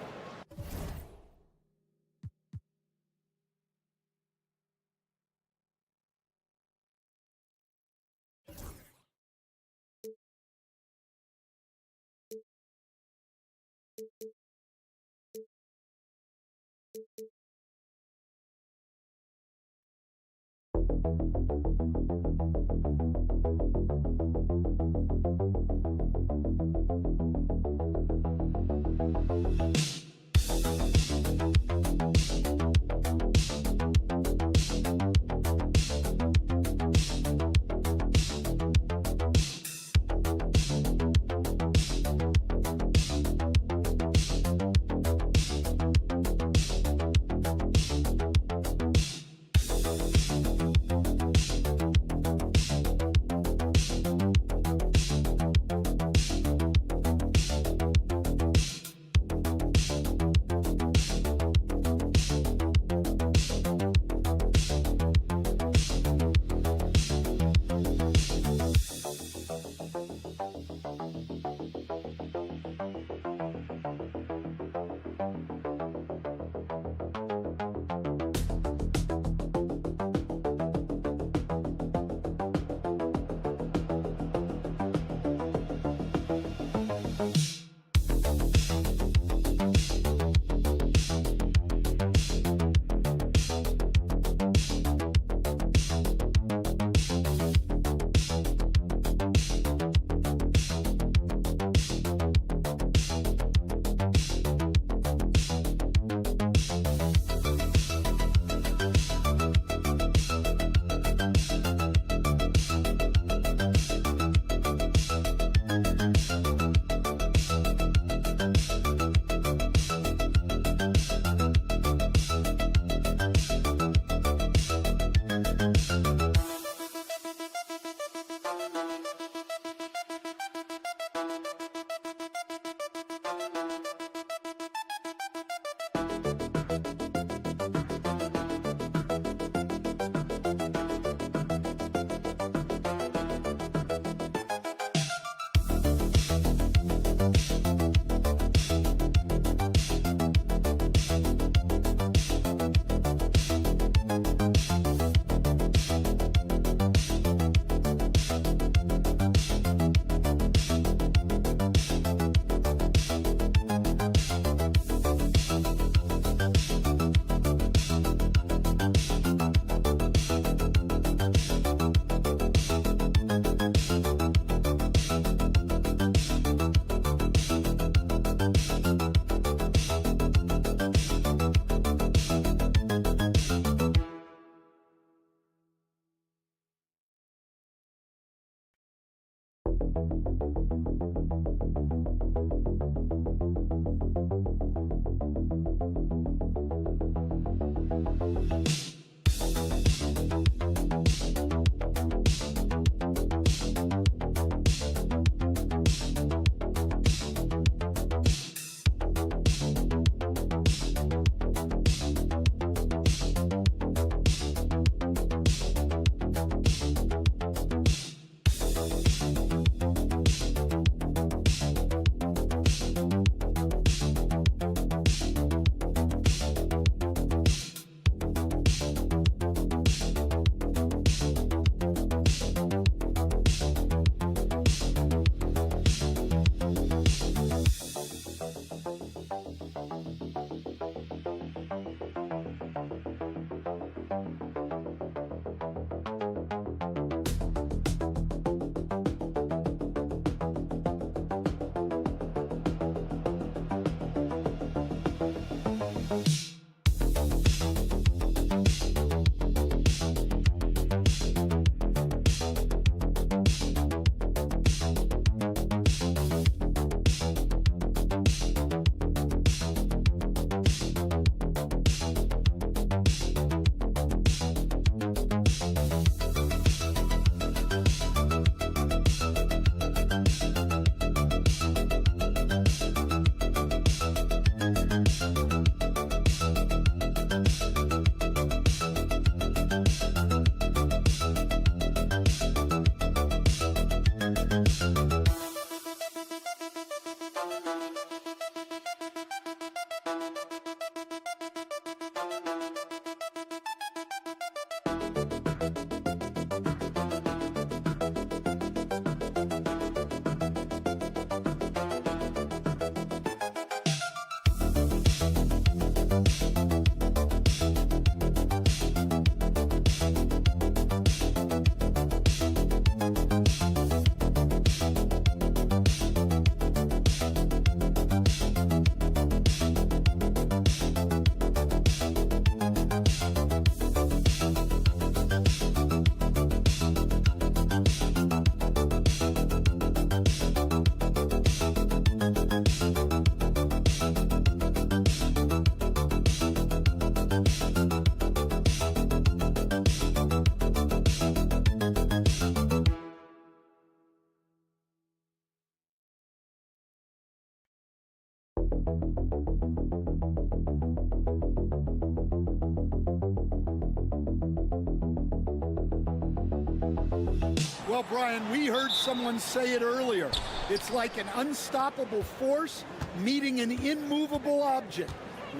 Well, Brian, we heard someone say it earlier. It's like an unstoppable force meeting an immovable object.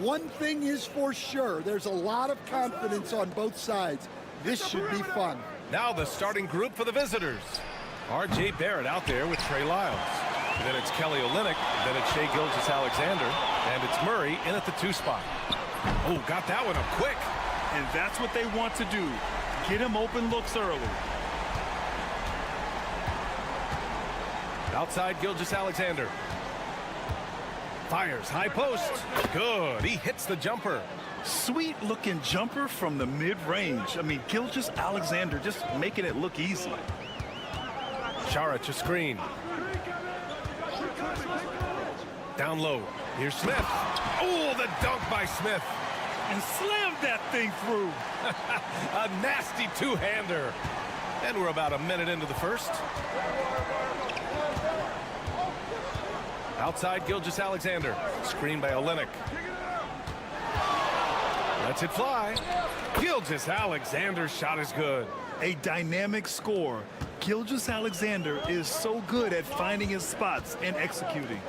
One thing is for sure, there's a lot of confidence on both sides. This should be fun. Now the starting group for the visitors. R.J. Barrett out there with Trey Lyles. Then it's Kelly Olynyk. Then it's Shai Gilgeous-Alexander. And it's Murray in at the 2 spot. Oh, got that one up quick. And that's what they want to do. Get him open looks early. Outside Gilgeous-Alexander. Fires, high post. Good, he hits the jumper. Sweet looking jumper from the mid-range. I mean, Gilgeous-Alexander just making it look easy. Saric a screen. Down low, here's Smith. Oh, the dunk by Smith. And slammed that thing through. A nasty two-hander. And we're about a minute into the first. Outside Gilgeous-Alexander. Screen by Olynyk. Lets it fly. Gilgeous-Alexander's shot is good. A dynamic score. Gilgeous-Alexander is so good at finding his spots and executing.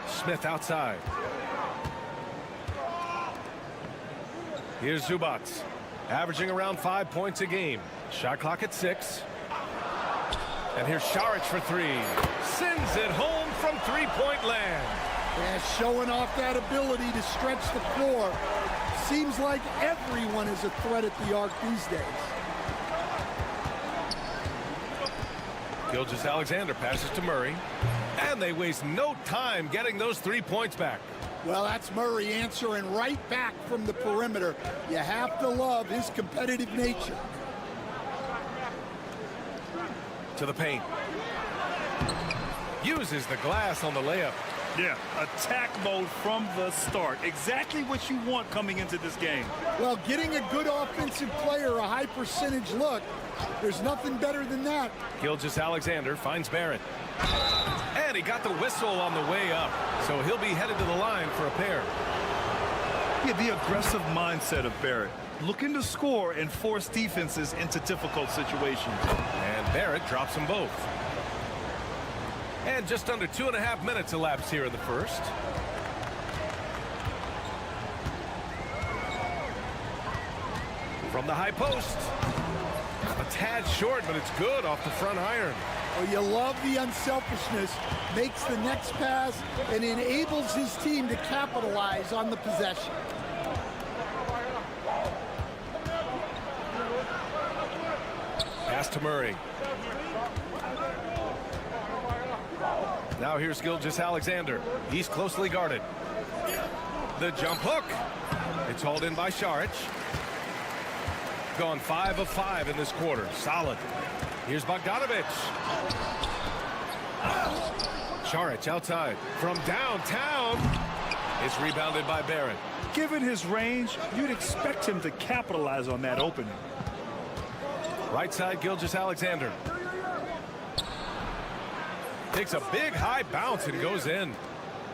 Smith outside. Here's Zubac, averaging around 5 points a game. Shot clock at 6. And here's Saric for 3. Sends it home from three-point land. Yeah, showing off that ability to stretch the floor. Seems like everyone is a threat at the arc these days. Gilgeous-Alexander passes to Murray. And they waste no time getting those 3 points back. Well, that's Murray answering right back from the perimeter. You have to love his competitive nature. To the paint. Uses the glass on the layup. Yeah, attack mode from the start. Exactly what you want coming into this game. Well, getting a good offensive player a high percentage look, there's nothing better than that. Gilgeous-Alexander finds Barrett. And he got the whistle on the way up. So he'll be headed to the line for a pair. Yeah, the aggressive mindset of Barrett. Looking to score and force defenses into difficult situations. And Barrett drops them both. And just under 2.5 minutes elapsed here in the first. From the high post. A tad short, but it's good off the front iron. Oh, you love the unselfishness. Makes the next pass and enables his team to capitalize on the possession. Pass to Murray. Now here's Gilgeous-Alexander. He's closely guarded. The jump hook. It's hauled in by Saric. Gone 5 of 5 in this quarter. Solid. Here's Bogdanovic. Saric outside. From downtown. It's rebounded by Barrett. Given his range, you'd expect him to capitalize on that opening. Right side, Gilgeous-Alexander. Takes a big high bounce and goes in.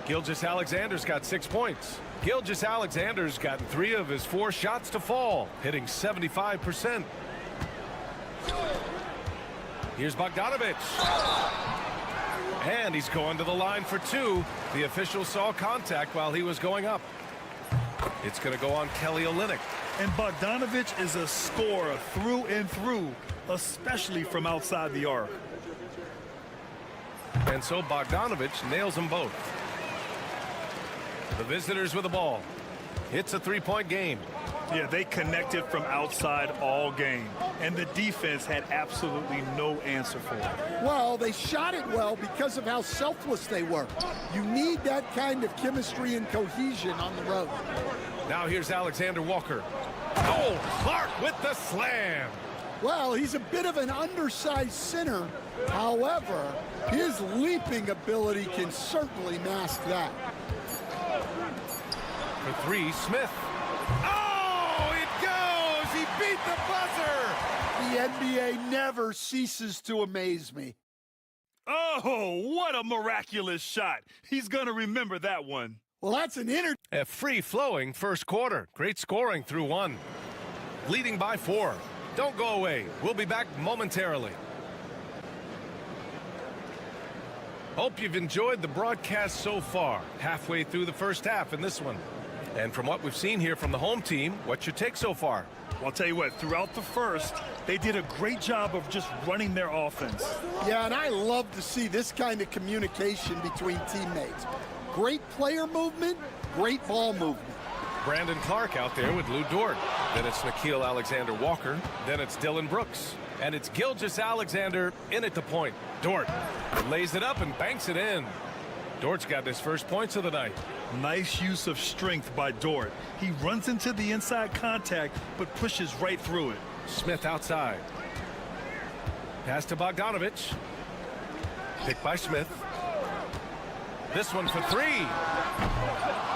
Gilgeous-Alexander's got 6 points. Gilgeous-Alexander's gotten 3 of his 4 shots to fall, hitting 75%. Here's Bogdanovic. And he's going to the line for 2. The official saw contact while he was going up. It's going to go on Kelly Olynyk. And Bogdanovic is a scorer through and through, especially from outside the arc. And so Bogdanovic nails them both. The visitors with the ball. It's a 3-point game. Yeah, they connected from outside all game. And the defense had absolutely no answer for it. Well, they shot it well because of how selfless they were. You need that kind of chemistry and cohesion on the road. Now here's Alexander Walker. Oh, Clark with the slam. Well, he's a bit of an undersized center. However, his leaping ability can certainly mask that. For 3, Smith. Oh, it goes! He beat the buzzer! The NBA never ceases to amaze me. Oh, what a miraculous shot. He's going to remember that one. Well, that's an A free-flowing first quarter. Great scoring through 1. Leading by 4. Don't go away. We'll be back momentarily. Hope you've enjoyed the broadcast so far. Halfway through the first half in this one. And from what we've seen here from the home team, what's your take so far? Well, I'll tell you what, throughout the first, they did a great job of just running their offense. Yeah, and I love to see this kind of communication between teammates. Great player movement, great ball movement. Brandon Clark out there with Lou Dort. Then it's Nickeil Alexander-Walker. Then it's Dylan Brooks. And it's Gilgeous-Alexander in at the point. Dort lays it up and banks it in. Dort's got his first points of the night. Nice use of strength by Dort. He runs into the inside contact, but pushes right through it. Smith outside. Pass to Bogdanovich. Picked by Smith. This one for three.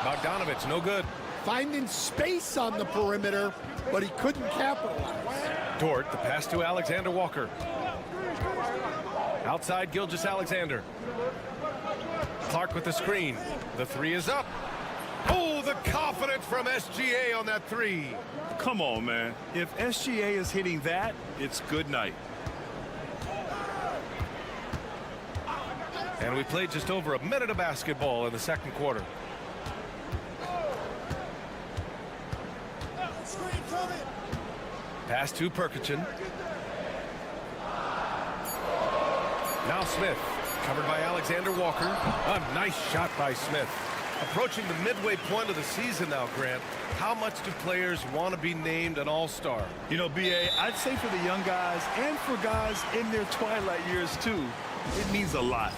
Bogdanovich, no good. Finding space on the perimeter, but he couldn't capitalize. Dort, the pass to Alexander-Walker. Outside Gilgeous-Alexander. Clark with the screen. The three is up. Oh, the confidence from SGA on that three. Come on, man. If SGA is hitting that, it's good night. And we played just over a minute of basketball in the second quarter. Pass to Perkichin. Now Smith, covered by Alexander-Walker. A nice shot by Smith. Approaching the midway point of the season now, Grant. How much do players want to be named an all-star? You know, B.A., I'd say for the young guys and for guys in their twilight years, too, it means a lot.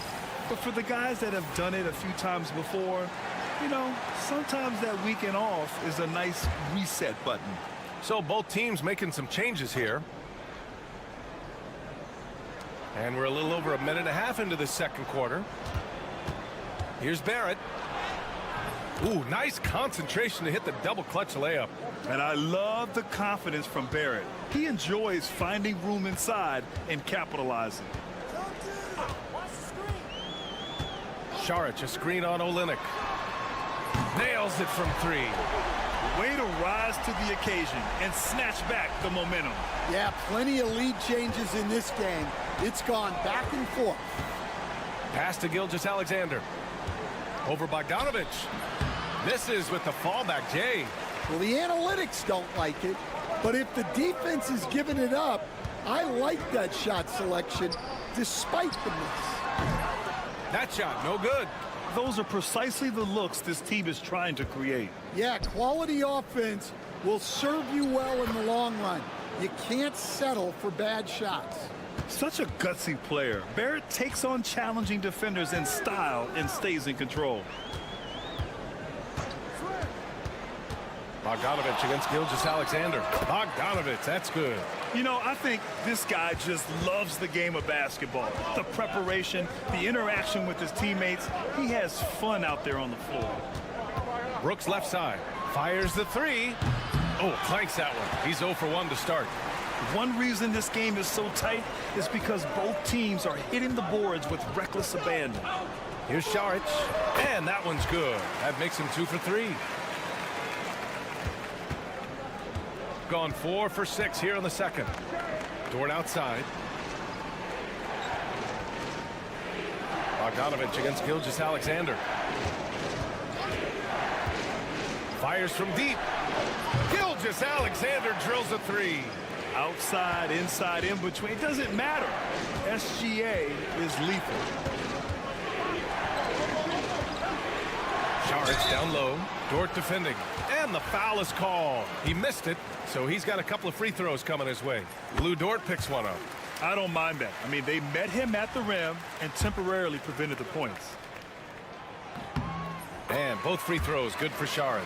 But for the guys that have done it a few times before, you know, sometimes that weekend off is a nice reset button. So both teams making some changes here. And we're a little over a minute and a half into the second quarter. Here's Barrett. Ooh, nice concentration to hit the double clutch layup. And I love the confidence from Barrett. He enjoys finding room inside and capitalizing. Šarić, a screen on Olynyk. Nails it from three. Way to rise to the occasion and snatch back the momentum. Yeah, plenty of lead changes in this game. It's gone back and forth. Pass to Gilgeous-Alexander. Over Bogdanovich. Misses with the fallback, Jay. Well, the analytics don't like it, but if the defense is giving it up, I like that shot selection despite the miss. That shot, no good. Those are precisely the looks this team is trying to create. Yeah, quality offense will serve you well in the long run. You can't settle for bad shots. Such a gutsy player. Barrett takes on challenging defenders in style and stays in control. Bogdanovich against Gilgeous-Alexander. Bogdanovich, that's good. You know, I think this guy just loves the game of basketball. The preparation, the interaction with his teammates. He has fun out there on the floor. Brooks left side. Fires the three. Oh, clanks that one. He's 0 for 1 to start. One reason this game is so tight is because both teams are hitting the boards with reckless abandon. Here's Šarić. And that one's good. That makes him 2 for 3. Gone 4 for 6 here in the second. Dort outside. Bogdanovich against Gilgeous-Alexander. Fires from deep. Gilgeous-Alexander drills a three. Outside, inside, in between. It doesn't matter. SGA is lethal. Šarić down low. Dort defending. And the foul is called. He missed it, so he's got a couple of free throws coming his way. Lou Dort picks one up. I don't mind that. I mean, they met him at the rim and temporarily prevented the points. And both free throws good for Šarić.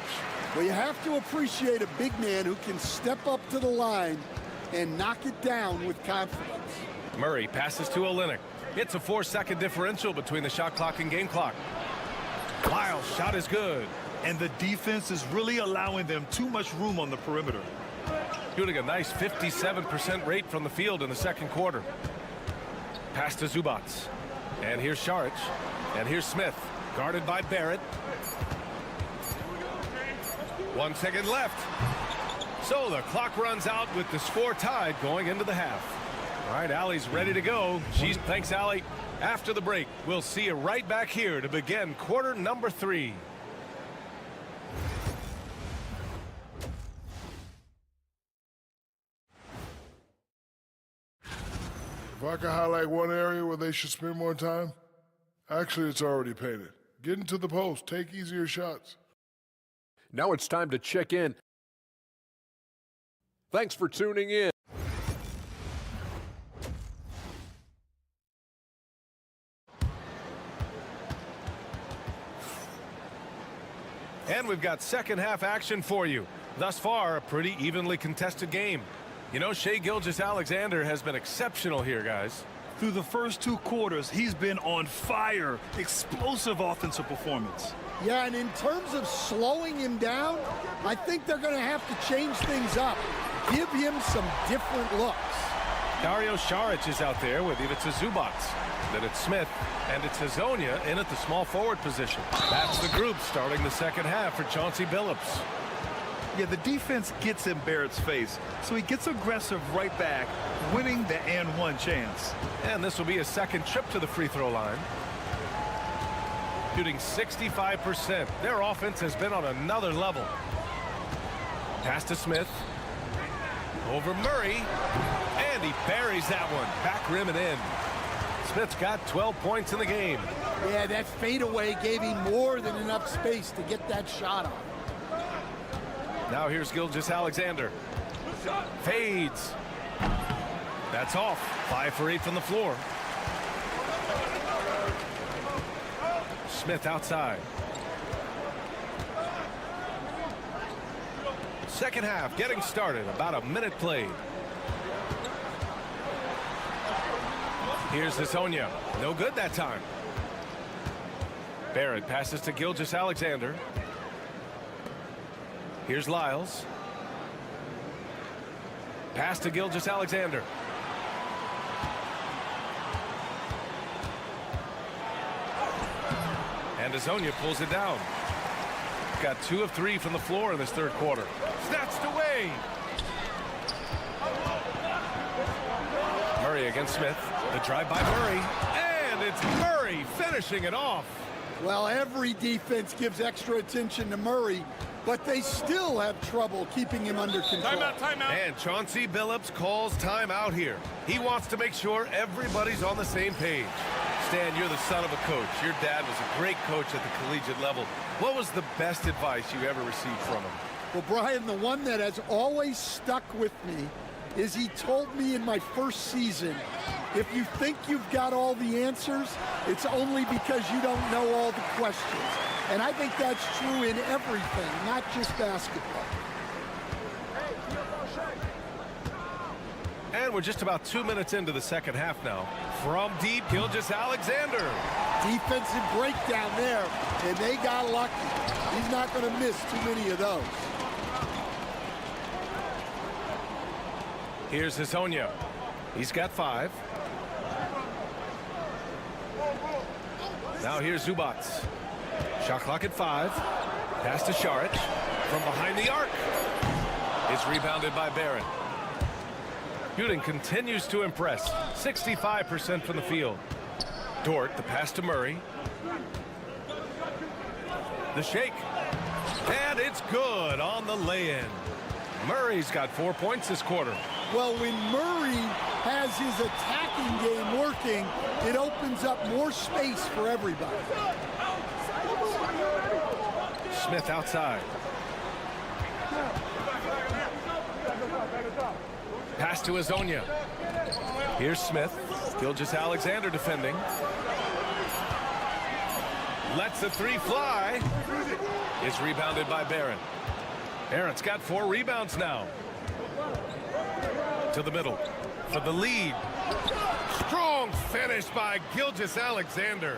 Well, you have to appreciate a big man who can step up to the line and knock it down with confidence. Murray passes to Olynyk. It's a 4-second differential between the shot clock and game clock. Lyle's shot is good. And the defense is really allowing them too much room on the perimeter. Shooting a nice 57% rate from the field in the second quarter. Pass to Zubac. And here's Šarić. And here's Smith. Guarded by Barrett. 1 second left. So the clock runs out with the score tied going into the half. All right, Allie's ready to go. Thanks, Allie. After the break, we'll see you right back here to begin quarter number 3. If I could highlight one area where they should spend more time, actually it's already painted. Get into the post, take easier shots. Now it's time to check in. Thanks for tuning in. And we've got second half action for you. Thus far, a pretty evenly contested game. You know, Shai Gilgeous-Alexander has been exceptional here, guys. Through the first 2 quarters, he's been on fire. Explosive offensive performance. Yeah, and in terms of slowing him down, I think they're going to have to change things up. Give him some different looks. Dario Saric is out there with Ivica Zubac. Then it's Smith, and it's Hazonia in at the small forward position. That's the group starting the second half for Chauncey Billups. Yeah, the defense gets in Barrett's face, so he gets aggressive right back, winning the and one chance. And this will be his second trip to the free throw line. Shooting 65%. Their offense has been on another level. Pass to Smith. Over Murray. And he buries that one. Back rim and in. Smith's got 12 points in the game. Yeah, that fadeaway gave him more than enough space to get that shot off. Now here's Gilgeous-Alexander. Fades. That's off. 5 for 8 from the floor. Smith outside. Second half getting started. About a minute played. Here's Hazonia. No good that time. Barrett passes to Gilgeous-Alexander. Here's Lyles. Pass to Gilgeous-Alexander. And Hazonia pulls it down. Got 2 of 3 from the floor in this third quarter. Snatched away. Murray against Smith. The drive by Murray. And it's Murray finishing it off. Well, every defense gives extra attention to Murray, but they still have trouble keeping him under control. Timeout. And Chauncey Billups calls timeout here. He wants to make sure everybody's on the same page. Stan, you're the son of a coach. Your dad was a great coach at the collegiate level. What was the best advice you ever received from him? Well, Brian, the one that has always stuck with me is he told me in my first season, if you think you've got all the answers, it's only because you don't know all the questions. And I think that's true in everything, not just basketball. And we're just about 2 minutes into the second half now. From deep, Gilgeous-Alexander. Defensive breakdown there, and they got lucky. He's not going to miss too many of those. Here's Hazonia. He's got 5. Now here's Zubac. Shot clock at 5. Pass to Saric. From behind the arc. It's rebounded by Barrett. Shooting continues to impress. 65% from the field. Dort, the pass to Murray. The shake. And it's good on the lay-in. Murray's got 4 points this quarter. Well, when Murray has his attacking game working, it opens up more space for everybody. Smith outside. Pass to Hazonia. Here's Smith. Gilgeous-Alexander defending. Lets the 3 fly. It's rebounded by Barrett. Barrett's got 4 rebounds now. To the middle for the lead. Strong finish by Gilgeous-Alexander.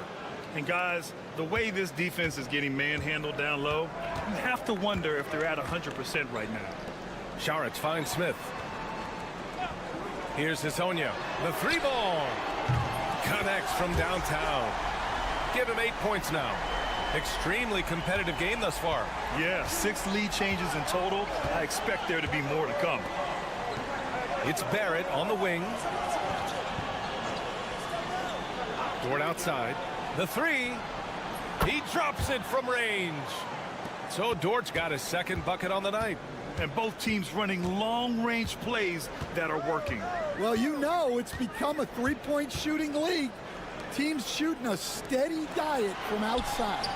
And guys, the way this defense is getting manhandled down low, you have to wonder if they're at 100% right now. Saric finds Smith. Here's Hazonia. The 3-ball. Connects from downtown. Give him 8 points now. Extremely competitive game thus far. Yeah, 6 lead changes in total. I expect there to be more to come. It's Barrett on the wing. Dort outside. The 3. He drops it from range. So Dort's got his second bucket on the night. and both teams running long-range plays that are working. Well, you know it's become a three-point shooting league. Teams shooting a steady diet from outside.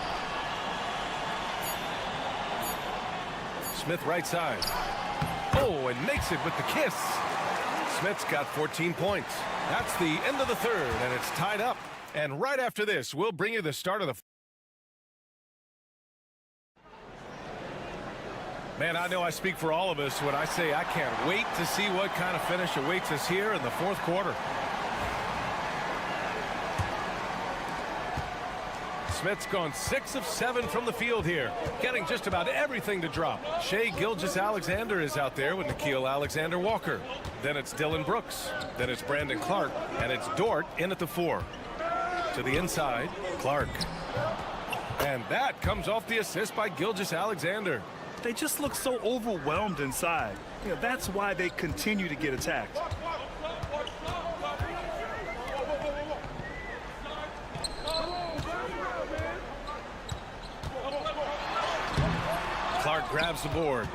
Smith right side. Oh, and makes it with the kiss. Smith's got 14 points. That's the end of the third, and it's tied up. And right after this, we'll bring you the start of the... Man, I know I speak for all of us when I say I can't wait to see what kind of finish awaits us here in the fourth quarter. Smith's gone 6 of 7 from the field here, getting just about everything to drop. Shai Gilgeous-Alexander is out there with Nickeil Alexander-Walker. Then it's Dylan Brooks. Then it's Brandon Clark. And it's Dort in at the 4. To the inside, Clark. And that comes off the assist by Gilgeous-Alexander. They just look so overwhelmed inside. That's why they continue to get attacked. Clark grabs the board.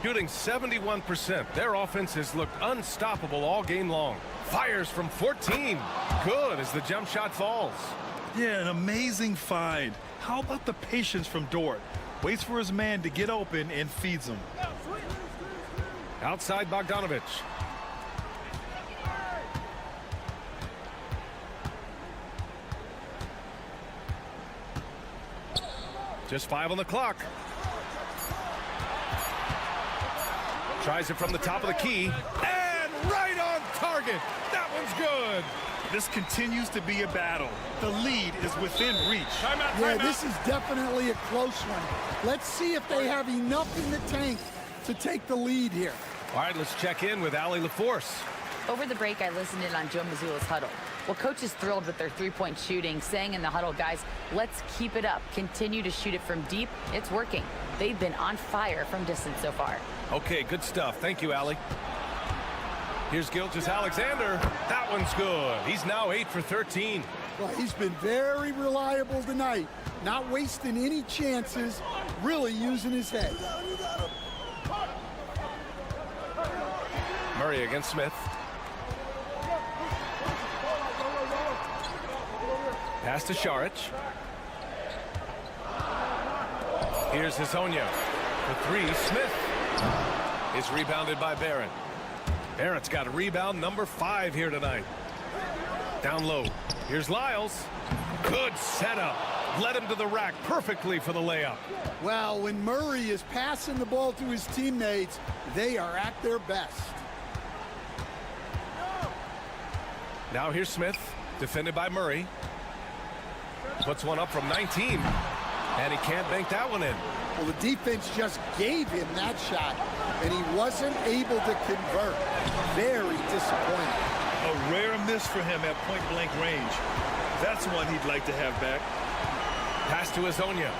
Shooting 71%. Their offense has looked unstoppable all game long. Fires from 14. Good as the jump shot falls. Yeah, an amazing find. How about the patience from Dort? Waits for his man to get open and feeds him. Outside Bogdanovich. Just 5 on the clock. Tries it from the top of the key. And right on target. That one's good. This continues to be a battle. The lead is within reach. Timeout, Yeah, timeout. this is definitely a close one. Let's see if they have enough in the tank to take the lead here. All right, let's check in with Allie LaForce. Over the break, I listened in on Joe Mazzulla's huddle. Well, coach is thrilled with their three-point shooting, saying in the huddle, guys, let's keep it up. Continue to shoot it from deep. It's working. They've been on fire from distance so far. Okay, good stuff. Thank you, Allie. Here's Gilgeous-Alexander. That one's good. He's now 8 for 13. Well, he's been very reliable tonight. Not wasting any chances, really using his head. Murray against Smith. Pass to Šarić. Here's Hazonia. For 3, Smith is rebounded by Barrett. Barrett's got a rebound number 5 here tonight. Down low. Here's Lyles. Good setup. Led him to the rack perfectly for the layup. Well, when Murray is passing the ball to his teammates, they are at their best. Now here's Smith, defended by Murray. Puts one up from 19, and he can't bank that one in. Well, the defense just gave him that shot, and he wasn't able to convert. Very disappointing. A rare miss for him at point-blank range. That's one he'd like to have back. Pass to Hazonia.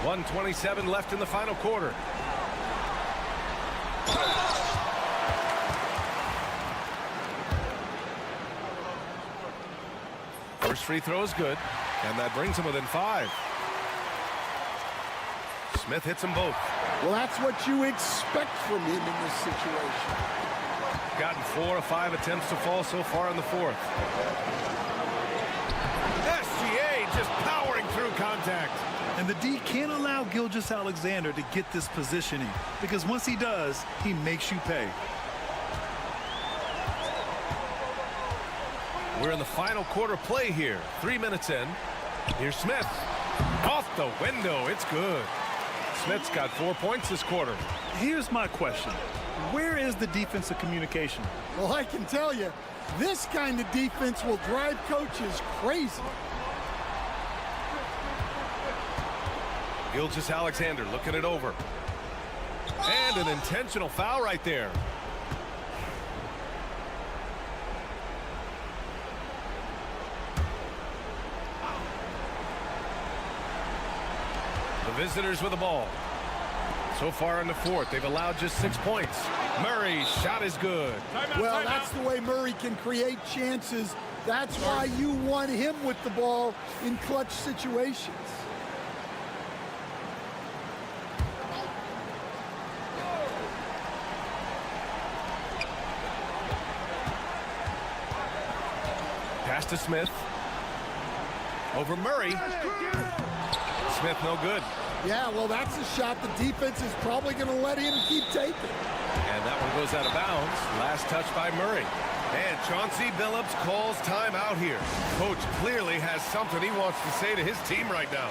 1:27 left in the final quarter. First free throw is good, and that brings him within 5. Smith hits them both. Well, that's what you expect from him in this situation. Gotten 4 of 5 attempts to fall so far in the fourth. SGA just powering through contact. And the D can't allow Gilgeous-Alexander to get this positioning, because once he does, he makes you pay. We're in the final quarter play here. 3 minutes in. Here's Smith. Off the window. It's good. Smith's got 4 points this quarter. Here's my question. Where is the defensive communication? Well, I can tell you, this kind of defense will drive coaches crazy. Gilgeous-Alexander looking it over. And an intentional foul right there. The visitors with the ball. So far in the fourth, they've allowed just 6 points. Murray's shot is good. Well, that's the way Murray can create chances. That's why you want him with the ball in clutch situations. to Smith. Over Murray. Smith no good. Yeah, well, that's a shot the defense is probably going to let him keep taking. And that one goes out of bounds. Last touch by Murray. And Chauncey Billups calls timeout here. Coach clearly has something he wants to say to his team right now.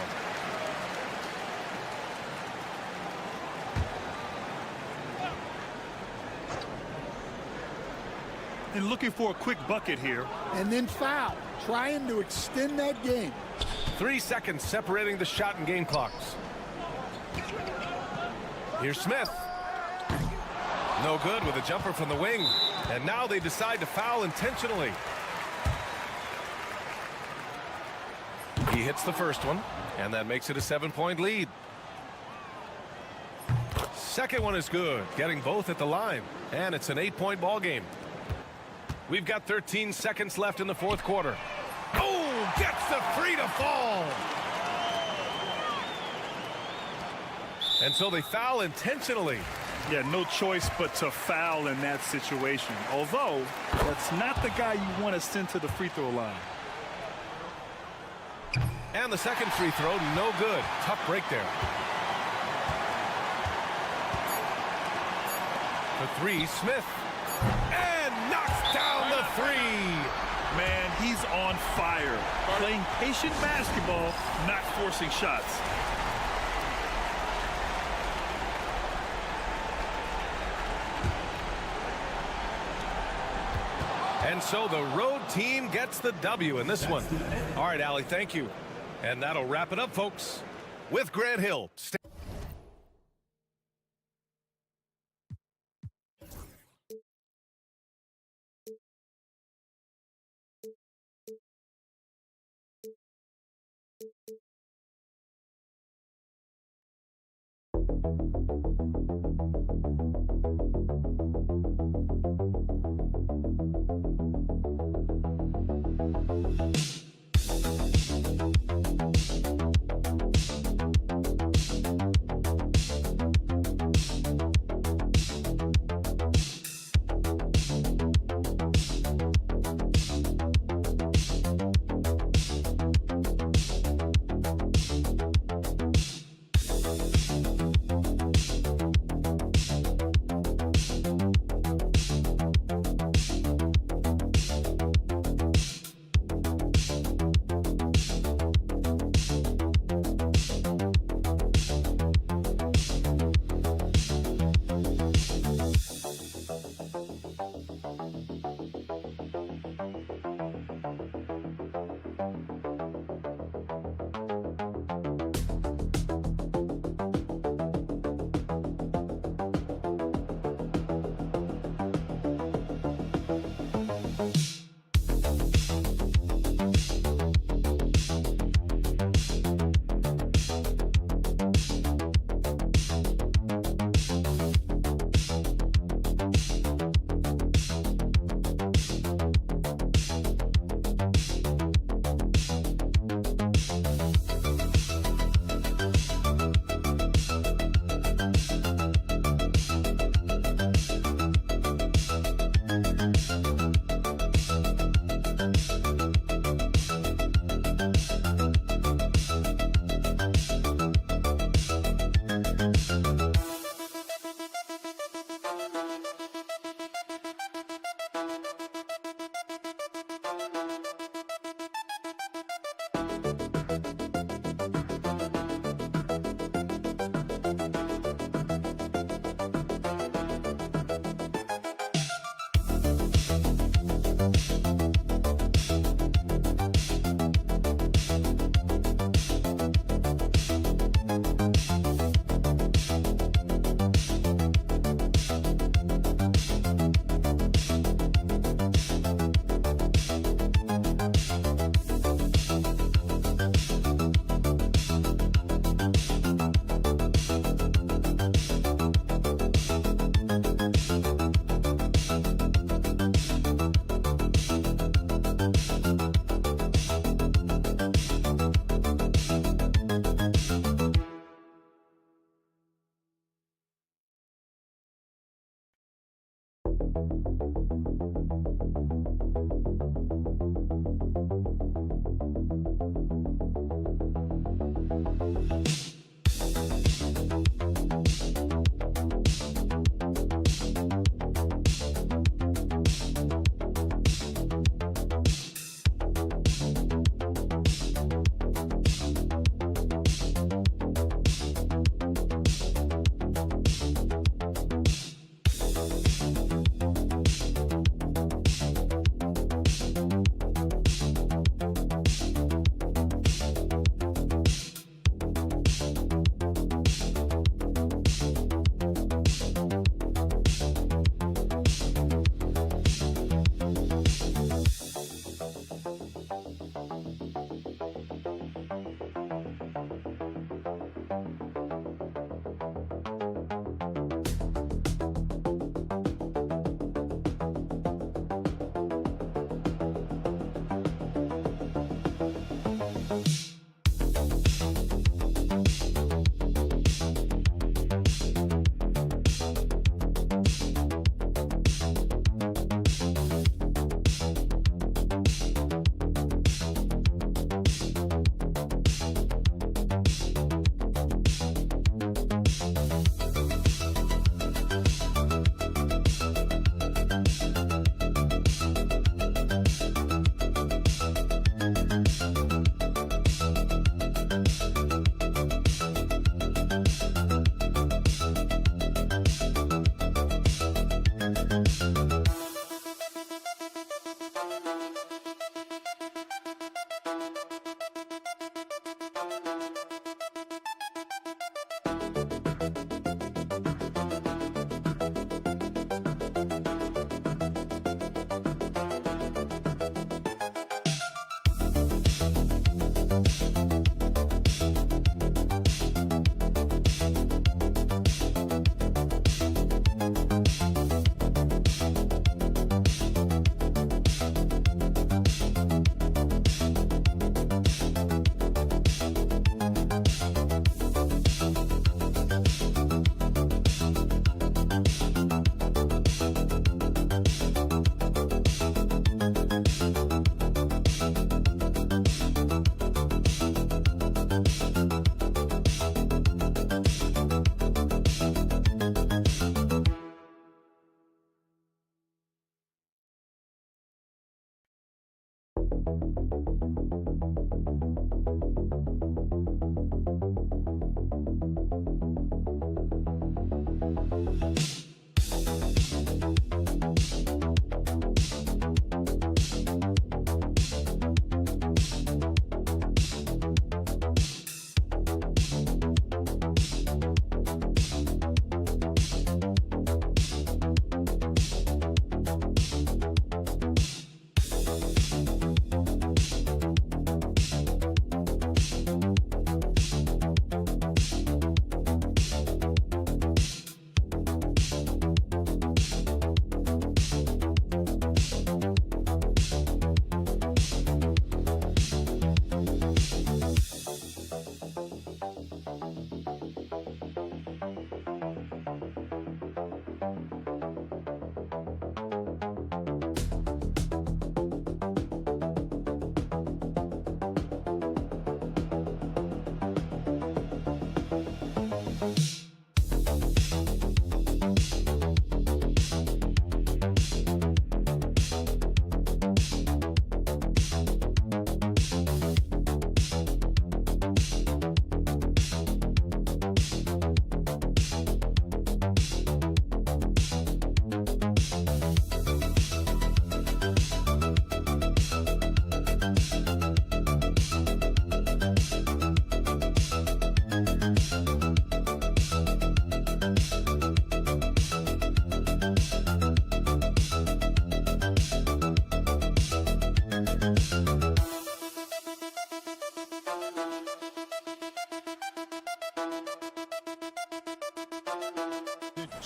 And looking for a quick bucket here. And then foul, trying to extend that game. 3 seconds separating the shot and game clocks. Here's Smith. No good with a jumper from the wing. And now they decide to foul intentionally. He hits the first one, and that makes it a 7-point lead. Second one is good, getting both at the line. And it's an 8-point ball game. We've got 13 seconds left in the fourth quarter. Oh, gets the three to fall. And so they foul intentionally. Yeah, no choice but to foul in that situation. Although, that's not the guy you want to send to the free throw line. And the second free throw, no good. Tough break there. For three, Smith. And knocks down the three. Man, he's on fire. Playing patient basketball, not forcing shots. And so the road team gets the W in this one. All right, Allie, thank you. And that'll wrap it up, folks, with Grant Hill.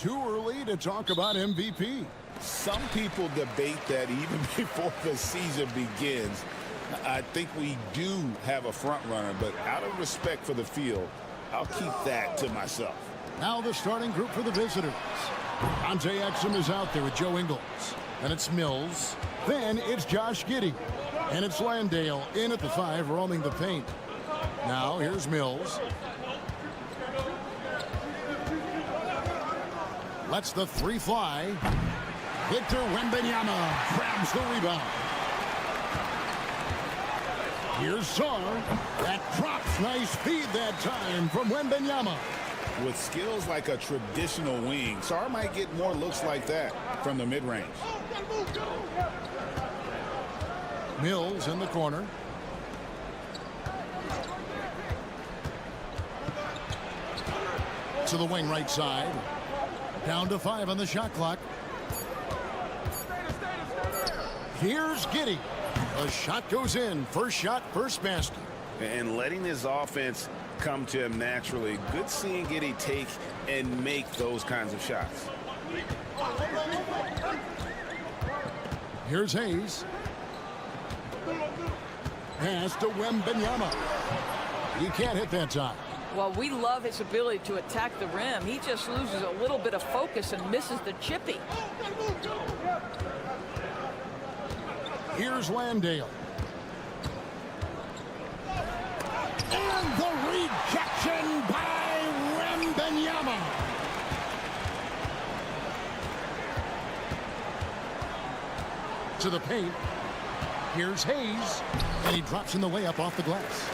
Too early to talk about MVP. Some people debate that even before the season begins. I think we do have a front runner, but out of respect for the field, I'll keep that to myself. Now the starting group for the visitors. Dante Exum is out there with Joe Ingles. Then it's Mills. Then it's Josh Giddey. And it's Landale in at the 5, roaming the paint. Now here's Mills. Lets the 3 fly. Victor Wembanyama grabs the rebound. Here's Saar. That drops. Nice feed that time from Wembanyama. With skills like a traditional wing, Saar might get more looks like that from the mid-range. Mills in the corner. To the wing right side. Down to 5 on the shot clock. Here's Giddey. The shot goes in. First shot, first basket. And letting his offense come to him naturally. Good seeing Giddey take and make those kinds of shots. Here's Hayes. Pass to Wembanyama. He can't hit that time. Well, we love his ability to attack the rim. He just loses a little bit of focus and misses the chippy. Here's Landale. And the rejection by Wembanyama. To the paint. Here's Hayes. And he drops in the layup off the glass.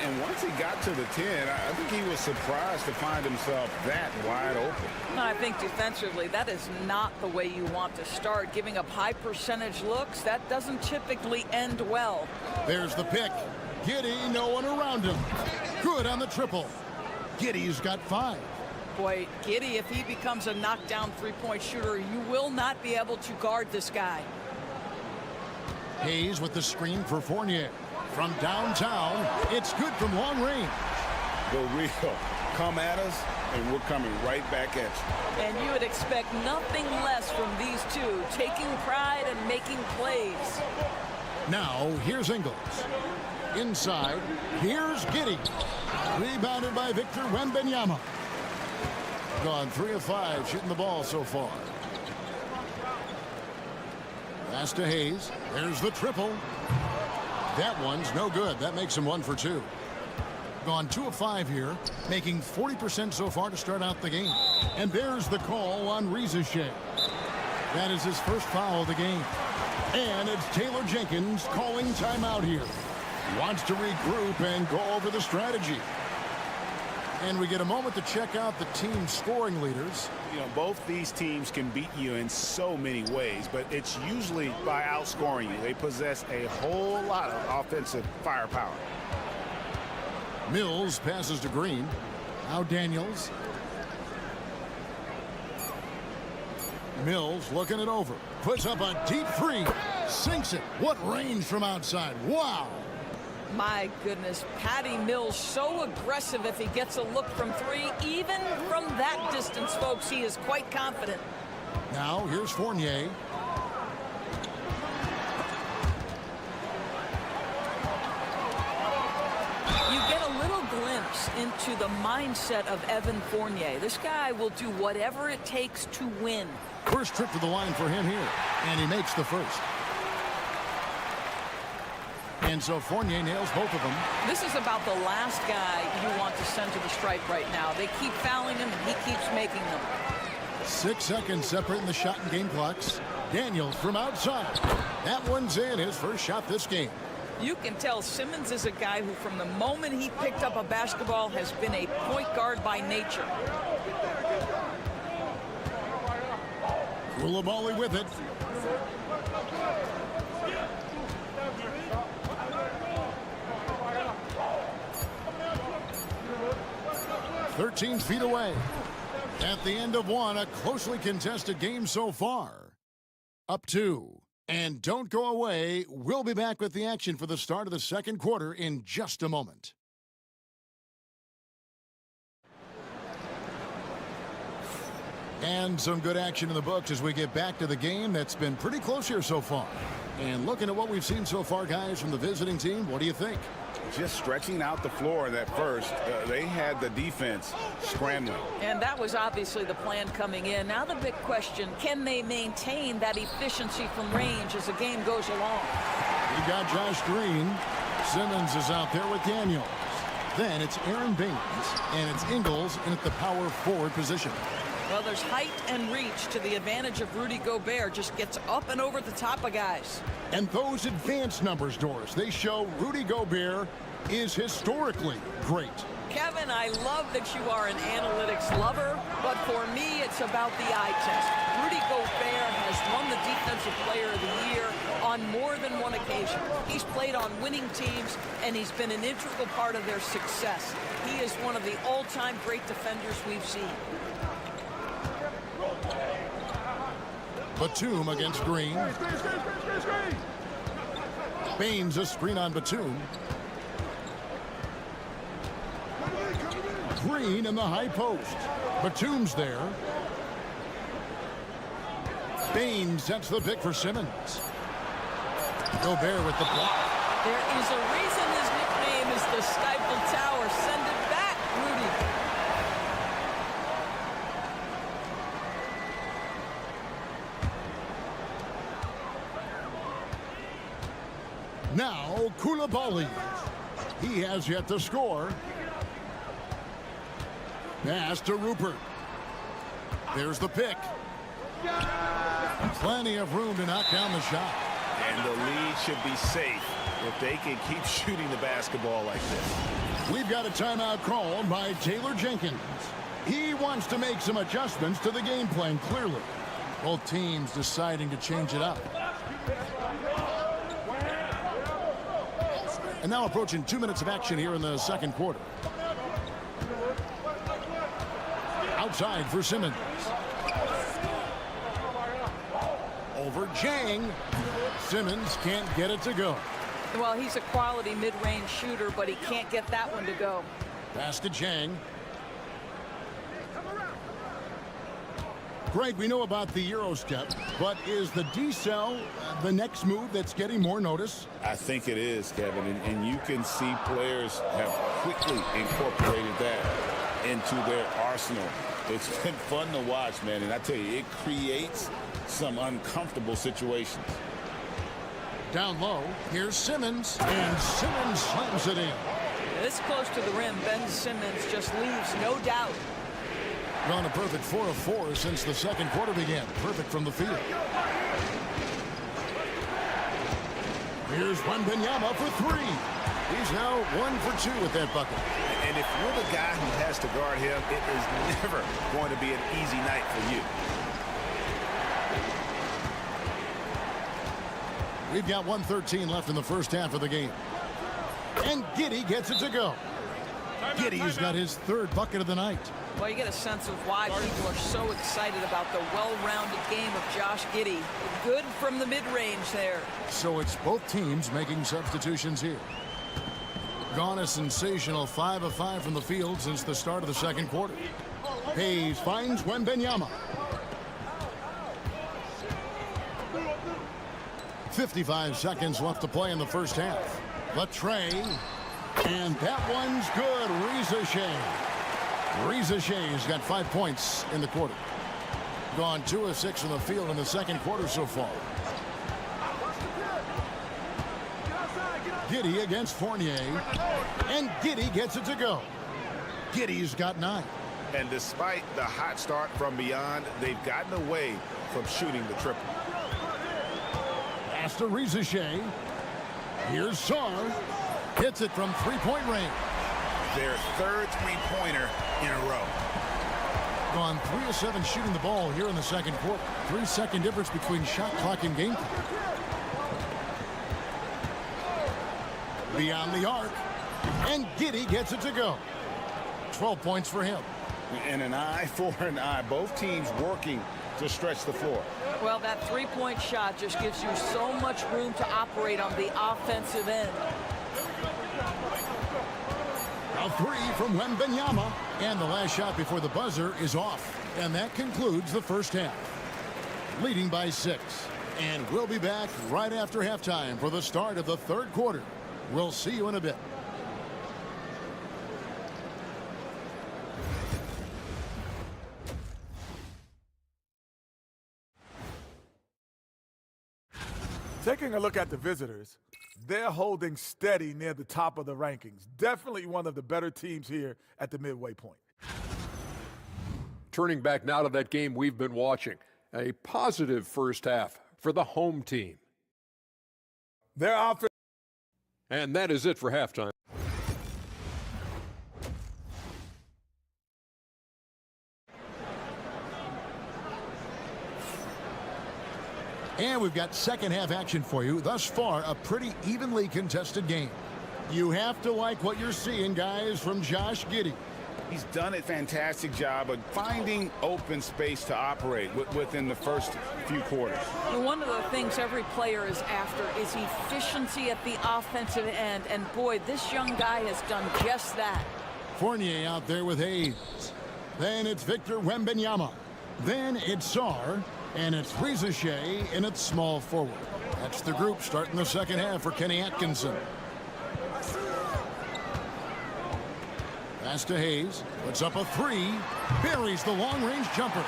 And once he got to the 10, I think he was surprised to find himself that wide open. I think defensively, that is not the way you want to start. Giving up high percentage looks, that doesn't typically end well. There's the pick. Giddey, no one around him. Good on the triple. Giddey's got 5. Boy, Giddey, if he becomes a knockdown three-point shooter, you will not be able to guard this guy. Hayes with the screen for Fournier. From downtown, it's good from long range. Go real. Come at us, and we're coming right back at you. And you would expect nothing less from these two, taking pride and making plays. Now, here's Ingles. Inside, here's Giddey. Rebounded by Victor Wembanyama. Gone 3 of 5 shooting the ball so far. Pass to Hayes. There's the triple. That one's no good. That makes him 1 for 2. Gone 2 of 5 here, making 40% so far to start out the game. And there's the call on Rizachet. That is his first foul of the game. And it's Taylor Jenkins calling timeout here. Wants to regroup and go over the strategy. And we get a moment to check out the team scoring leaders. You know, both these teams can beat you in so many ways, but it's usually by outscoring you. They possess a whole lot of offensive firepower. Mills passes to Green. Now Daniels. Mills looking it over. Puts up a deep 3. Sinks it. What range from outside. Wow. My goodness, Patty Mills so aggressive if he gets a look from 3. Even from that distance, folks, he is quite confident. Now here's Fournier. You get a little glimpse into the mindset of Evan Fournier. This guy will do whatever it takes to win. First trip to the line for him here, and he makes the first. And so Fournier nails both of them. This is about the last guy you want to send to the stripe right now. They keep fouling him, and he keeps making them. 6 seconds separating the shot and game clocks. Daniels from outside. That one's in, his first shot this game. You can tell Simmons is a guy who, from the moment he picked up a basketball, has been a point guard by nature. Koulibaly with it. "13 feet away." At the end of 1, a closely contested game so far. Up 2. And don't go away. We'll be back with the action for the start of the second quarter in just a moment. And some good action in the books as we get back to the game that's been pretty close here so far. And looking at what we've seen so far, guys, from the visiting team, what do you think? Just stretching out the floor in that first. They had the defense scrambling. And that was obviously the plan coming in. Now the big question, can they maintain that efficiency from range as the game goes along? You got Josh Green. Simmons is out there with Daniels. Then it's Aaron Baines, and it's Ingles in at the power forward position. Well, there's height and reach to the advantage of Rudy Gobert. Just gets up and over the top of guys. And those advanced numbers, Doris, they show Rudy Gobert is historically great. Kevin, I love that you are an analytics lover, but for me, it's about the eye test. Rudy Gobert has won the Defensive Player of the Year on more than one occasion. He's played on winning teams, and he's been an integral part of their success. He is one of the all-time great defenders we've seen. Batum against Green. Baines a screen on Batum. Green in the high post. Batum's there. Baines sets the pick for Simmons. Gobert with the block. There is a reason his nickname is the Stifle Tower. Send it back, Rudy. Now, Koulibaly. He has yet to score. Pass to Rupert. There's the pick. Plenty of room to knock down the shot. And the lead should be safe if they can keep shooting the basketball like this. We've got a timeout called by Taylor Jenkins. He wants to make some adjustments to the game plan, clearly. Both teams deciding to change it up. And now approaching 2 minutes of action here in the second quarter. Outside for Simmons. Over Jang. Simmons can't get it to go. Well, he's a quality mid-range shooter, but he can't get that one to go. Pass to Jang. Greg, we know about the Euro step, but is the decel the next move that's getting more notice? I think it is, Kevin, and you can see players have quickly incorporated that into their arsenal. It's been fun to watch, man, and I tell you, it creates some uncomfortable situations. Down low, here's Simmons, and Simmons slams it in. This close to the rim, Ben Simmons just leaves no doubt. Gone a perfect 4 of 4 since the second quarter began. Perfect from the field. Here's Wembanyama for 3. He's now 1 for 2 with that bucket. And if you're the guy who has to guard him, it is never going to be an easy night for you. We've got 1:13 left in the first half of the game. And Giddey gets it to go. Giddey's got his 3rd bucket of the night. Well, you get a sense of why people are so excited about the well-rounded game of Josh Giddey. Good from the mid-range there. So it's both teams making substitutions here. Gone a sensational 5 of 5 from the field since the start of the second quarter. Hayes finds Wembanyama. 55 seconds left to play in the first half. Latre. And that one's good. Reza Shea's got 5 points in the quarter. Gone 2 of 6 from the field in the second quarter so far. Giddey against Fournier. And Giddey gets it to go. Giddey's got 9. And despite the hot start from beyond, they've gotten away from shooting the triple. Pass to Reza Shea. Here's Sarr. Hits it from 3-point range. Their 3rd 3-pointer in a row. Gone 3 of 7 shooting the ball here in the second quarter. 3-second difference between shot clock and game clock. Beyond the arc. And Giddey gets it to go. 12 points for him. And an eye for an eye. Both teams working to stretch the floor. Well, that 3-point shot just gives you so much room to operate on the offensive end. A 3 from Wembanyama. And the last shot before the buzzer is off. And that concludes the first half. Leading by 6. And we'll be back right after halftime for the start of the third quarter. We'll see you in a bit. Taking a look at the visitors, they're holding steady near the top of the rankings. Definitely one of the better teams here at the midway point. Turning back now to that game we've been watching. A positive first half for the home team. Their offense. And that is it for halftime. And we've got second half action for you. Thus far, a pretty evenly contested game. You have to like what you're seeing, guys, from Josh Giddey. He's done a fantastic job of finding open space to operate within the first few quarters. One of the things every player is after is efficiency at the offensive end. And boy, this young guy has done just that. Fournier out there with Hayes. Then it's Victor Wembanyama. Then it's Sarr. And it's Reza Shea in its small forward. That's the group starting the second half for Kenny Atkinson. Pass to Hayes. Puts up a three. Buries the long-range jumper.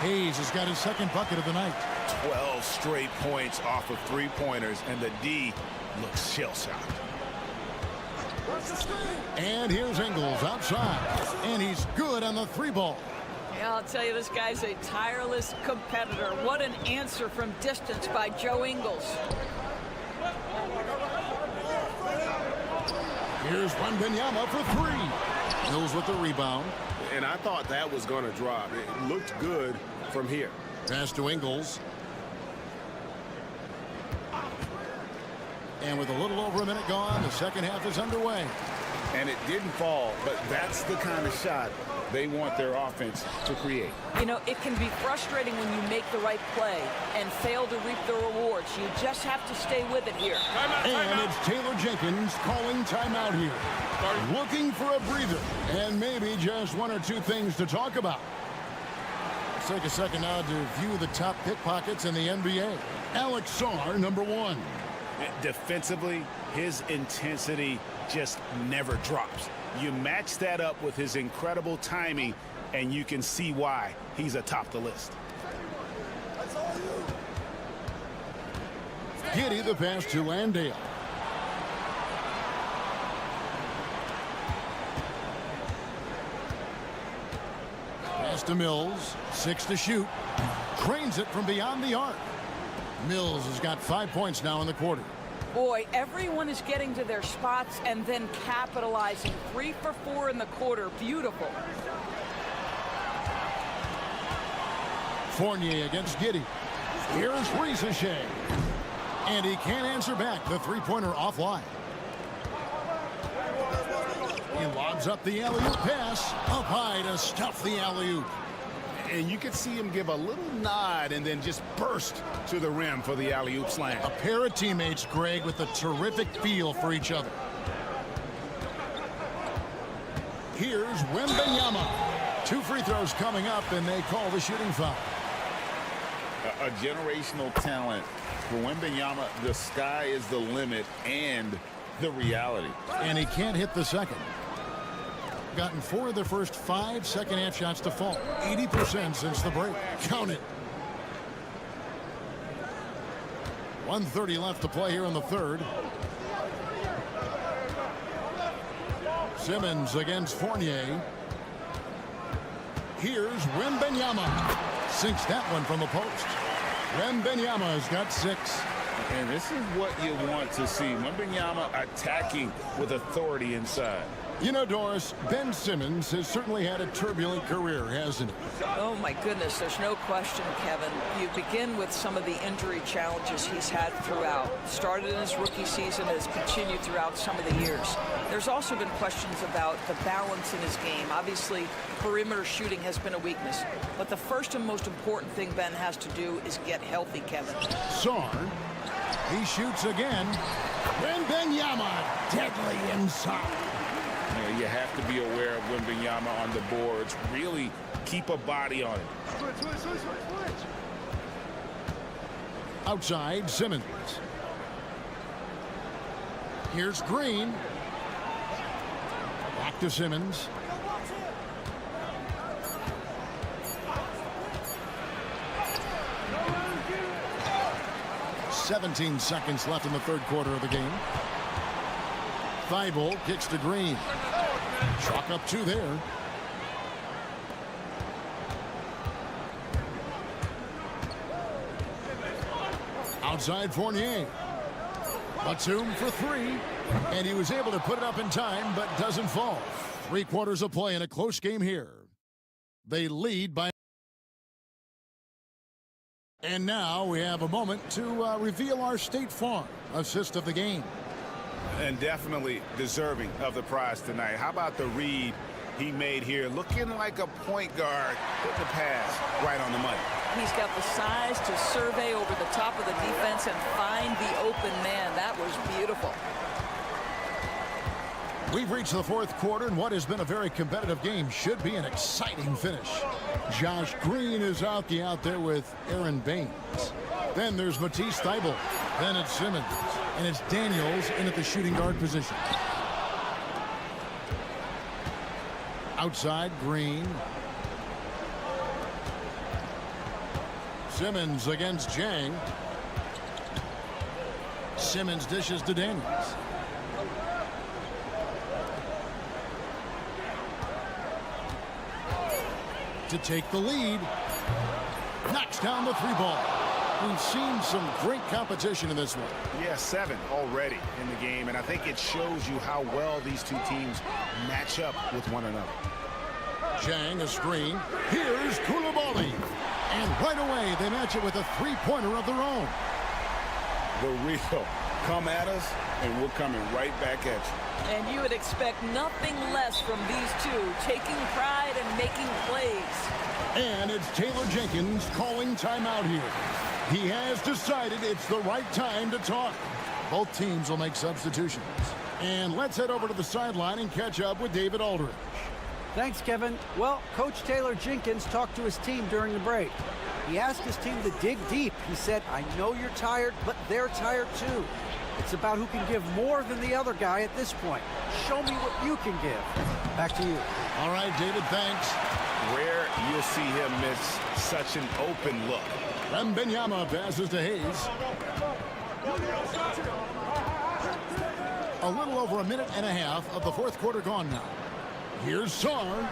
Hayes has got his second bucket of the night. 12 straight points off of three-pointers, and the D looks shell-shocked. And here's Ingles outside. And he's good on the three ball. Yeah, I'll tell you, this guy's a tireless competitor. What an answer from distance by Joe Ingles. Here's Wembanyama for three. Mills with the rebound. And I thought that was going to drop. It looked good from here. Pass to Ingles. And with a little over a minute gone, the second half is underway. And it didn't fall, but that's the kind of shot they want their offense to create. You know, it can be frustrating when you make the right play and fail to reap the rewards. You just have to stay with it here. And it's Taylor Jenkins calling timeout here. Looking for a breather and maybe just one or two things to talk about. Let's take a second now to view the top pickpockets in the NBA. Alex Sarr, number one. Defensively, his intensity just never drops. You match that up with his incredible timing, and you can see why he's atop the list. Giddey the pass to Landale. Pass to Mills. 6 to shoot. Drains it from beyond the arc. Mills has got 5 points now in the quarter. Boy, everyone is getting to their spots and then capitalizing. 3 for 4 in the quarter. Beautiful. Fournier against Giddey. Here's Risache. And he can't answer back. The three-pointer offline. He lobs up the alley-oop pass. Up high to stuff the alley-oop. And you could see him give a little nod and then just burst to the rim for the alley-oop slam. A pair of teammates, Greg, with a terrific feel for each other. Here's Wembanyama. 2 free throws coming up, and they call the shooting foul. A generational talent. For Wembanyama, the sky is the limit and the reality. And he can't hit the second. Gotten 4 of the first 5 second-half shots to fall. 80% since the break. Count it. 1:30 left to play here in the third. Simmons against Fournier. Here's Wembanyama. Sinks that one from the post. Wembanyama has got 6. And this is what you want to see. Wembanyama attacking with authority inside. You know, Doris, Ben Simmons has certainly had a turbulent career, hasn't he? Oh, my goodness. There's no question, Kevin. You begin with some of the injury challenges he's had throughout. Started in his rookie season, has continued throughout some of the years. There's also been questions about the balance in his game. Obviously, perimeter shooting has been a weakness. But the first and most important thing Ben has to do is get healthy, Kevin. Sarr. He shoots again. Wembanyama deadly inside. You have to be aware of Wembanyama on the boards. Really keep a body on it. Switch. Outside, Simmons. Here's Green. Back to Simmons. "17 seconds left in the third quarter of the game. Thibault kicks to Green. Chalk up 2 there. Outside Fournier. Batum for 3. And he was able to put it up in time, but doesn't fall. 3 quarters of play in a close game here. They lead by... And now we have a moment to reveal our State Farm assist of the game. And definitely deserving of the prize tonight. How about the read he made here? Looking like a point guard with the pass right on the money. He's got the size to survey over the top of the defense and find the open man. That was beautiful. We've reached the fourth quarter, and what has been a very competitive game should be an exciting finish. Josh Green is out there with Aaron Baines. Then there's Matisse Thybulle. Then it's Simmons. And it's Daniels in at the shooting guard position. Outside, Green. Simmons against Jang. Simmons dishes to Daniels. To take the lead. Knocks down the 3-ball. We've seen some great competition in this one. Yeah, 7 already in the game, and I think it shows you how well these two teams match up with one another. Jang, a screen. Here's Koulibaly. And right away, they match it with a 3-pointer of their own. The real. Come at us, and we're coming right back at you. And you would expect nothing less from these two, taking pride and making plays. And it's Taylor Jenkins calling timeout here. He has decided it's the right time to talk. Both teams will make substitutions. And let's head over to the sideline and catch up with David Aldridge. Thanks, Kevin. Well, Coach Taylor Jenkins talked to his team during the break. He asked his team to dig deep. He said, I know you're tired, but they're tired too. It's about who can give more than the other guy at this point. Show me what you can give. Back to you. All right, David, thanks. Rare you'll see him miss such an open look. Wembanyama passes to Hayes. A little over a minute and a half of the fourth quarter gone now. Here's Sarr.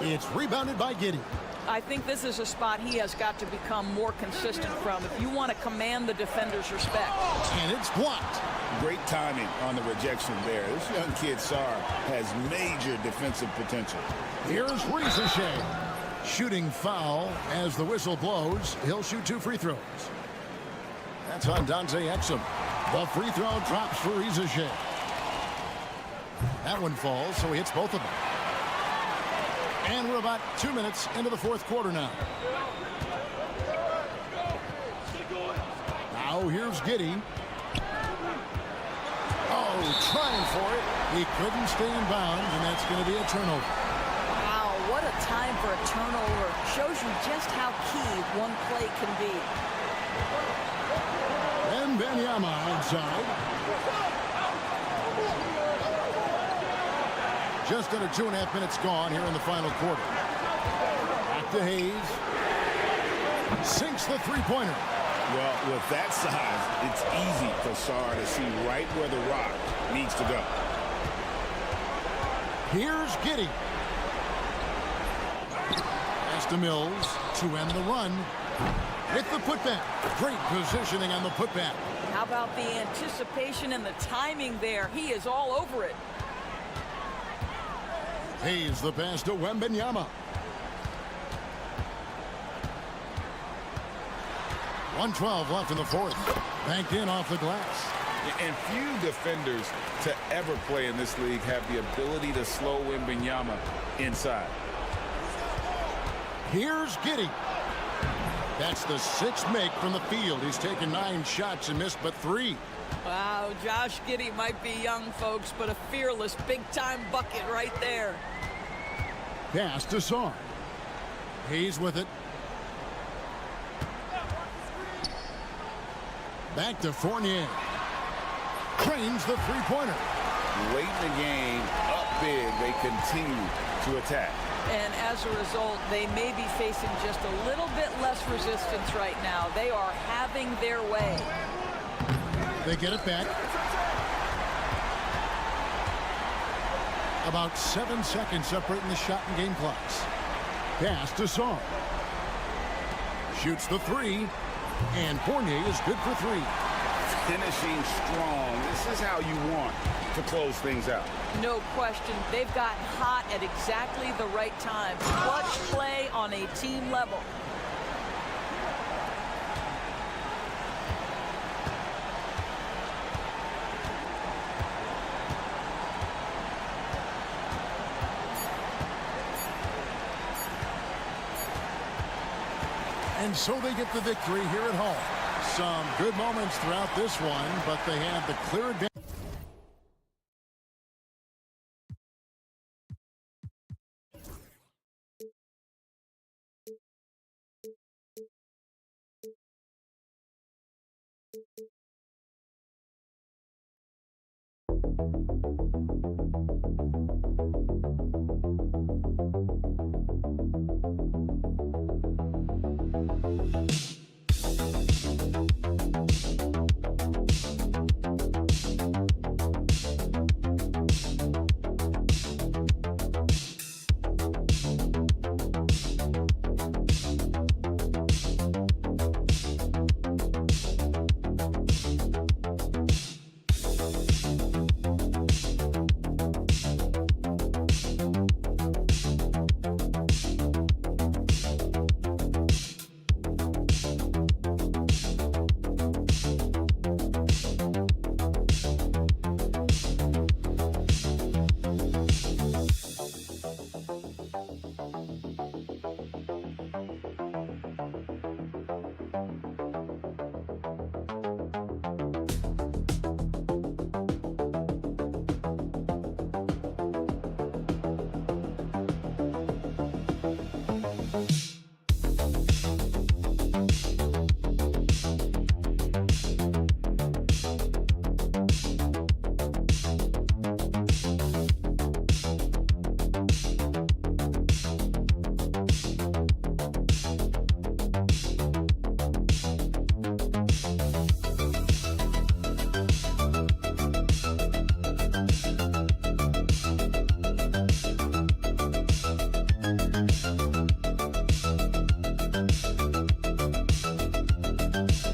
It's rebounded by Giddey. I think this is a spot he has got to become more consistent from if you want to command the defender's respect. And it's blocked. Great timing on the rejection there. This young kid, Sarr, has major defensive potential. Here's Ricochet. Shooting foul as the whistle blows. He'll shoot 2 free throws. That's on Dante Exum. The free throw drops for Ricochet. That one falls, so he hits both of them. And we're about 2 minutes into the fourth quarter now. Now here's Giddey. Oh, trying for it. He couldn't stay in bounds, and that's going to be a turnover. Wow, what a time for a turnover. Shows you just how key one play can be. Wembanyama outside. Just under 2.5 minutes gone here in the final quarter. Back to Hayes. Sinks the three-pointer. Well, with that size, it's easy for Sarr to see right where the rock needs to go. Here's Giddey. Pass to Mills to end the run. With the putback. Great positioning on the putback. How about the anticipation and the timing there? He is all over it. Hayes the pass to Wembanyama. 1:12 left in the fourth. Banked in off the glass. And few defenders to ever play in this league have the ability to slow Wembanyama inside. Here's Giddey. That's the 6th make from the field. He's taken 9 shots and missed but 3. Wow, Josh Giddey might be young, folks, but a fearless big-time bucket right there. Pass to Sarr. Hayes with it. Back to Fournier. Cranes the three-pointer. Late in the game, up big, they continue to attack. And as a result, they may be facing just a little bit less resistance right now. They are having their way. They get it back. About 7 seconds separating the shot and game clocks. Pass to Sarr. Shoots the 3. And Fournier is good for 3. Finishing strong. This is how you want to close things out. No question. They've gotten hot at exactly the right time. Clutch play on a team level. And so they get the victory here at home. Some good moments throughout this one, but they had the clear advantage.